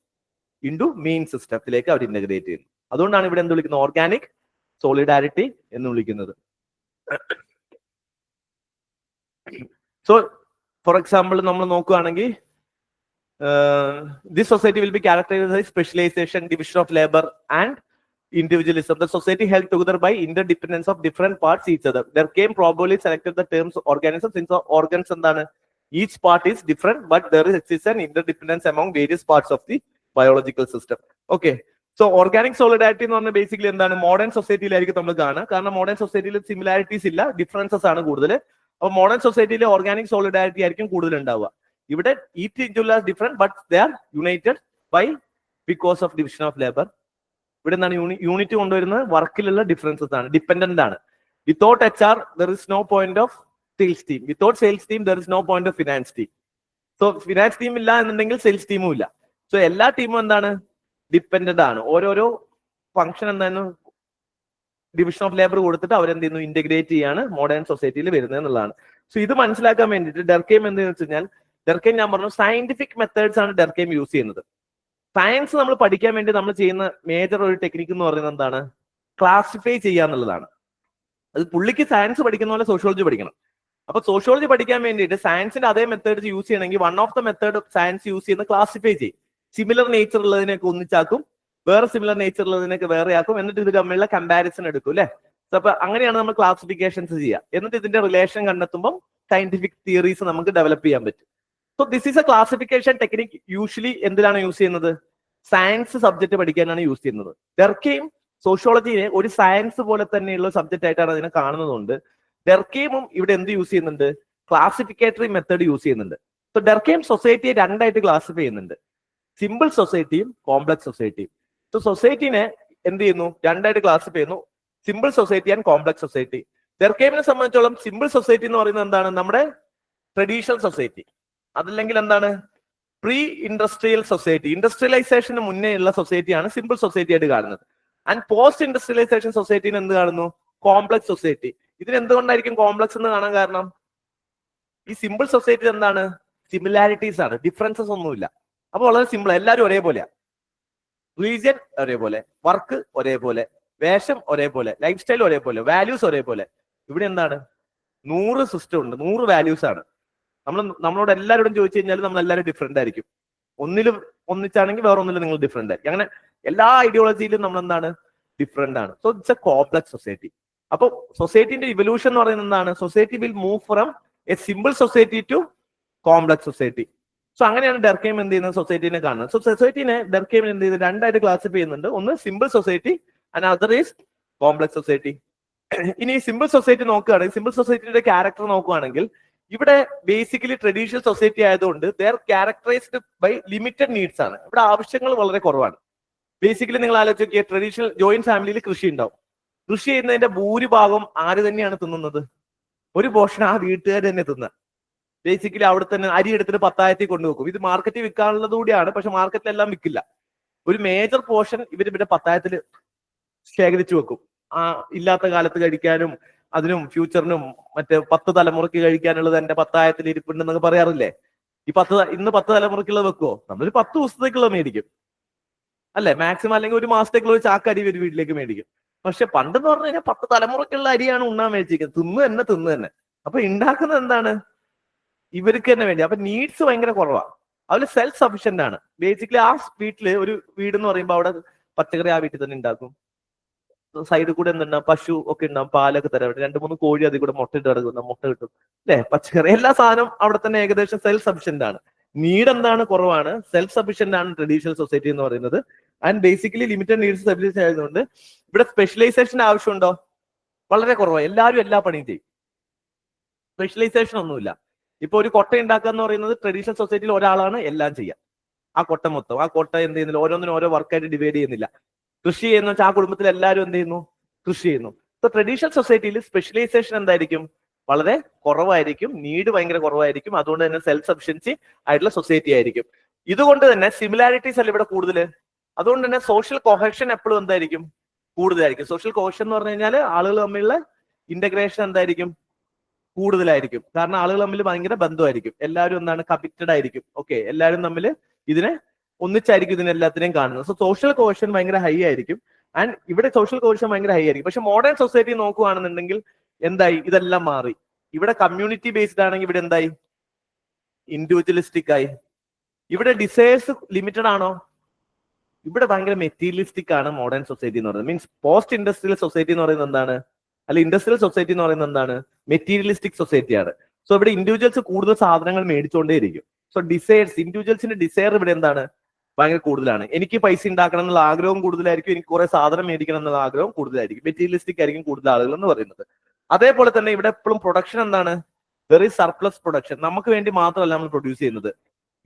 into main സിസ്റ്റത്തിലേക്ക് അവർ ഇന്റഗ്രേറ്റ് ചെയ്യുന്നു. അതുകൊണ്ടാണ് ഇവിടെ എന്ത് വിളിക്കുന്നത്? ഓർഗാനിക് സോളിഡാരിറ്റി എന്ന് വിളിക്കുന്നത്. സോ ഫോർ എക്സാമ്പിൾ നമ്മൾ നോക്കുകയാണെങ്കിൽ this society will be characterized by specialization, division of labor and individualism. The society held together by interdependence of different parts each other. Durkheim probably selected the terms organism since organs എന്താണ്? Each part is different but there exists an interdependence among various parts of the biological system. Okay, so organic solidarity എന്ന് പറഞ്ഞാൽ basically എന്താണ്? Modern സൊസൈറ്റിയിലായിരിക്കും നമ്മൾ കാണുക. കാരണം modern സൊസൈറ്റിയിൽ similarities ഇല്ല, differences ആണ് കൂടുതൽ. അപ്പൊ മോഡേൺ സൊസൈറ്റിയിൽ ഓർഗാനിക് സോളിഡാരിറ്റി ആയിരിക്കും കൂടുതൽ ഉണ്ടാവുക. ഇവിടെ each individual are different but they are united by because of division of labor. ഇവിടെ എന്താണ്? യൂണിറ്റ് കൊണ്ടുവരുന്നത് വർക്കിലുള്ള ഡിഫറൻസസ് ആണ്, ഡിപ്പെൻഡന്റ് ആണ്. Without HR there is no point of sales team, without sales team there is no point of finance team. So finance team ഇല്ല എന്നുണ്ടെങ്കിൽ sales ടീമും ഇല്ല. So എല്ലാ ടീമും എന്താണ്? ഡിപ്പെൻഡന്റ് ആണ്. ഓരോരോ ഫംഗ്ഷൻ എന്തായിരുന്നു? ഡിവിഷൻ ഓഫ് ലേബർ കൊടുത്തിട്ട് അവരെന്ത് ചെയ്യുന്നു? ഇന്റഗ്രേറ്റ് ചെയ്യാണ് മോഡേൺ സൊസൈറ്റിയിൽ വരുന്നത് എന്നുള്ളതാണ്. സോ ഇത് മനസ്സിലാക്കാൻ വേണ്ടിയിട്ട് ഡർക്കെയിം എന്താണെന്ന് വെച്ച് കഴിഞ്ഞാൽ, ഡർക്കെയിം ഞാൻ പറഞ്ഞു സയന്റിഫിക് മെത്തേഡ്സ് ആണ് ഡർക്കെയിം യൂസ് ചെയ്യുന്നത്. സയൻസ് നമ്മൾ പഠിക്കാൻ വേണ്ടി നമ്മൾ ചെയ്യുന്ന മേജർ ഒരു ടെക്നിക്ക് എന്ന് പറയുന്നത് എന്താണ്? ക്ലാസിഫൈ ചെയ്യുക എന്നുള്ളതാണ്. അത് പുള്ളിക്ക് സയൻസ് പഠിക്കുന്ന പോലെ സോഷ്യോളജി പഠിക്കണം. അപ്പൊ സോഷ്യോളജി പഠിക്കാൻ വേണ്ടിയിട്ട് സയൻസിന്റെ അതേ മെത്തേഡ്സ് യൂസ് ചെയ്യണമെങ്കിൽ one of the method science use ചെയ്യുന്ന ക്ലാസിഫൈ ചെയ്യും. സിമിലർ നേച്ചർ ഉള്ളതിനൊക്കെ ഒന്നിച്ചാക്കും, വേറെ സിമിലർ നേച്ചർ ഉള്ളതിനൊക്കെ വേറെ ആക്കും, എന്നിട്ട് ഇത് തമ്മിലുള്ള കമ്പാരിസൺ എടുക്കും അല്ലെ. അപ്പൊ അങ്ങനെയാണ് നമ്മൾ ക്ലാസിഫിക്കേഷൻസ് ചെയ്യുക. എന്നിട്ട് ഇതിന്റെ റിലേഷൻ കണ്ടെത്തുമ്പോൾ സയന്റിഫിക് തിയറീസ് നമുക്ക് ഡെവലപ്പ് ചെയ്യാൻ പറ്റും. So this is A classification technique. Usually എന്തിനാണ് യൂസ് ചെയ്യുന്നത്? സയൻസ് സബ്ജക്ട് പഠിക്കാനാണ് യൂസ് ചെയ്യുന്നത്. ഡർക്കെയിം സോഷ്യോളജിനെ ഒരു സയൻസ് പോലെ തന്നെയുള്ള സബ്ജക്റ്റ് ആയിട്ടാണ് അതിനെ കാണുന്നതുകൊണ്ട് ഡർക്കെയിമും ഇവിടെ എന്ത് യൂസ് ചെയ്യുന്നുണ്ട്? ക്ലാസിഫിക്കേറ്ററി മെത്തേഡ് യൂസ് ചെയ്യുന്നുണ്ട്. സോ ഡർക്കെയിം സൊസൈറ്റിയെ രണ്ടായിട്ട് ക്ലാസിഫൈ ചെയ്യുന്നുണ്ട്, സിമ്പിൾ സൊസൈറ്റിയും കോംപ്ലക്സ് സൊസൈറ്റിയും. സോ സൊസൈറ്റിനെ എന്ത് ചെയ്യുന്നു? രണ്ടായിട്ട് ക്ലാസിഫൈ ചെയ്യുന്നു, simple society and complex society. ഡർക്കെയിമിനെ സംബന്ധിച്ചോളം സിമ്പിൾ സൊസൈറ്റി എന്ന് പറയുന്നത് എന്താണ്? നമ്മുടെ ട്രഡീഷണൽ സൊസൈറ്റി, അതല്ലെങ്കിൽ എന്താണ്? പ്രീ ഇൻഡസ്ട്രിയൽ സൊസൈറ്റി, ഇൻഡസ്ട്രിയലൈസേഷന് മുന്നേ ഉള്ള സൊസൈറ്റിയാണ് സിമ്പിൾ സൊസൈറ്റി ആയിട്ട് കാണുന്നത്. ആൻഡ് പോസ്റ്റ് ഇൻഡസ്ട്രിയലൈസേഷൻ സൊസൈറ്റിനെ എന്ത് കാണുന്നു? Complex society. ഇതിന് എന്തുകൊണ്ടായിരിക്കും കോംപ്ലക്സ് എന്ന് കാണാൻ കാരണം? ഈ സിമ്പിൾ സൊസൈറ്റി എന്താണ്? സിമിലാരിറ്റീസ് ആണ്, ഡിഫറൻസസ് ഒന്നുമില്ല. അപ്പൊ വളരെ സിമ്പിൾ, എല്ലാവരും ഒരേപോലെയാണ്. റിലീജിയൻ ഒരേപോലെ, വർക്ക് ഒരേപോലെ, വേഷം ഒരേപോലെ, ലൈഫ് സ്റ്റൈൽ ഒരേപോലെ, വാല്യൂസ് ഒരേപോലെ. ഇവിടെ എന്താണ്? 100 സിസ്റ്റം ഉണ്ട്, 100 വാല്യൂസ് ആണ്. നമ്മളോട് എല്ലാവരോടും ചോദിച്ചു കഴിഞ്ഞാൽ നമ്മൾ എല്ലാവരും ഡിഫറെന്റ് ആയിരിക്കും. ഒന്നിച്ചാണെങ്കിൽ വേറെ ഒന്നിലും നിങ്ങൾ ഡിഫറെന്റ് ആയിരിക്കും. അങ്ങനെ എല്ലാ ഐഡിയോളജിയിലും നമ്മൾ എന്താണ്? ഡിഫറെന്റ് ആണ്. So it's a complex society. അപ്പൊ സൊസൈറ്റിന്റെ ഇവല്യൂഷൻ എന്ന് പറയുന്നത് എന്താണ്? Society will move from a simple society to complex society. So അങ്ങനെയാണ് ഡർക്കെയിം എന്ത് ചെയ്യുന്നത്? സൊസൈറ്റിനെ കാണുന്നത്. സോ സൊസൈറ്റിനെ ഡർക്കെയിം എന്ത് ചെയ്യുന്നത്? രണ്ടായിട്ട് ക്ലാസിഫൈ ചെയ്യുന്നുണ്ട്. ഒന്ന് simple society and other is complex society. ഇനി സിമ്പിൾ സൊസൈറ്റി നോക്കുകയാണെങ്കിൽ, സിമ്പിൾ സൊസൈറ്റിയുടെ ക്യാരക്ടർ നോക്കുകയാണെങ്കിൽ, ഇവിടെ ബേസിക്കലി ട്രഡീഷണൽ സൊസൈറ്റി ആയതുകൊണ്ട് they're characterised by limited needs ആണ്. ഇവിടെ ആവശ്യങ്ങൾ വളരെ കുറവാണ്. ബേസിക്കലി നിങ്ങൾ ആലോചിക്കുക, ട്രഡീഷണൽ ജോയിന്റ് ഫാമിലിയിൽ കൃഷി ഉണ്ടാവും. കൃഷി ചെയ്യുന്നതിന്റെ ഭൂരിഭാഗം ആര് തന്നെയാണ് തിന്നുന്നത്? ഒരു പോർഷൻ ആ വീട്ടുകാർ തന്നെ തിന്നുക. ബേസിക്കലി അവിടെ തന്നെ അരി എടുത്തിട്ട് 10,000 കൊണ്ടുവെക്കും. ഇത് മാർക്കറ്റിൽ വിൽക്കാനുള്ളത് കൂടിയാണ്, പക്ഷെ മാർക്കറ്റിലെല്ലാം വിൽക്കില്ല. ഒരു മേജർ പോർഷൻ ഇവർ ഇവിടെ 10,000 ശേഖരിച്ചു വെക്കും. ആ ഇല്ലാത്ത കാലത്ത് കഴിക്കാനും അതിനും ഫ്യൂച്ചറിനും മറ്റേ 10 തലമുറയ്ക്ക് കഴിക്കാനുള്ളത് എന്റെ 10,000 ഇരിപ്പുണ്ടെന്നൊക്കെ പറയാറില്ലേ? ഇന്ന് 10 തലമുറയ്ക്കുള്ളത് വെക്കുവോ? നമ്മളൊരു 10 ദിവസത്തേക്കുള്ളത് മേടിക്കും അല്ലെ, മാക്സിമം. അല്ലെങ്കിൽ ഒരു മാസത്തേക്കുള്ള ഒരു ചാക്ക് അരി ഒരു വീട്ടിലേക്ക് മേടിക്കും. പക്ഷെ പണ്ടെന്ന് പറഞ്ഞു കഴിഞ്ഞാൽ 10 തലമുറയ്ക്കുള്ള അരിയാണ് ഉണ്ണാൻ മേടിച്ചിരിക്കുന്നത്. തിന്നു തന്നെ. അപ്പൊ ഉണ്ടാക്കുന്നത് എന്താണ്? ഇവർക്ക് തന്നെ വേണ്ടി. അപ്പൊ നീഡ്സ് ഭയങ്കര കുറവാണ്. അതിൽ സെൽഫ് സഫിഷ്യന്റ് ആണ്. ബേസിക്കലി ആ വീട്ടില് ഒരു വീട് എന്ന് പറയുമ്പോൾ അവിടെ പച്ചക്കറി ആ വീട്ടിൽ തന്നെ ഉണ്ടാക്കും. സൈഡിൽ കൂടെ എന്തുണ്ടാവും? പശു ഒക്കെ ഉണ്ടാവും, പാലൊക്കെ തരാൻ വേണ്ടി. 2-3 കോഴി അതിൽ കൂടെ മുട്ട ഇട്ട് കിടക്കുന്ന മുട്ട കിട്ടും അല്ലെ? പച്ചക്കറി എല്ലാ സാധനം അവിടെ തന്നെ ഏകദേശം സെൽഫ് സഫിഷ്യന്റ് ആണ്. നീഡ് എന്താണ്? കുറവാണ്. സെൽഫ് സഫിഷ്യന്റ് ആണ് ട്രഡീഷണൽ സൊസൈറ്റി എന്ന് പറയുന്നത്. And basically limited needs sufficiency ആയതുകൊണ്ട് ഇവിടെ സ്പെഷ്യലൈസേഷന്റെ ആവശ്യമുണ്ടോ? വളരെ കുറവാണ്. എല്ലാവരും എല്ലാ പണിയും ചെയ്യും. സ്പെഷ്യലൈസേഷൻ ഒന്നുമില്ല. ഇപ്പൊ ഒരു കൊട്ട ഉണ്ടാക്കുക എന്ന് പറയുന്നത് ട്രഡീഷണൽ സൊസൈറ്റിയിൽ ഒരാളാണ് എല്ലാം ചെയ്യുക. ആ കൊട്ട മൊത്തം, ആ കൊട്ട എന്ത് ചെയ്യുന്നില്ല, ഓരോന്നിനും ഓരോ വർക്കായിട്ട് ഡിവൈഡ് ചെയ്യുന്നില്ല. കൃഷി ചെയ്യുന്ന വെച്ചാൽ ആ കുടുംബത്തിൽ എല്ലാവരും എന്ത് ചെയ്യുന്നു? കൃഷി ചെയ്യുന്നു. സോ ട്രഡീഷണൽ സൊസൈറ്റിയിൽ സ്പെഷ്യലൈസേഷൻ എന്തായിരിക്കും? വളരെ കുറവായിരിക്കും. നീഡ് ഭയങ്കര കുറവായിരിക്കും. അതുകൊണ്ട് തന്നെ സെൽഫ് സഫിഷ്യൻസി ആയിട്ടുള്ള സൊസൈറ്റി ആയിരിക്കും. ഇതുകൊണ്ട് തന്നെ സിമിലാരിറ്റീസ് അല്ല ഇവിടെ കൂടുതൽ. അതുകൊണ്ട് തന്നെ സോഷ്യൽ കൊഹഷൻ എപ്പോഴും എന്തായിരിക്കും? കൂടുതലായിരിക്കും. സോഷ്യൽ കൊഹഷൻ എന്ന് പറഞ്ഞു കഴിഞ്ഞാൽ ആളുകൾ തമ്മിലുള്ള ഇന്റഗ്രേഷൻ എന്തായിരിക്കും? കൂടുതലായിരിക്കും. കാരണം ആളുകൾ തമ്മിൽ ഭയങ്കര ബന്ധമായിരിക്കും. എല്ലാവരും എന്താണ്? കമ്മിറ്റഡ് ആയിരിക്കും. ഓക്കെ, എല്ലാവരും തമ്മിൽ ഇതിനെ ഒന്നിച്ചായിരിക്കും ഇതിനെല്ലാത്തിനെയും കാണുന്നത്. സോ സോഷ്യൽ കോഹഷൻ ഭയങ്കര ഹൈ ആയിരിക്കും. ആൻഡ് ഇവിടെ സോഷ്യൽ കോഹഷൻ ഭയങ്കര ഹൈ ആയിരിക്കും. പക്ഷെ മോഡേൺ സൊസൈറ്റി നോക്കുകയാണെന്നുണ്ടെങ്കിൽ എന്തായി? ഇതെല്ലാം മാറി. ഇവിടെ കമ്മ്യൂണിറ്റി ബേസ്ഡ് ആണെങ്കിൽ ഇവിടെ എന്തായി? ഇൻഡിവിജ്വലിസ്റ്റിക് ആയി. ഇവിടെ ഡിസൈർസ് ലിമിറ്റഡ് ആണോ? ഇവിടെ ഭയങ്കര മെറ്റീരിയലിസ്റ്റിക് ആണ് മോഡേൺ സൊസൈറ്റി എന്ന് പറയുന്നത്. മീൻസ് പോസ്റ്റ് ഇൻഡസ്ട്രിയൽ സൊസൈറ്റി എന്ന് പറയുന്നത് എന്താണ്? അല്ല, ഇൻഡസ്ട്രിയൽ സൊസൈറ്റി എന്ന് പറയുന്നത് എന്താണ്? മെറ്റീരിയലിസ്റ്റിക് സൊസൈറ്റിയാണ്. സോ ഇവിടെ ഇൻഡിവിജ്വൽസ് കൂടുതൽ സാധനങ്ങൾ മേടിച്ചുകൊണ്ടേയിരിക്കും. സോ ഡിസൈർസ്, ഇൻഡിവിജ്വൽസിന്റെ ഡിസൈർ ഇവിടെ എന്താണ്? ഭയങ്കര കൂടുതലാണ്. എനിക്ക് പൈസ ഉണ്ടാക്കണം എന്നുള്ള ആഗ്രഹവും കൂടുതലായിരിക്കും. എനിക്ക് കുറെ സാധനം മേടിക്കണം എന്നുള്ള ആഗ്രഹവും കൂടുതലായിരിക്കും. മെറ്റീരിയലിസ്റ്റിക് ആയിരിക്കും കൂടുതൽ ആളുകൾ എന്ന് പറയുന്നത്. അതേപോലെ തന്നെ ഇവിടെ എപ്പോഴും പ്രൊഡക്ഷൻ എന്താണ്? Very surplus production. നമുക്ക് വേണ്ടി മാത്രമല്ല നമ്മൾ പ്രൊഡ്യൂസ് ചെയ്യുന്നത്.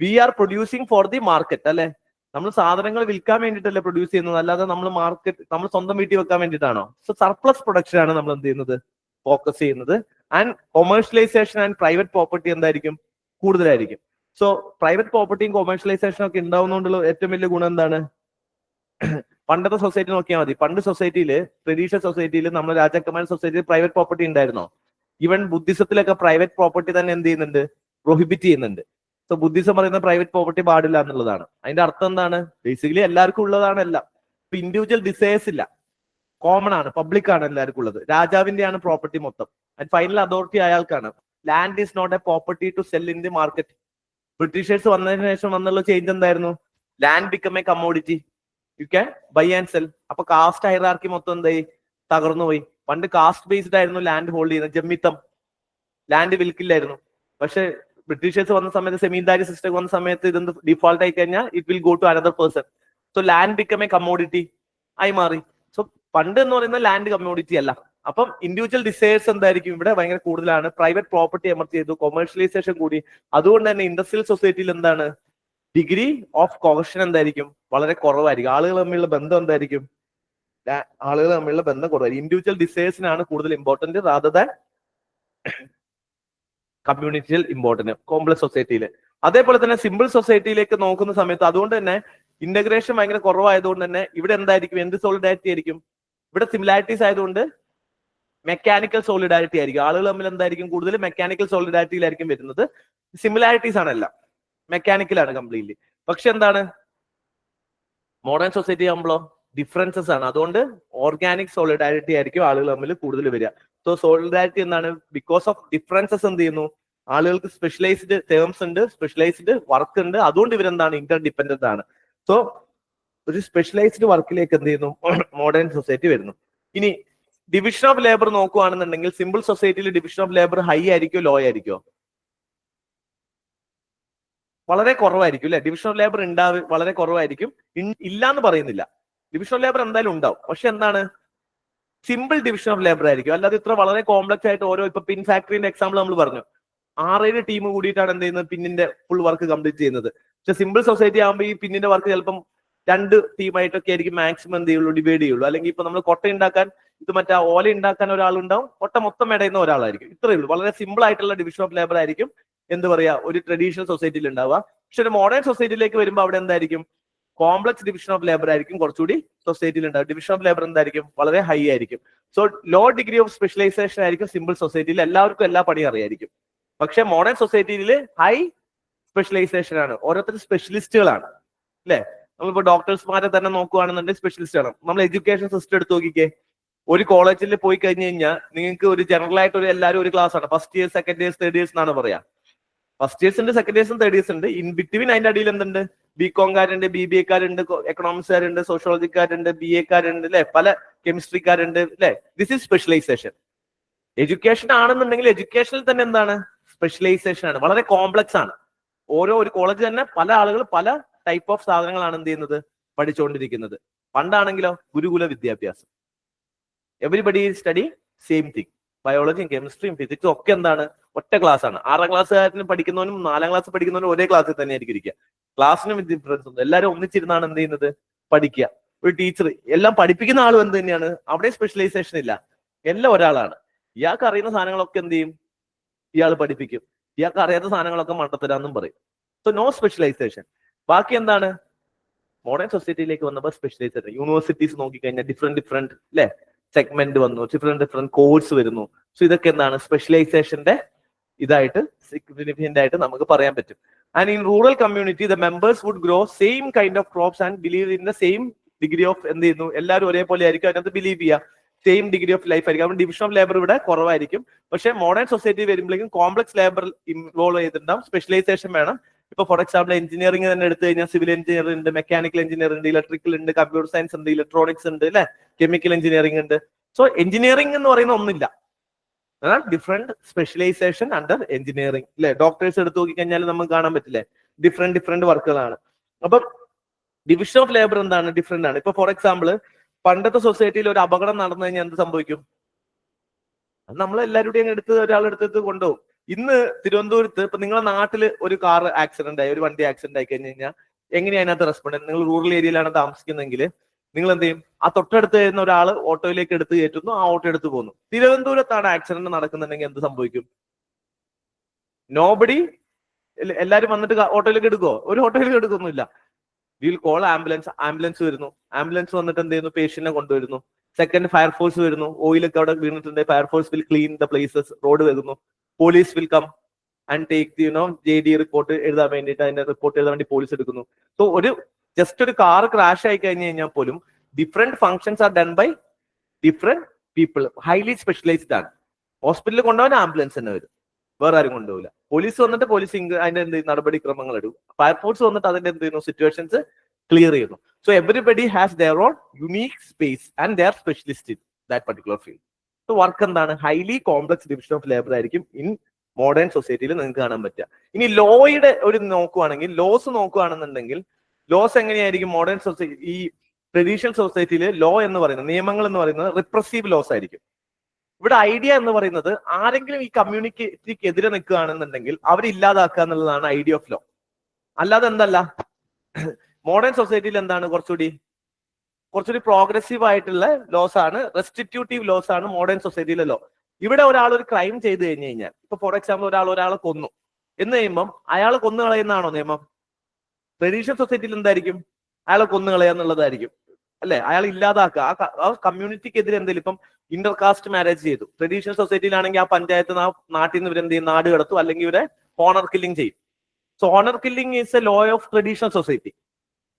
We are producing for the market അല്ലെ? നമ്മൾ സാധനങ്ങൾ വിൽക്കാൻ വേണ്ടിയിട്ടല്ലേ പ്രൊഡ്യൂസ് ചെയ്യുന്നത്, അല്ലാതെ നമ്മൾ സ്വന്തം വീട്ടിൽ വെക്കാൻ വേണ്ടിയിട്ടാണോ? സോ സർപ്ലസ് പ്രൊഡക്ഷൻ ആണ് നമ്മൾ എന്ത് ചെയ്യുന്നത്? ഫോക്കസ് ചെയ്യുന്നത്. And commercialisation and private property എന്തായിരിക്കും? കൂടുതലായിരിക്കും. സോ പ്രൈവറ്റ് പ്രോപ്പർട്ടിയും കൊമേഴ്ഷ്യലൈസേഷനും ഒക്കെ ഉണ്ടാവുന്നതുകൊണ്ടുള്ള ഏറ്റവും വലിയ ഗുണം എന്താണ്? പണ്ടത്തെ സൊസൈറ്റി നോക്കിയാൽ മതി. പണ്ട് സൊസൈറ്റിയിൽ, ട്രഡീഷണൽ സൊസൈറ്റിയിൽ, നമ്മുടെ രാജാക്കന്മാരുടെ സൊസൈറ്റിയിൽ പ്രൈവറ്റ് പ്രോപ്പർട്ടി ഉണ്ടായിരുന്നോ? ഈവൻ ബുദ്ധിസത്തിലൊക്കെ പ്രൈവറ്റ് പ്രോപ്പർട്ടി തന്നെ എന്ത് ചെയ്യുന്നുണ്ട്? പ്രൊഹിബിറ്റ് ചെയ്യുന്നുണ്ട്. സോ ബുദ്ധിസം പറയുന്ന പ്രൈവറ്റ് പ്രോപ്പർട്ടി പാടില്ല എന്നുള്ളതാണ്. അതിന്റെ അർത്ഥം എന്താണ്? ബേസിക്കലി എല്ലാവർക്കും ഉള്ളതാണ് എല്ലാം. ഇപ്പൊ ഇൻഡിവിജ്വൽ ഡിസൈർസ് ഇല്ല, കോമൺ ആണ്, പബ്ലിക് ആണ് എല്ലാവർക്കും ഉള്ളത്. രാജാവിന്റെയാണ് പ്രോപ്പർട്ടി മൊത്തം. ആൻഡ് ഫൈനൽ അതോറിറ്റി അയാൾക്കാണ്. Land is not a property to sell in the market. ബ്രിട്ടീഷേഴ്സ് വന്നതിന് ശേഷം വന്നുള്ള ചേഞ്ച് എന്തായിരുന്നു? Land become a commodity, you can buy and sell. അപ്പൊ കാസ്റ്റ് ഹൈറാർക്കി മൊത്തം എന്തായി? തകർന്നു പോയി. പണ്ട് കാസ്റ്റ് ബേസ്ഡ് ആയിരുന്നു ലാൻഡ് ഹോൾഡ് ചെയ്യുന്നത്. ജമ്മിത്തം, ലാൻഡ് വിൽക്കില്ലായിരുന്നു. പക്ഷെ ബ്രിട്ടീഷേഴ്സ് വന്ന സമയത്ത്, സെമീൻദാരി സിസ്റ്റം വന്ന സമയത്ത് ഇതെന്ത് ഡിഫോൾട്ട് ആയി കഴിഞ്ഞാൽ it will go to another person. So land become a commodity ആയി മാറി. സോ പണ്ട് എന്ന് പറയുന്നത് ലാൻഡ് കമ്മോഡിറ്റി അല്ല. അപ്പം ഇൻഡിവിജ്വൽ ഡിസൈർസ് എന്തായിരിക്കും? ഇവിടെ ഭയങ്കര കൂടുതലാണ്. പ്രൈവറ്റ് പ്രോപ്പർട്ടി എമർജ് ചെയ്തു, കൊമേഴ്ഷ്യലൈസേഷൻ കൂടി. അതുകൊണ്ട് തന്നെ ഇൻഡസ്ട്രിയൽ സൊസൈറ്റിയിൽ എന്താണ്? ഡിഗ്രി ഓഫ് കോഹഷൻ എന്തായിരിക്കും? വളരെ കുറവായിരിക്കും. ആളുകൾ തമ്മിലുള്ള ബന്ധം എന്തായിരിക്കും? ആളുകൾ തമ്മിലുള്ള ബന്ധം കുറവായിരിക്കും. ഇൻഡിവിജ്വൽ ഡിസൈർസിനാണ് കൂടുതൽ ഇമ്പോർട്ടന്റ് റാദർ ദാൻ കമ്മ്യൂണിറ്റിയിൽ ഇമ്പോർട്ടന്റ് കോംപ്ലക്സ് സൊസൈറ്റിയിൽ. അതേപോലെ തന്നെ സിമ്പിൾ സൊസൈറ്റിയിലേക്ക് നോക്കുന്ന സമയത്ത് അതുകൊണ്ട് തന്നെ ഇന്റഗ്രേഷൻ ഭയങ്കര കുറവായതുകൊണ്ട് തന്നെ ഇവിടെ എന്തായിരിക്കും? എന്ത് സോളിഡാരിറ്റി ആയിരിക്കും? ഇവിടെ സിമിലാരിറ്റീസ് ആയതുകൊണ്ട് മെക്കാനിക്കൽ സോളിഡാരിറ്റി ആയിരിക്കും. ആളുകൾ തമ്മിൽ എന്തായിരിക്കും? കൂടുതൽ മെക്കാനിക്കൽ സോളിഡാരിറ്റിയിലായിരിക്കും വരുന്നത്. സിമിലാരിറ്റീസ് ആണ് എല്ലാം, മെക്കാനിക്കലാണ് കംപ്ലീറ്റ്ലി. പക്ഷെ എന്താണ്? മോഡേൺ സൊസൈറ്റി ആകുമ്പോഴോ ഡിഫറൻസസ് ആണ്. അതുകൊണ്ട് ഓർഗാനിക് സോളിഡാരിറ്റി ആയിരിക്കും ആളുകൾ തമ്മിൽ കൂടുതൽ വരിക. സോ സോളിഡാരിറ്റി എന്താണ്? ബിക്കോസ് ഓഫ് ഡിഫറൻസസ് എന്ത് ചെയ്യുന്നു? ആളുകൾക്ക് സ്പെഷ്യലൈസ്ഡ് ടേംസ് ഉണ്ട്, സ്പെഷ്യലൈസ്ഡ് വർക്ക് ഉണ്ട്. അതുകൊണ്ട് ഇവരെന്താണ്? ഇന്റർ ഡിപെൻഡന്റ് ആണ്. സോ ഒരു സ്പെഷ്യലൈസ്ഡ് വർക്കിലേക്ക് എന്ത് ചെയ്യുന്നു? മോഡേൺ സൊസൈറ്റി വരുന്നു. ഇനി ഡിവിഷൻ ഓഫ് ലേബർ നോക്കുകയാണെന്നുണ്ടെങ്കിൽ സിമ്പിൾ സൊസൈറ്റിയിൽ ഡിവിഷൻ ഓഫ് ലേബർ ഹൈ ആയിരിക്കോ ലോ ആയിരിക്കോ? വളരെ കുറവായിരിക്കും അല്ലെ? ഡിവിഷൻ ഓഫ് ലേബർ വളരെ കുറവായിരിക്കും. ഇല്ല എന്ന് പറയുന്നില്ല. ഡിവിഷൻ ഓഫ് ലേബർ എന്തായാലും ഉണ്ടാവും. പക്ഷെ എന്താണ്? സിമ്പിൾ ഡിവിഷൻ ഓഫ് ലേബർ ആയിരിക്കും. അല്ലാതെ ഇത്ര വളരെ കോംപ്ലക്സ് ആയിട്ട് ഓരോ, ഇപ്പൊ പിൻ ഫാക്ടറിന്റെ എക്സാമ്പിൾ നമ്മൾ പറഞ്ഞു. 6-7 ടീം കൂടിയിട്ടാണ് എന്ത് ചെയ്യുന്നത്, പിന്നിന്റെ ഫുൾ വർക്ക് കംപ്ലീറ്റ് ചെയ്യുന്നത്. പക്ഷെ സിമ്പിൾ സൊസൈറ്റി ആകുമ്പോൾ ഈ പിന്നിന്റെ വർക്ക് ചിലപ്പം 2 ടീമായിട്ടൊക്കെ ആയിരിക്കും മാക്സിമം എന്ത് ചെയ്യുള്ളൂ, ഡിവൈഡ് ചെയ്യുള്ളൂ. അല്ലെങ്കിൽ ഇപ്പൊ നമ്മൾ കൊട്ട ഉണ്ടാക്കാൻ, ഇത് മറ്റേ ഓല ഉണ്ടാക്കാൻ ഒരാളുണ്ടാവും, കൊട്ട മൊത്തം ഇടയുന്ന ഒരാളായിരിക്കും. ഇത്രയേ ഉള്ളൂ. വളരെ സിമ്പിൾ ആയിട്ടുള്ള ഡിവിഷൻ ഓഫ് ലേബർ ആയിരിക്കും എന്ത് പറയാ ഒരു ട്രഡീഷണൽ സൊസൈറ്റിയിൽ ഉണ്ടാവുക. പക്ഷെ ഒരു മോഡേൺ സൊസൈറ്റിയിലേക്ക് വരുമ്പോൾ അവിടെ എന്തായിരിക്കും, കോംപ്ലക്സ് ഡിവിഷൻ ഓഫ് ലേബർ ആയിരിക്കും കുറച്ചുകൂടി സൊസൈറ്റിയിൽ ഉണ്ടാവും. ഡിവിഷൻ ഓഫ് ലേബർ എന്തായിരിക്കും, വളരെ ഹൈ ആയിരിക്കും. So low degree of specialisation ആയിരിക്കും സിമ്പിൾ സൊസൈറ്റിയിൽ. എല്ലാവർക്കും എല്ലാ പണിയും അറിയായിരിക്കും. പക്ഷെ മോഡേൺ സൊസൈറ്റിയിൽ ഹൈ സ്പെഷ്യലൈസേഷൻ ആണ്, ഓരോരുത്തർ സ്പെഷ്യലിസ്റ്റുകളാണ് അല്ലെ. നമ്മളിപ്പോ ഡോക്ടേഴ്സ്മാരെ തന്നെ നോക്കുകയാണെന്നുണ്ടെങ്കിൽ സ്പെഷ്യലിസ്റ്റ് ആണ്. നമ്മൾ എഡ്യൂക്കേഷൻ സിസ്റ്റം എടുത്ത് നോക്കിക്കേ. ഒരു കോളേജിൽ പോയി കഴിഞ്ഞു കഴിഞ്ഞാൽ നിങ്ങൾക്ക് ഒരു ജനറൽ ആയിട്ട് എല്ലാവരും ഒരു ക്ലാസ് ആണ്. First year, second years, third years എന്നാണ് പറയാ. ഫസ്റ്റ് ഇയേഴ്സ് ഉണ്ട്, സെക്കൻഡ് ഇയേഴ്സും തേർഡ് ഇയേഴ്സ് ഉണ്ട്. ഇൻ ബിറ്റ്വീൻ അതിന്റെ അടിയിൽ എന്തുണ്ട്, ബികോംകാരുണ്ട്, BBA കാരുണ്ട്, എക്കണോമിക്സുകാരുണ്ട്, സോഷ്യോളജിക്കാരുണ്ട്, BA കാരുണ്ട് അല്ലെ, പല കെമിസ്ട്രിക്കാരുണ്ട് അല്ലെ. This is specialisation. എഡ്യൂക്കേഷൻ ആണെന്നുണ്ടെങ്കിൽ എഡ്യൂക്കേഷനിൽ തന്നെ എന്താണ്, സ്പെഷ്യലൈസേഷൻ ആണ്. വളരെ കോംപ്ലക്സ് ആണ്. ഓരോ ഒരു കോളേജ് തന്നെ പല ആളുകൾ പല ടൈപ്പ് ഓഫ് സാധനങ്ങളാണ് എന്ത് ചെയ്യുന്നത്, പഠിച്ചുകൊണ്ടിരിക്കുന്നത്. പണ്ടാണെങ്കിലോ ഗുരുകുല വിദ്യാഭ്യാസം. Everybody study same thing. ബയോളജിയും കെമിസ്ട്രിയും ഫിസിക്സും ഒക്കെ എന്താണ്, ഒറ്റ ക്ലാസ് ആണ്. 6ാം ക്ലാസ്സുകാരന് പഠിക്കുന്നവനും 4ാം ക്ലാസ് പഠിക്കുന്നവനും ഒരേ ക്ലാസ്സിൽ തന്നെ ആയിരിക്കും ഇരിക്കുക. ക്ലാസ്സിനും ഡിഫറൻസ് ഉണ്ട്. എല്ലാവരും ഒന്നിച്ചിരുന്നാണ് എന്ത് ചെയ്യുന്നത്, പഠിക്കുക. ഒരു ടീച്ചർ എല്ലാം പഠിപ്പിക്കുന്ന ആളും എന്ത് തന്നെയാണ്, അവിടെ സ്പെഷ്യലൈസേഷൻ ഇല്ല, എല്ലാം ഒരാളാണ്. ഇയാൾക്ക് അറിയുന്ന സാധനങ്ങളൊക്കെ എന്ത് ചെയ്യും, ഇയാൾ പഠിപ്പിക്കും. ഇയാൾക്ക് അറിയാത്ത സാധനങ്ങളൊക്കെ മണ്ടത്തരാന്നും പറയും. So no specialisation. ബാക്കി എന്താണ്, മോഡേൺ സൊസൈറ്റിയിലേക്ക് വന്നപ്പോൾ സ്പെഷ്യലൈസേഷൻ. യൂണിവേഴ്സിറ്റീസ് നോക്കിക്കഴിഞ്ഞാൽ ഡിഫറെന്റ് അല്ലെ സെഗ്മെന്റ് വന്നു, ഡിഫറെന്റ് കോഴ്സ് വരുന്നു. സോ ഇതൊക്കെ എന്താണ്, സ്പെഷ്യലൈസേഷന്റെ ഇതായിട്ട് സിഗ്നിഫിക്കന്റ് ആയിട്ട് നമുക്ക് പറയാൻ പറ്റും. And in rural community the members would grow same kind of crops and believe in the same degree of എന്ത് ചെയ്യുന്നു, എല്ലാവരും ഒരേപോലെ ആയിരിക്കും അതിനകത്ത് ബിലീവ് ചെയ്യുക. സെയിം ഡിഗ്രി ഓഫ് ലൈഫ് ആയിരിക്കും. അപ്പോൾ ഡിവിഷൻ ഓഫ് ലേബർ ഇവിടെ കുറവായിരിക്കും. പക്ഷേ മോഡേൺ സൊസൈറ്റി വരുമ്പോഴേക്കും കോംപ്ലക്സ് ലേബർ ഇൻവോൾവ് ചെയ്തിട്ടുണ്ടാവും. സ്പെഷ്യലൈസേഷൻ വേണം. ഇപ്പൊ ഫോർ എക്സാമ്പിൾ എഞ്ചിനീയറിംഗ് തന്നെ എടുത്തു കഴിഞ്ഞാൽ സിവിൽ എഞ്ചിനീയർ ഉണ്ട്, മെക്കാനിക്കൽ എഞ്ചിനീയർ ഉണ്ട്, ഇലക്ട്രിക്കൽ ഉണ്ട്, കമ്പ്യൂട്ടർ സയൻസ് ഉണ്ട്, ഇലക്ട്രോണിക്സ് ഉണ്ട് അല്ലെ, കെമിക്കൽ എഞ്ചിനീയറിംഗ് ഉണ്ട്. സോ എഞ്ചിനീയറിംഗ് എന്ന് പറയുന്ന ഒന്നില്ല, ഡിഫറെന്റ് സ്പെഷ്യലൈസേഷൻ അണ്ടർ എഞ്ചിനീയറിംഗ് അല്ലെ. ഡോക്ടേഴ്സ് എടുത്തു നോക്കിക്കഴിഞ്ഞാൽ നമുക്ക് കാണാൻ പറ്റില്ലേ, ഡിഫറെന്റ് വർക്കുകളാണ്. അപ്പൊ ഡിവിഷൻ ഓഫ് ലേബർ എന്താണ്, ഡിഫറെന്റ് ആണ്. ഇപ്പൊ ഫോർ എക്സാമ്പിൾ പണ്ടത്തെ സൊസൈറ്റിയിൽ ഒരു അപകടം നടന്നു കഴിഞ്ഞാൽ എന്ത് സംഭവിക്കും, അത് നമ്മളെല്ലാവരുടെയും ഒരാളെടുത്ത് കൊണ്ടുപോകും. ഇന്ന് തിരുവനന്തപുരത്ത് ഇപ്പൊ നിങ്ങളുടെ നാട്ടിൽ ഒരു കാർ ആക്സിഡന്റ് ആയി, ഒരു വണ്ടി ആക്സിഡന്റ് ആയി കഴിഞ്ഞ് കഴിഞ്ഞാൽ എങ്ങനെയാണ് അതിനകത്ത് റെസ്പോണ്ട്? നിങ്ങൾ റൂറൽ ഏരിയയിലാണ് താമസിക്കുന്നതെങ്കിൽ നിങ്ങൾ എന്ത് ചെയ്യും, ആ തൊട്ടടുത്ത് വരുന്ന ഒരാൾ ഓട്ടോയിലേക്ക് എടുത്ത് കയറ്റുന്നു, ആ ഓട്ടോ എടുത്ത് പോകുന്നു. തിരുവനന്തപുരത്താണ് ആക്സിഡന്റ് നടക്കുന്നുണ്ടെങ്കിൽ എന്ത് സംഭവിക്കും? നോബഡി, എല്ലാവരും വന്നിട്ട് ഓട്ടോയിലേക്ക് എടുക്കുമോ? ഒരു ഓട്ടോയിലേക്ക് എടുക്കൊന്നുമില്ല. വിൽ കോൾ ആംബുലൻസ്, ആംബുലൻസ് വരുന്നു, ആംബുലൻസ് വന്നിട്ട് എന്ത് ചെയ്യുന്നു, പേഷ്യന്റിനെ കൊണ്ടുവരുന്നു. സെക്കൻഡ് ഫയർഫോഴ്സ് വരുന്നു, ഓയിലൊക്കെ അവിടെ വീണിട്ടുണ്ട്, fire force will clean the places, road വരുന്നു. Police will come and take JD report എഴുതാൻ വേണ്ടിയിട്ട്, അതിന്റെ റിപ്പോർട്ട് എഴുതാൻ വേണ്ടി പോലീസ് എടുക്കുന്നു. സോ ഒരു ജസ്റ്റ് ഒരു കാർ ക്രാഷ് ആയി കഴിഞ്ഞു കഴിഞ്ഞാൽ പോലും different functions are done by different people, highly specialised ആണ്. ഹോസ്പിറ്റലിൽ കൊണ്ടുപോകാൻ ആംബുലൻസ് തന്നെ വരും, വേറെ ആരും കൊണ്ടുപോകില്ല. പോലീസ് വന്നിട്ട് പോലീസ് അതിന്റെ എന്ത് നടപടിക്രമങ്ങൾ എടുക്കും. ഫയർഫോഴ്സ് വന്നിട്ട് അതിന്റെ എന്ത് ചെയ്യുന്നു, സിറ്റുവേഷൻസ് ക്ലിയർ ചെയ്യുന്നു. So everybody has their own unique space and they are specialist in that particular field. So work എന്താണ്, highly complex division of labour ആയിരിക്കും ഇൻ മോഡേൺ സൊസൈറ്റിയിൽ നിങ്ങൾക്ക് കാണാൻ പറ്റുക. ഇനി ലോയുടെ ഒരു നോക്കുവാണെങ്കിൽ, ലോസ് നോക്കുകയാണെന്നുണ്ടെങ്കിൽ ലോസ് എങ്ങനെയായിരിക്കും മോഡേൺ സൊസൈറ്റി, ഈ ട്രഡീഷണൽ സൊസൈറ്റിയിൽ ലോ എന്ന് പറയുന്നത്, നിയമങ്ങൾ എന്ന് പറയുന്നത് റിപ്രസീവ് ലോസ് ആയിരിക്കും. ഇവിടെ ഐഡിയ എന്ന് പറയുന്നത് ആരെങ്കിലും ഈ കമ്മ്യൂണിറ്റിക്കെതിരെ നിൽക്കുകയാണെന്നുണ്ടെങ്കിൽ അവരെ ഇല്ലാതാക്കുക എന്നുള്ളതാണ് ഐഡിയ ഓഫ് ലോ. അല്ലാതെ എന്തല്ല, മോഡേൺ സൊസൈറ്റിയിൽ എന്താണ് കുറച്ചുകൂടി പ്രോഗ്രസീവ് ആയിട്ടുള്ള ലോസ് ആണ്, റെസ്റ്റിറ്റ്യൂട്ടീവ് ലോസ് ആണ് മോഡേൺ സൊസൈറ്റിയിലെ ലോ. ഇവിടെ ഒരാൾ ഒരു ക്രൈം ചെയ്ത് കഴിഞ്ഞു കഴിഞ്ഞാൽ, ഇപ്പൊ ഫോർ എക്സാമ്പിൾ ഒരാളെ കൊന്നു എന്ന് കഴിയുമ്പം അയാൾ കൊന്നു കളയുന്നതാണോ നിയമം? ട്രഡീഷണൽ സൊസൈറ്റിയിൽ എന്തായിരിക്കും, അയാളെ കൊന്നു കളയുക എന്നുള്ളതായിരിക്കും അല്ലെ, അയാൾ ഇല്ലാതാക്കുക. ആ കമ്മ്യൂണിറ്റിക്കെതിരെ എന്തെങ്കിലും, ഇപ്പം ഇന്റർകാസ്റ്റ് മാരേജ് ചെയ്തു, ട്രഡീഷണൽ സൊസൈറ്റിയിലാണെങ്കിൽ ആ പഞ്ചായത്ത് നാട്ടിൽ നിന്ന് ഇവരെന്ത് ചെയ്യും, നാട് കടത്തും, അല്ലെങ്കിൽ ഇവരെ ഹോണർ കില്ലിംഗ് ചെയ്യും. So honour killing is A law of traditional society.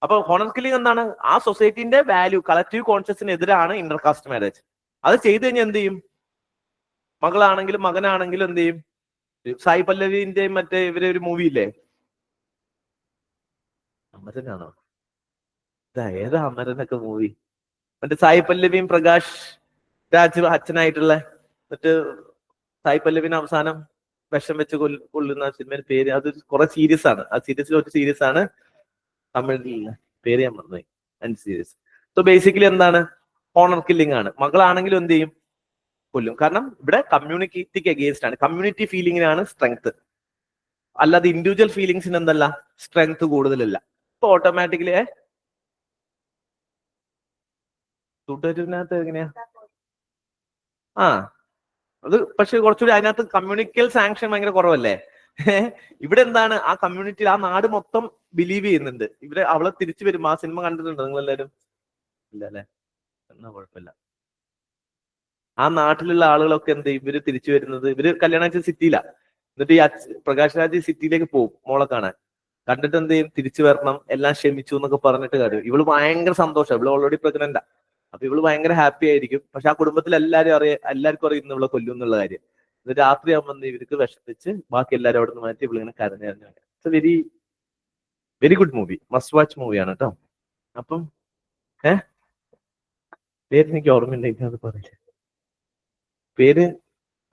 അപ്പൊ ഹോണർ കില്ലിംഗ് എന്താണ്, ആ സൊസൈറ്റിന്റെ വാല്യൂ, കളക്റ്റീവ് കോൺഷ്യസിന് എതിരാണ് ഇന്റർകാസ്റ്റ് മാരേജ്. അത് ചെയ്ത് കഴിഞ്ഞാൽ എന്ത് ചെയ്യും, മകളാണെങ്കിലും മകനാണെങ്കിലും എന്ത് ചെയ്യും? സായി പല്ലവിന്റെയും മറ്റേ ഇവരെ ഒരു മൂവി ഇല്ലേ, അമരനാണോ, ഏതാ അമരനൊക്കെ മൂവി, മറ്റേ സായി പല്ലവിയും പ്രകാശ് രാജ് അച്ഛനായിട്ടുള്ള, എന്നിട്ട് സായി പല്ലവിന് അവസാനം വിഷം വെച്ച് കൊല്ലുന്ന സിനിമയുടെ പേര്, അത് കുറെ സീരീസ് ആണ്. ആ സീരീസിൽ ഒരു സീരീസ് ആണ് തമിഴിൽ, പേര് ഞാൻ മറന്നുപോയി, സീരീസ്. സോ ബേസിക്കലി എന്താണ്, ഹോണർ കില്ലിംഗ് ആണ്. മകളാണെങ്കിലും എന്ത് ചെയ്യും, കൊല്ലും. കാരണം ഇവിടെ കമ്മ്യൂണിറ്റിക്ക് അഗേൻസ്റ്റ് ആണ്, കമ്മ്യൂണിറ്റി ഫീലിംഗിനാണ് സ്ട്രെങ്ത്. അല്ലാതെ ഇൻഡിവിജ്വൽ ഫീലിങ്സിന് എന്തല്ല സ്ട്രെങ്ത് കൂടുതലല്ല. ഇപ്പൊ ഓട്ടോമാറ്റിക്കലി തുടരുന്നകത്ത് എങ്ങനെയാ അത് പക്ഷെ കുറച്ചുകൂടി അതിനകത്ത് കമ്മ്യൂണിക്കൽ സാങ്ഷൻ ഭയങ്കര കുറവല്ലേ. ഇവിടെ എന്താണ് ആ കമ്മ്യൂണിറ്റി, ആ നാട് മൊത്തം ബിലീവ് ചെയ്യുന്നുണ്ട്. ഇവിടെ അവളെ തിരിച്ചു വരും. ആ സിനിമ കണ്ടിട്ടുണ്ടോ നിങ്ങൾ എല്ലാവരും? ഇല്ല അല്ലെ, എന്നാ കുഴപ്പമില്ല. ആ നാട്ടിലുള്ള ആളുകളൊക്കെ എന്ത് ചെയ്യും, ഇവര് തിരിച്ചു വരുന്നത്, ഇവര് കല്യാണം കഴിച്ച സിറ്റിയിലാ. എന്നിട്ട് ഈ പ്രകാശ് രാജ് സിറ്റിയിലേക്ക് പോകും മോളെ കാണാൻ. കണ്ടിട്ട് എന്ത് ചെയ്യും, തിരിച്ചു വരണം, എല്ലാം ക്ഷമിച്ചു എന്നൊക്കെ പറഞ്ഞിട്ട് കാര്യം. ഇവള് ഭയങ്കര സന്തോഷം, ഇവള് ഓൾറെഡി പ്രഗ്നന്റാ. അപ്പൊ ഇവള് ഭയങ്കര ഹാപ്പി ആയിരിക്കും. പക്ഷെ ആ കുടുംബത്തിൽ എല്ലാവർക്കും അറിയുന്ന ഇവളെ കൊല്ലും എന്നുള്ള കാര്യം. ഇത് രാത്രി ആകുമ്പോൾ ഇവർക്ക് വിഷമിച്ച് ബാക്കി എല്ലാവരും അവിടെ നിന്ന് മാറ്റി ഇവളിങ്ങനെ കരഞ്ഞു. It's very very good movie, must watch മൂവിയാണ് കേട്ടോ. അപ്പം പേര് എനിക്ക് ഓർമ്മയില്ല, അത് പറയില്ല, പേര്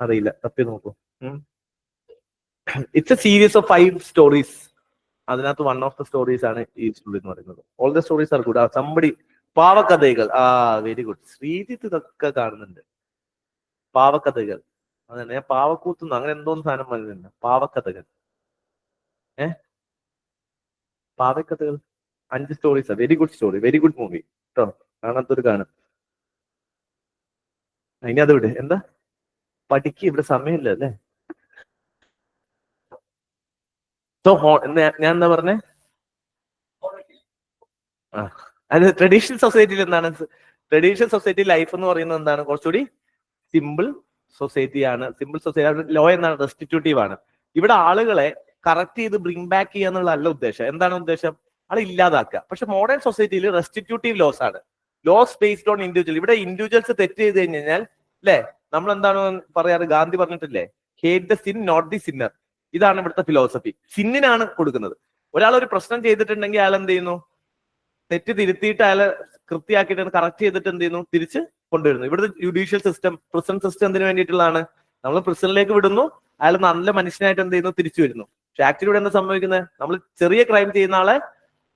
അറിയില്ല, തപ്പി നോക്കൂ. It's a series of 5 stories. അതിനകത്ത് വൺ ഓഫ് ദ സ്റ്റോറീസ് ആണ് ഈ സ്റ്റോറി എന്ന് പറയുന്നത്. All the stories are good. Somebody Paava Kadhaigal, very good. Sreejith ഇതൊക്കെ കാണുന്നുണ്ട്. പാവക്കഥകൾ, അതന്നെ, ഞാൻ പാവക്കൂത്തുന്നു അങ്ങനെ എന്തോന്ന് സാധനം പറയുന്നുണ്ട്. പാവക്കഥകൾ, പാവക്കഥകൾ 5 stories. Very good story, very good movie കേട്ടോ. കാണാത്തൊരു കാണും. ഇനി അത് വിട്. എന്താ പഠിക്ക്, ഇവിടെ സമയമില്ല അല്ലേ. ഞാൻ എന്താ പറഞ്ഞേ, അത് ട്രഡീഷണൽ സൊസൈറ്റിയിൽ എന്താണ്, ട്രഡീഷണൽ സൊസൈറ്റി ലൈഫ് എന്ന് പറയുന്നത് എന്താണ്, കുറച്ചുകൂടി സിമ്പിൾ സൊസൈറ്റിയാണ്. സിമ്പിൾ സൊസൈറ്റി ലോ എന്താണ്, റെസ്റ്റിറ്റ്യൂട്ടീവ് ആണ്. ഇവിടെ ആളുകളെ കറക്റ്റ് ചെയ്ത് ബ്രിങ് ബാക്ക് ചെയ്യുക എന്നുള്ളതല്ല ഉദ്ദേശം. എന്താണ് ഉദ്ദേശം, അത് ഇല്ലാതാക്കുക. പക്ഷെ മോഡേൺ സൊസൈറ്റിയിൽ റെസ്റ്റിറ്റ്യൂട്ടീവ് ലോസ് ആണ്, ലോസ് ബേസ്ഡ് ഓൺ ഇൻഡിവിജ്വൽ. ഇവിടെ ഇൻഡിവിജ്വൽസ് തെറ്റ് ചെയ്ത് കഴിഞ്ഞാൽ അല്ലെ, നമ്മൾ എന്താണ് പറയാറ്, ഗാന്ധി പറഞ്ഞിട്ടില്ലേ, hate the sin not the sinner. ഇതാണ് ഇവിടുത്തെ ഫിലോസഫി. സിന്നിനാണ് കൊടുക്കുന്നത്. ഒരാൾ ഒരു പ്രശ്നം ചെയ്തിട്ടുണ്ടെങ്കിൽ അയാൾ എന്ത് ചെയ്യുന്നു, തെറ്റ് തിരുത്തിയിട്ട് അയാളെ കൃത്യമാക്കിയിട്ട് കറക്റ്റ് ചെയ്തിട്ട് എന്ത് ചെയ്യുന്നു, തിരിച്ച് കൊണ്ടുവരുന്നു. ഇവിടുത്തെ ജുഡീഷ്യൽ സിസ്റ്റം, പ്രിസൺ സിസ്റ്റം എന്തിനു വേണ്ടിയിട്ടുള്ളതാണ്, നമ്മൾ പ്രിസണിലേക്ക് വിടുന്നു, അയാൾ നല്ല മനുഷ്യനായിട്ട് എന്ത് ചെയ്യുന്നു, തിരിച്ചു വരുന്നു. പക്ഷെ ആക്ച്വലി ഇവിടെ എന്താ സംഭവിക്കുന്നത്, നമ്മൾ ചെറിയ ക്രൈം ചെയ്യുന്ന ആളെ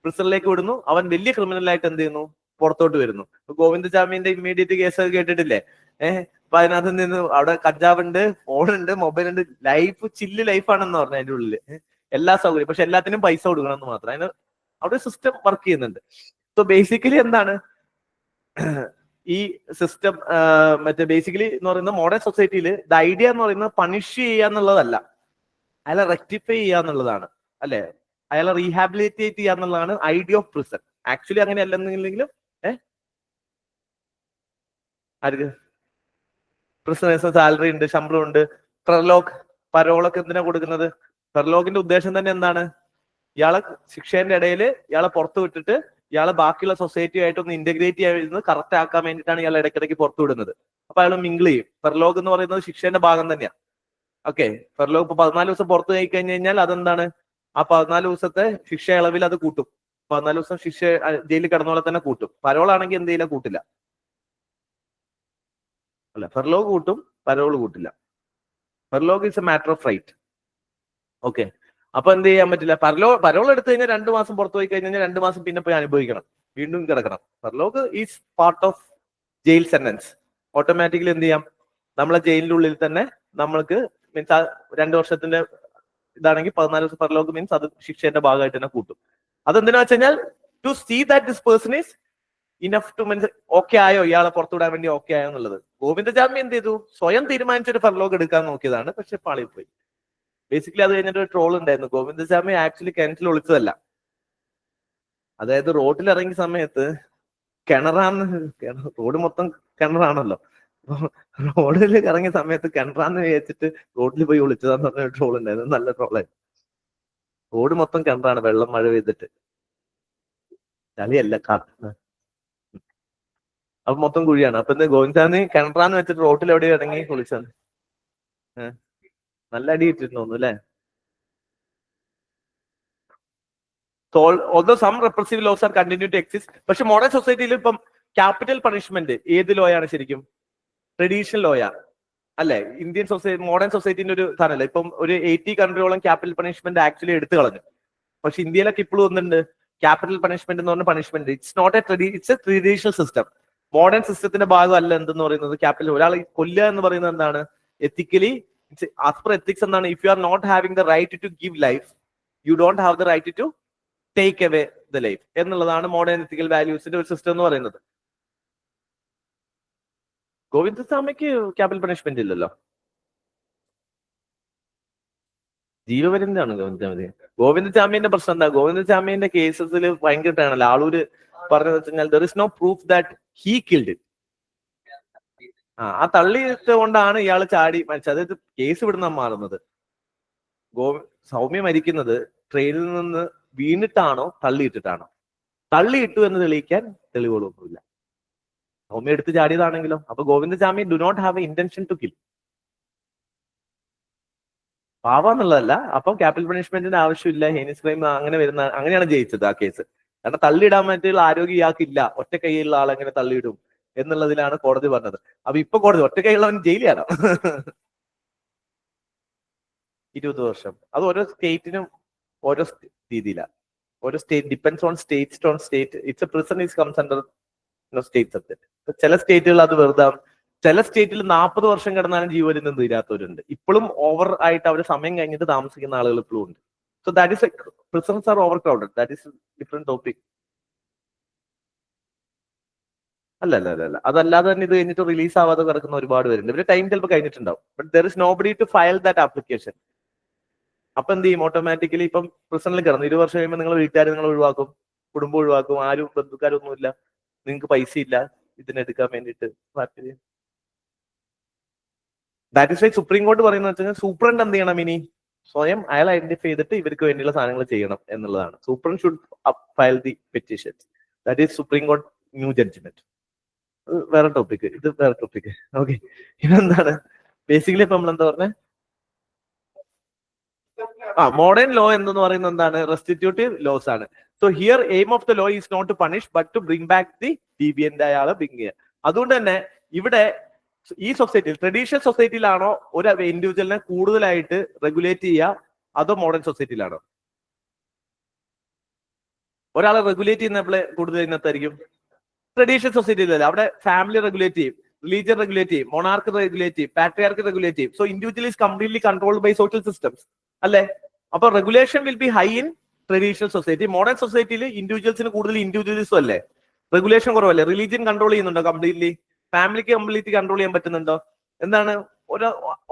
പ്രിസണിലേക്ക് വിടുന്നു, അവൻ വലിയ ക്രിമിനലായിട്ട് എന്ത് ചെയ്യുന്നു, പുറത്തോട്ട് വരുന്നു. ഗോവിന്ദചാമിന്റെ ഇമ്മീഡിയറ്റ് കേസ് കേട്ടിട്ടില്ലേ? അപ്പൊ അതിനകത്ത് നിന്ന് അവിടെ കഞ്ചാവുണ്ട്, ഫോണുണ്ട്, മൊബൈലുണ്ട്, ലൈഫ് ചില്ല് ലൈഫാണെന്ന് പറഞ്ഞു അതിന്റെ ഉള്ളില്. എല്ലാ സൗകര്യം, പക്ഷെ എല്ലാത്തിനും പൈസ കൊടുക്കണം എന്ന് മാത്രം. അതിന് അവിടെ സിസ്റ്റം വർക്ക് ചെയ്യുന്നുണ്ട്. സോ ബേസിക്കലി എന്താണ് ഈ സിസ്റ്റം, മറ്റേ ബേസിക്കലി എന്ന് പറയുന്നത് മോഡേൺ സൊസൈറ്റിയിൽ ദ ഐഡിയ എന്ന് പറയുന്നത് പണിഷ് ചെയ്യുക എന്നുള്ളതല്ല, അയാളെ റെക്ടിഫൈ ചെയ്യുക എന്നുള്ളതാണ്, അല്ലെ, അയാളെ റീഹാബിലിറ്റേറ്റ് ചെയ്യുക എന്നുള്ളതാണ് ഐഡിയ ഓഫ് പ്രിസൺ. ആക്ച്വലി അങ്ങനെ അല്ലെന്നെങ്കിലും ആർക്ക് പ്രിസണേഴ്സ് സാലറി ഉണ്ട്, ശമ്പളം ഉണ്ട്. ഫെർലോഗ്, പരോളൊക്കെ എന്തിനാ കൊടുക്കുന്നത്? ഫെർലോഗിന്റെ ഉദ്ദേശം തന്നെ എന്താണ്, ഇയാളെ ശിക്ഷേന്റെ ഇടയിൽ ഇയാളെ പുറത്തു വിട്ടിട്ട് ഇയാളെ ബാക്കിയുള്ള സൊസൈറ്റിയായിട്ട് ഒന്ന് ഇന്റഗ്രേറ്റ് ചെയ്യുന്നത് കറക്റ്റ് ആക്കാൻ വേണ്ടിയിട്ടാണ് ഇയാൾ ഇടയ്ക്കിടയ്ക്ക് പുറത്തു വിടുന്നത്. അപ്പൊ അയാൾ മിങ്കിൾ ചെയ്യും. ഫെർലോഗ് എന്ന് പറയുന്നത് ശിക്ഷേന്റെ ഭാഗം തന്നെയാണ്. ഓക്കെ, ഫെർലോഗ് ഇപ്പൊ 14 ദിവസം പുറത്തു പോയി കഴിഞ്ഞു കഴിഞ്ഞാൽ അതെന്താണ്, ആ 14 ദിവസത്തെ ശിക്ഷ ഇളവിൽ അത് കൂട്ടും. 14 ദിവസം ശിക്ഷ ജയിലിൽ കിടന്നോളെ തന്നെ കൂട്ടും. പരോളാണെങ്കിൽ എന്ത് ചെയ്യില്ല, കൂട്ടില്ല. അല്ല, ഫെർലോഗ് കൂട്ടും, പരോൾ കൂട്ടില്ല. Furlough is a matter of right. Okay, അപ്പൊ എന്ത് ചെയ്യാൻ പറ്റില്ല. പരോൾ എടുത്തു കഴിഞ്ഞാൽ 2 മാസം പുറത്തു പോയി കഴിഞ്ഞാൽ 2 മാസം പിന്നെ പോയി അനുഭവിക്കണം, വീണ്ടും കിടക്കണം. Furlough is part of jail sentence. Automatically എന്ത് ചെയ്യാം, നമ്മളെ ജയിലിന്റെ ഉള്ളിൽ തന്നെ നമ്മൾക്ക് മീൻസ് 2 വർഷത്തിന്റെ ഇതാണെങ്കിൽ 14 ദിവസം ഫെർലോഗ് മീൻസ് അത് ശിക്ഷയുടെ ഭാഗമായിട്ട് തന്നെ കൂട്ടും. അതെന്തിനാ വെച്ച് കഴിഞ്ഞാൽ to see that this person is enough to means okay ആയോ, ഇയാളെ പുറത്തുവിടാൻ വേണ്ടി ഓക്കെ ആയോ എന്നുള്ളത്. ഗോവിന്ദചാമി എന്ത് ചെയ്തു, സ്വയം തീരുമാനിച്ചൊരു ഫെർലോഗ് എടുക്കാൻ നോക്കിയതാണ്, പക്ഷെ പാളിപ്പോയി. ബേസിക്കലി അത് കഴിഞ്ഞിട്ട് ഒരു ട്രോൾ ഉണ്ടായിരുന്നു. ഗോവിന്ദചാമി ആക്ച്വലി കിണറ്റിൽ ഒളിച്ചതല്ല, അതായത് റോഡിൽ ഇറങ്ങിയ സമയത്ത് റോഡ് മൊത്തം കിണറാണല്ലോ, റോഡിൽ ഇറങ്ങിയ സമയത്ത് കിണറാന്ന് വിചാരിച്ചിട്ട് റോഡിൽ പോയി ഒളിച്ചതാന്ന് പറഞ്ഞ ഒരു ട്രോൾ ഉണ്ടായിരുന്നു. നല്ല ട്രോളായിരുന്നു. റോഡ് മൊത്തം കിണറാണ്, വെള്ളം മഴ പെയ്തിട്ട്, ചളിയല്ല അപ്പൊ മൊത്തം കുഴിയാണ്. അപ്പൊ എന്താ ഗോവിന്ദചാമി കിണറാന്ന് വെച്ചിട്ട് റോഡിൽ എവിടെ ഇറങ്ങി ഒളിച്ചാണ്. നല്ല അടി ഇട്ടിട്ട് തോന്നുന്നു അല്ലെ. Although some repressive laws are continue to exist. പക്ഷെ മോഡേൺ സൊസൈറ്റിയിൽ ഇപ്പം ക്യാപിറ്റൽ പണിഷ്മെന്റ് ഏത് ലോയാണ് ശരിക്കും? ട്രഡീഷണൽ ലോയാ അല്ലെ. ഇന്ത്യൻ സൊസൈറ്റി, മോഡേൺ സൊസൈറ്റിന്റെ ഒരു സാധനമല്ല. ഇപ്പം ഒരു 80 കൺട്രിയോളം ക്യാപിറ്റൽ പണിഷ്മെന്റ് ആക്ച്വലി എടുത്തു കളഞ്ഞു. പക്ഷെ ഇന്ത്യയിലൊക്കെ ഇപ്പോഴും ഒന്നുണ്ട് ക്യാപിറ്റൽ പണിഷ്മെന്റ് എന്ന് പറഞ്ഞ punishment. It's not it's a traditional system. Modern സിസ്റ്റത്തിന്റെ ഭാഗമല്ല എന്തെന്ന് പറയുന്നത് ക്യാപിറ്റൽ. ഒരാൾ കൊല്ലുക എന്ന് പറയുന്നത് എന്താണ്, എത്തിക്കലി ആസ് പെർ എത്തിക്സ് എന്താണ്? If you are not having the right to give life, you don't have the right to take away the life എന്നുള്ളതാണ് മോഡേൺ എത്തിക്കൽ വാല്യൂസിന്റെ ഒരു സിസ്റ്റം എന്ന് പറയുന്നത്. ഗോവിന്ദസ്വാമിക്ക് ക്യാപിറ്റൽ പണിഷ്മെന്റ് ഇല്ലല്ലോ, ജീവപര്യന്തമാണ് ഗോവിന്ദസ്വാമി. ഗോവിന്ദസ്വാമിന്റെ പ്രശ്നം എന്താ? ഗോവിന്ദസ്വാമിന്റെ കേസസിൽ ഭയങ്കരമാണല്ലോ. ആളൂര് പറഞ്ഞത് വെച്ച് കഴിഞ്ഞാൽ there is no proof that he killed it. ആ തള്ളിയിട്ട് കൊണ്ടാണ് ഇയാൾ ചാടി മരിച്ചത്. അതായത് കേസ് ഇവിടുന്ന് മാറുന്നത്. സൗമ്യ മരിക്കുന്നത് ട്രെയിനിൽ നിന്ന് വീണിട്ടാണോ തള്ളിയിട്ടിട്ടാണോ? തള്ളിയിട്ടു എന്ന് തെളിയിക്കാൻ തെളിവുകളൊന്നുമില്ല. സൗമ്യ എടുത്ത് ചാടിയതാണെങ്കിലോ? അപ്പൊ Govindaswamy do not have a intention to kill. പാവാന്നുള്ളതല്ല. അപ്പം ക്യാപിറ്റൽ പണിഷ്മെന്റിന്റെ ആവശ്യമില്ല, ഹേനിയസ് ക്രൈം അങ്ങനെ വരുന്ന, അങ്ങനെയാണ് ജയിച്ചത് ആ കേസ്. കാരണം തള്ളിയിടാൻ പറ്റിയുള്ള ആരോഗ്യം ഇയാൾക്കില്ല, ഒറ്റ കൈയുള്ള ആളെങ്ങനെ തള്ളിയിടും എന്നുള്ളതിലാണ് കോടതി പറഞ്ഞത്. അപ്പൊ ഇപ്പൊ കോടതി ഒറ്റ കൈയുള്ളവൻ ജയിലിലാണ് 20 വർഷം. അത് ഓരോ സ്റ്റേറ്റിനും ഓരോ രീതിയിലാണ്. ഓരോ state depends on state. It's A prison is comes under state subject. ചില സ്റ്റേറ്റുകൾ അത് വെറുതെ, ചില സ്റ്റേറ്റിൽ 40 വർഷം കിടന്നാലും ജീവനിൽ നിന്ന് തീരാത്തവരുണ്ട്. ഇപ്പോഴും ഓവർ ആയിട്ട് അവർ സമയം കഴിഞ്ഞിട്ട് താമസിക്കുന്ന ആളുകൾ ഇപ്പോഴും ഉണ്ട്. So that is prisons are overcrowded. That is different topic. അല്ല, അതല്ലാതെ തന്നെ ഇത് കഴിഞ്ഞിട്ട് റിലീസ് ആവാതെ കിടക്കുന്ന ഒരുപാട് പേരുണ്ട്. ഇവരുടെ ടൈം ചിലപ്പോൾ കഴിഞ്ഞിട്ടുണ്ടാവും. But there is nobody to file that application. അപ്പൊ എന്ത് ചെയ്യും? ഓട്ടോമാറ്റിക്കലി ഇപ്പം പ്രിസണിൽ കിടന്നു 20 വർഷം കഴിയുമ്പോൾ നിങ്ങൾ വീട്ടുകാർ നിങ്ങൾ ഒഴിവാക്കും, കുടുംബം ഒഴിവാക്കും, ആരും ബന്ധുക്കാരൊന്നുമില്ല, നിങ്ങൾക്ക് പൈസ ഇല്ല ഇതിനെടുക്കാൻ വേണ്ടിയിട്ട്. ദാറ്റ് ഇസ് വൈ സുപ്രീം കോടതി പറയുന്നത് വെച്ചാൽ സൂപ്രണ്ട് എന്ത് ചെയ്യണം? ഇനി സ്വയം അയാൾ ഐഡന്റിഫൈ ചെയ്തിട്ട് ഇവർക്ക് വേണ്ടിയുള്ള സാധനങ്ങൾ ചെയ്യണം എന്നുള്ളതാണ്. Superintendent should file the petition. That is supreme കോടതി ന്യൂ ജഡ്ജ്മെന്റ്. വേറെ ടോപ്പിക്, ഇത് വേറെ ടോപ്പിക്. ഓക്കെ, ഇതെന്താണ് ബേസിക്കലി ഇപ്പൊ നമ്മൾ എന്താ പറഞ്ഞത്? മോഡേൺ ലോ എന്ന് പറയുന്നത് എന്താണ്? റെസ്റ്റിറ്റ്യൂട്ടീവ് ലോസ് ആണ്. So here aim of the law is not to punish but to bring back the deviant ആളെ ബ്രിങ് ചെയ്യുക. അതുകൊണ്ട് തന്നെ ഇവിടെ ഈ സൊസൈറ്റിയിൽ, ട്രഡീഷണൽ സൊസൈറ്റിയിലാണോ ഒരു ഇൻഡിവിജ്വലിനെ കൂടുതലായിട്ട് റെഗുലേറ്റ് ചെയ്യുക, അതോ മോഡേൺ സൊസൈറ്റിയിലാണോ? ഒരാളെ റെഗുലേറ്റ് ചെയ്യുന്ന കൂടുതൽ ഇന്നത്തായിരിക്കും ട്രഡീഷണൽ സൊസൈറ്റിയിലല്ല. അവിടെ ഫാമിലി റെഗുലേറ്റ് ചെയ്യും, റിലീജിയൻ റെഗുലേറ്റ് ചെയ്യും, മൊണാർക്ക് റെഗുലേറ്റ് ചെയ്യും, പാട്രിയാർക്ക് റെഗുലേറ്റ് ചെയ്യും. So individual is completely controlled by social systems അല്ലേ? അപ്പൊ regulation will be high in traditional society. Modern സൊസൈറ്റിയിൽ ഇൻഡിവിജ്വൽസിന് കൂടുതൽ ഇൻഡിവിജ്വലിസം അല്ലേ, റെഗുലേഷൻ കുറവല്ലേ? റിലീജിയൻ കൺട്രോൾ ചെയ്യുന്നുണ്ടോ കംപ്ലീറ്റ്ലി? ഫാമിലിക്ക് കംപ്ലീറ്റ്ലി കൺട്രോൾ ചെയ്യാൻ പറ്റുന്നുണ്ടോ? എന്താണ്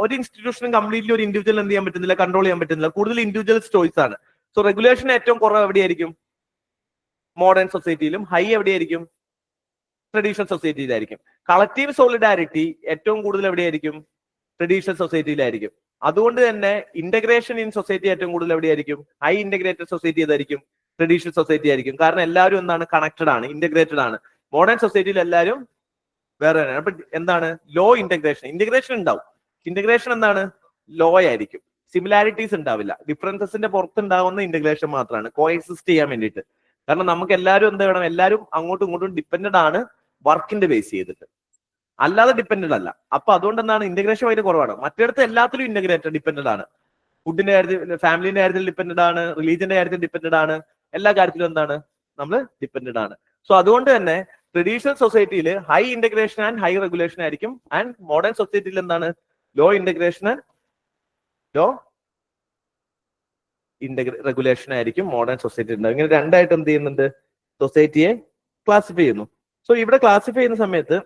ഒരു ഇൻസ്റ്റിറ്റ്യൂഷനും കംപ്ലീറ്റ്ലി ഒരു ഇൻഡിവിജ്വൽ എന്ത് ചെയ്യാൻ പറ്റുന്നില്ല, കൺട്രോൾ ചെയ്യാൻ പറ്റുന്നില്ല. കൂടുതൽ ഇൻഡിവിജ്വൽസ് ചോയ്സ് ആണ്. സോ റെഗുലേഷൻ ഏറ്റവും കുറവ് എവിടെയായിരിക്കും? മോഡേൺ സൊസൈറ്റിയിലും. ഹൈ എവിടെയായിരിക്കും? ട്രഡീഷണൽ സൊസൈറ്റിയിലായിരിക്കും. കളക്റ്റീവ് സോളിഡാരിറ്റി ഏറ്റവും കൂടുതൽ എവിടെയായിരിക്കും? ട്രഡീഷണൽ സൊസൈറ്റിയിലായിരിക്കും. അതുകൊണ്ട് തന്നെ ഇന്റഗ്രേഷൻ ഇൻ സൊസൈറ്റി ഏറ്റവും കൂടുതൽ എവിടെയായിരിക്കും? ഹൈ ഇന്റഗ്രേറ്റഡ് സൊസൈറ്റി ഏതായിരിക്കും? ട്രഡീഷണൽ സൊസൈറ്റി ആയിരിക്കും. കാരണം എല്ലാവരും എന്താണ്? കണക്റ്റഡ് ആണ്, ഇന്റഗ്രേറ്റഡ് ആണ്. മോഡേൺ സൊസൈറ്റിയിൽ എല്ലാവരും വേറെ തന്നെയാണ്. അപ്പൊ എന്താണ്? ലോ ഇന്റഗ്രേഷൻ ഉണ്ടാവും. ഇന്റഗ്രേഷൻ എന്താണ്? ലോ ആയിരിക്കും. സിമിലാരിറ്റീസ് ഉണ്ടാവില്ല. ഡിഫറൻസസിന്റെ പുറത്ത് ഉണ്ടാവുന്ന ഇന്റഗ്രേഷൻ മാത്രമാണ് കോ എക്സിസ്റ്റ് ചെയ്യാൻ വേണ്ടിയിട്ട്. കാരണം നമുക്ക് എല്ലാവരും എന്ത് വേണം? എല്ലാവരും അങ്ങോട്ടും ഇങ്ങോട്ടും ഡിപ്പെൻഡഡ് ആണ് വർക്കിന്റെ ബേസ് ചെയ്തിട്ട്, അല്ലാതെ ഡിപ്പെൻഡഡ് അല്ല. അപ്പൊ അതുകൊണ്ട് എന്താണ്? ഇന്റഗ്രേഷൻ ഭയങ്കര കുറവാണ്. മറ്റിടത്ത് എല്ലാത്തിലും ഇന്റഗ്രേറ്റഡ് ഡിപ്പെൻഡഡ് ആണ്. ഫുഡിന്റെ കാര്യത്തിൽ, ഫാമിലിന്റെ കാര്യത്തിൽ ഡിപ്പെൻഡഡ് ആണ്, റിലീജിയന്റെ കാര്യത്തിൽ ഡിപ്പെൻഡഡ് ആണ്, എല്ലാ കാര്യത്തിലും എന്താണ്? നമ്മൾ ഡിപ്പെൻഡഡ് ആണ്. സോ അതുകൊണ്ട് തന്നെ ട്രഡീഷണൽ സൊസൈറ്റിയിൽ high integration and high regulation ആയിരിക്കും. ആൻഡ് മോഡേൺ സൊസൈറ്റിയിൽ എന്താണ്? Low integration and low regulation ആയിരിക്കും മോഡേൺ സൊസൈറ്റി ഉണ്ടാവും. ഇങ്ങനെ രണ്ടായിട്ട് എന്ത് ചെയ്യുന്നുണ്ട്? സൊസൈറ്റിയെ ക്ലാസിഫൈ ചെയ്യുന്നു. സോ ഇവിടെ ക്ലാസിഫൈ ചെയ്യുന്ന സമയത്ത്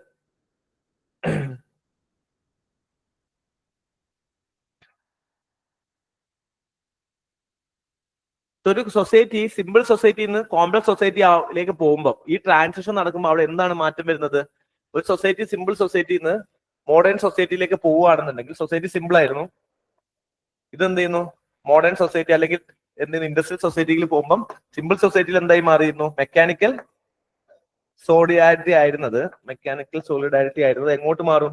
ഒരു സൊസൈറ്റി സിമ്പിൾ സൊസൈറ്റിയിൽ നിന്ന് കോംപ്ലക്സ് സൊസൈറ്റിയിലേക്ക് പോകുമ്പോൾ ഈ ട്രാൻസിഷൻ നടക്കുമ്പോൾ അവിടെ എന്താണ് മാറ്റം വരുന്നത്? ഒരു സൊസൈറ്റി സിമ്പിൾ സൊസൈറ്റിയിൽ നിന്ന് മോഡേൺ സൊസൈറ്റിയിലേക്ക് പോവുകയാണെന്നുണ്ടെങ്കിൽ, സൊസൈറ്റി സിമ്പിൾ ആയിരുന്നു, ഇതെന്ത് ചെയ്യുന്നു? മോഡേൺ സൊസൈറ്റി അല്ലെങ്കിൽ എന്തെങ്കിലും ഇൻഡസ്ട്രിയൽ സൊസൈറ്റിയിൽ പോകുമ്പോൾ സിമ്പിൾ സൊസൈറ്റിയിൽ എന്തായി മാറിയിരുന്നു? മെക്കാനിക്കൽ സോളിഡാരിറ്റി ആയിരുന്നത് എങ്ങോട്ട് മാറും?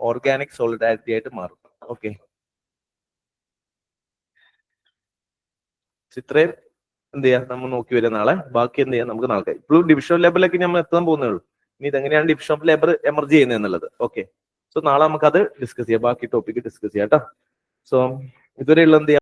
ഓർഗാനിക് സോളിഡാരിറ്റി ആയിട്ട് മാറും. ഓക്കെ, ഇത്രയും എന്ത് ചെയ്യാം നമ്മൾ നോക്കി വരാം. നാളെ ബാക്കി എന്ത് ചെയ്യാം നമുക്ക് നാളെ. ഇപ്പോഴും ഡിവിഷൻ ലെവലിലേക്ക് നമ്മൾ എത്താൻ പോകുന്നേ ഉള്ളൂ. ഇനി ഇതെങ്ങനെയാണ് ഡിവിഷൻ ഓഫ് ലേബർ എമർജ് ചെയ്യുന്നത് എന്നുള്ളത്. ഓക്കെ, സോ നാളെ നമുക്ക് അത് ഡിസ്കസ് ചെയ്യാം, ബാക്കി ടോപ്പിക് ഡിസ്കസ് ചെയ്യാം കേട്ടോ. സോ ഇതുവരെയുള്ള എന്ത് ചെയ്യാം?